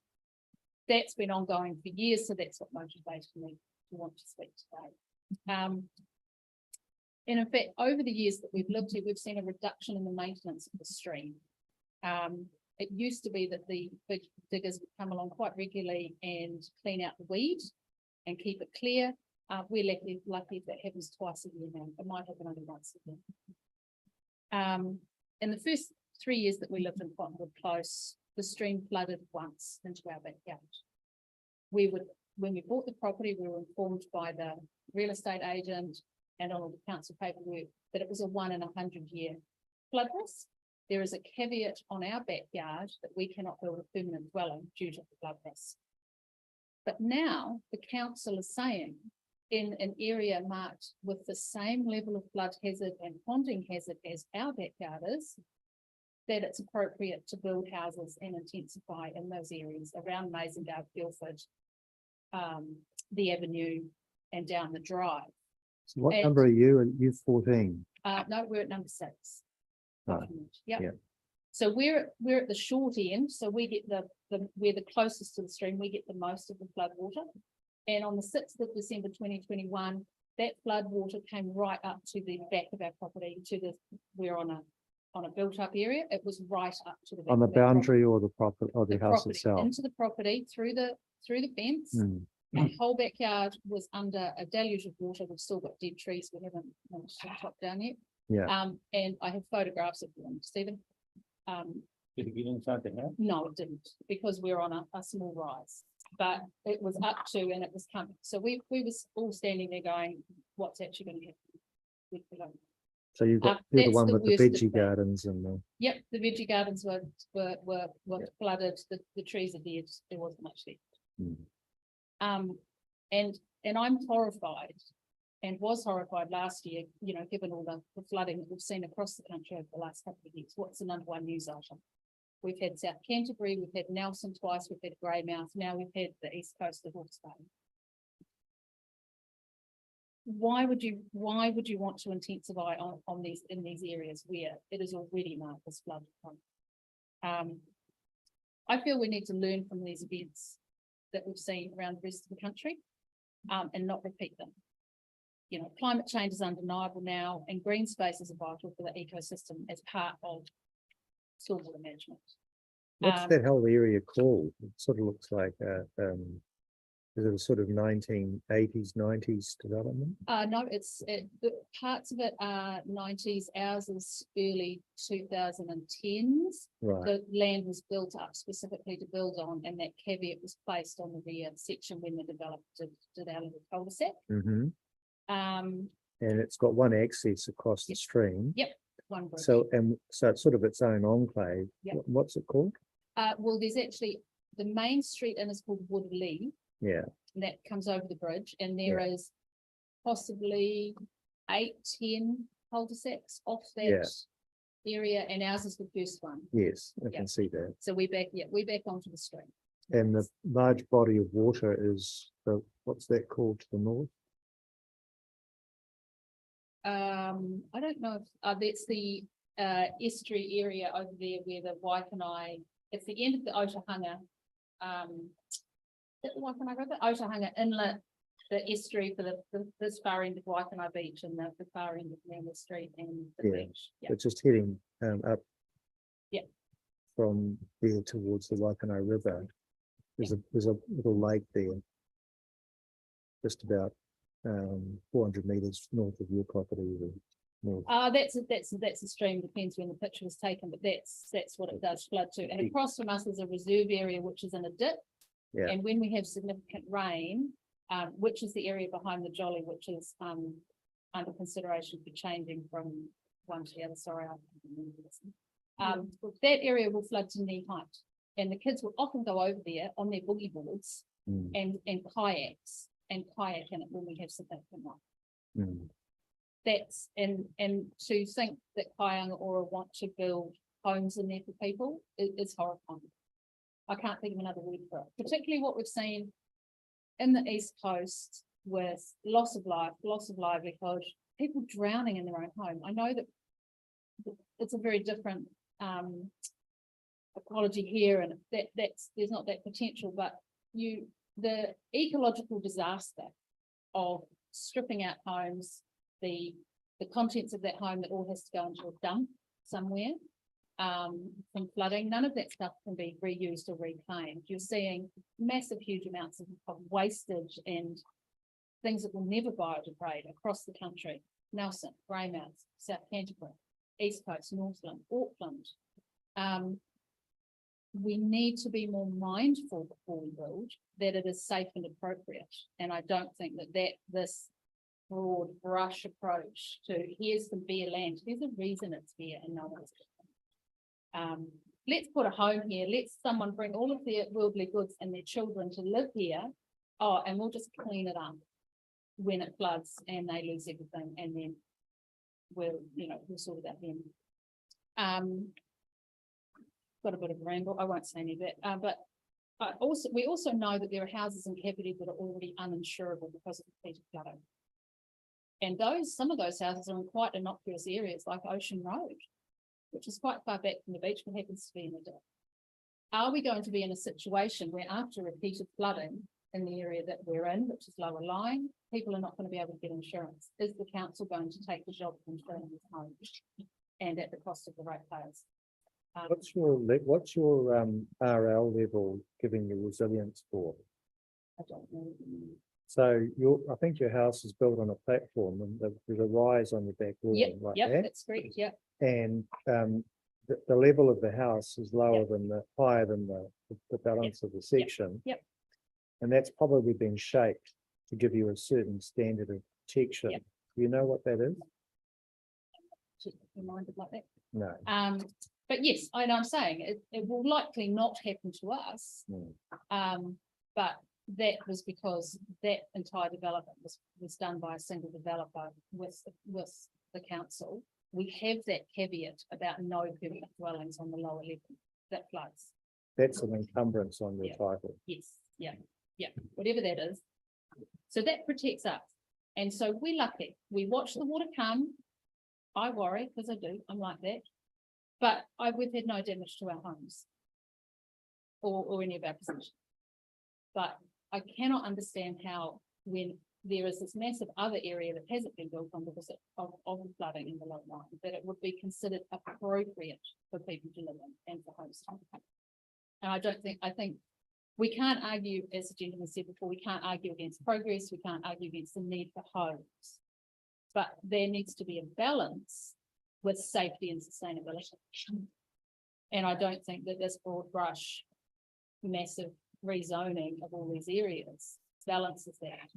that's been ongoing for years, so that's what motivated me to want to speak today. And in fact, over the years that we've lived here, we've seen a reduction in the maintenance of the stream. It used to be that the big diggers would come along quite regularly and clean out the weed and keep it clear. We're lucky if that happens twice a year now. It might happen only once a year. In the first 3 years that we lived in Cottonwood Close, the stream flooded once into our backyard. When we bought the property, we were informed by the real estate agent and on all the council paperwork that it was a 1 in 100 year flood risk. There is a caveat on our backyard that we cannot build a permanent dwelling due to the flood risk. But now the council is saying in an area marked with the same level of flood hazard and ponding hazard as our backyard is, that it's appropriate to build houses and intensify in those areas around Mazengarb, Guildford, the avenue and down the drive. So what And- number are you? Are you 14? No, we're at number 6. Right. Yeah. Yeah. So we're at the short end, so we get we're the closest to the stream, we get the most of the flood water. And on the 6th of December 2021, that flood water came right up to the back of our property, we're on a built up area, it was right up to the back On the of our property. boundary or the property or the house Property, itself? into the property, through the fence. Hmm. Our whole backyard was under a deluge of water. We've still got dead trees. We haven't managed to chop down yet. Yeah. And I have photographs if you want to see them. Did it get inside the house? No, it didn't, because we're on a small rise, but it was up to, and it was coming. So we was all standing there going, what's actually going to happen? So you're the that's one the with the worst of veggie that. gardens and the, Yep, the veggie gardens were flooded. The trees are dead. There wasn't much left. Hmm. And I'm horrified and was horrified last year, you know, given all the flooding that we've seen across the country over the last couple of years. What's the number one news item? We've had South Canterbury, we've had Nelson twice, we've had Greymouth, now we've had the east coast of Hawke's Bay. Why would you want to intensify on these in these areas where it is already marked as flood prone? I feel we need to learn from these events that we've seen around the rest of the country, and not repeat them. You know, climate change is undeniable now, and green spaces are vital for the ecosystem as part of stormwater management. what's that whole area called? It sort of looks like is it a sort of 1980s, 90s development? No, the parts of it are 90s, ours is early 2010s. Right. The land was built up specifically to build on, and that caveat was placed on the rear section when the developer did our little cul-de-sac. Mm-hmm. Um, And it's got one access across the Yep. stream. Yep. One bridge. So it's sort of its own enclave. Yep. What's it called? Well, there's actually, the main street in is called Woodley, Yeah. and that comes over the bridge, and there is possibly 8-10 cul-de-sacs off Yeah. that area, and ours is the first one. Yes, I Yeah. can see that. So we're back onto the stream. And the large body of water is what's that called to the north? I don't know if, that's the estuary area over there where the Waikanae, it's the end of the Otahanga, is that the Waikanae River? Otahanga Inlet, the estuary for this far end of Waikanae Beach and the far end of Manly Street and the Yeah. beach. Yeah. It's just heading up. Yeah. From there towards the Waikanae River. There's a little lake there. Just about 400 meters north of your property. North. That's a stream, depends when the picture was taken, but that's what it does flood to. And across from us is a reserve area, which is in a dip. Yeah. And when we have significant rain, which is the area behind the Jolly, which is under consideration for changing from one to the other, sorry. I can't remember this. That area will flood to knee height, and the kids will often go over there on their boogie boards Mm. and kayaks and kayak in it when we have significant rain. Mm. That's and to think that Kaianga Ora want to build homes in there for people is horrifying. I can't think of another word for it, particularly what we've seen in the East Coast with loss of life, loss of livelihood, people drowning in their own home. I know that it's a very different ecology here, and there's not that potential, but the ecological disaster of stripping out homes, the contents of that home that all has to go into a dump somewhere from flooding, none of that stuff can be reused or reclaimed. You're seeing massive, huge amounts of wastage and things that will never biodegrade across the country. Nelson, Greymouth, South Canterbury, East Coast, Northland, Auckland. We need to be more mindful before we build that it is safe and appropriate. And I don't think that this broad brush approach to here's some bare land, there's a reason it's here and no one's let's put a home here, let someone bring all of their worldly goods and their children to live here, and we'll just clean it up. when it floods and they lose everything, and then we'll sort it out then. Got a bit of a ramble, I won't say any of that, but we also know that there are houses in Kapiti that are already uninsurable because of repeated flooding. And some of those houses are in quite innocuous areas like Ocean Road, which is quite far back from the beach, but happens to be in the dip. Are we going to be in a situation where after repeated flooding in the area that we're in, which is lower lying, people are not going to be able to get insurance? Is the council going to take the job of insuring these homes and at the cost of the ratepayers? What's your RL level giving you resilience for? I don't know. So I think your house is built on a platform and there's a rise on your back wall like that. That's correct, yep. And the level of the house is lower than higher than the balance of the section. Yep. And that's probably been shaped to give you a certain standard of protection. Yep. Do you know what that is? Just reminded like that. No. But yes, I'm saying it will likely not happen to us. But that was because that entire development was done by a single developer with the council. We have that caveat about no permanent dwellings on the lower level that floods. That's an encumbrance on your title. Yes, yeah, whatever that is. So that protects us. And so we're lucky. We watch the water come. I worry because I do. I'm like that. But we've had no damage to our homes or any of our possessions. But I cannot understand how, when there is this massive other area that hasn't been built on because of flooding in the low line, that it would be considered appropriate for people to live in and for homes to be. And I think we can't argue, as the gentleman said before, we can't argue against progress, we can't argue against the need for homes. But there needs to be a balance with safety and sustainability. And I don't think that this broad brush, massive rezoning of all these areas balances that.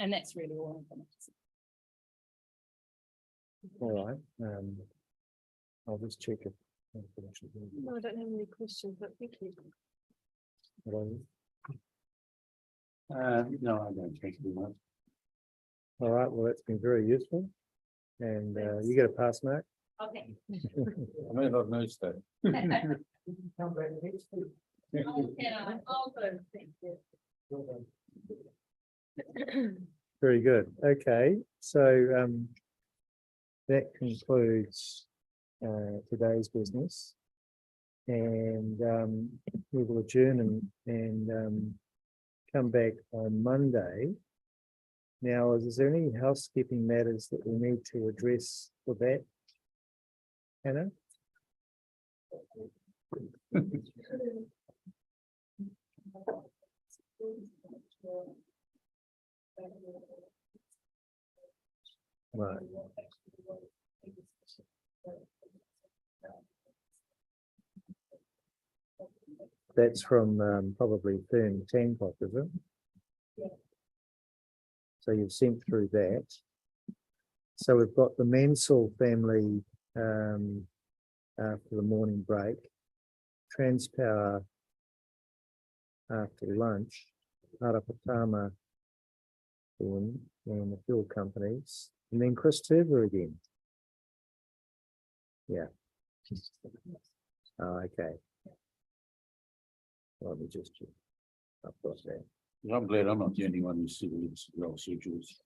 And that's really all I'm going to say. All right. I'll just check it. No, I don't have any questions, but thank you. No, I don't think we much. All right, well, that's been very useful. And you get a pass, Mark. Okay. I may not know that. Come back next week. Very good. Okay, so that concludes today's business. And we will adjourn and come back on Monday. Now, is there any housekeeping matters that we need to address for that, Hannah? Right. That's from probably Fern Tancock, is it? Yeah. So you've sent through that. So we've got the Mansell family after the morning break, Transpower after lunch, Arapatama then, and the fuel companies, and then Chris Turber again. Yeah. Oh, okay. Let me just check. I've got that. I'm glad I'm not the only one who's civil well, so Jules.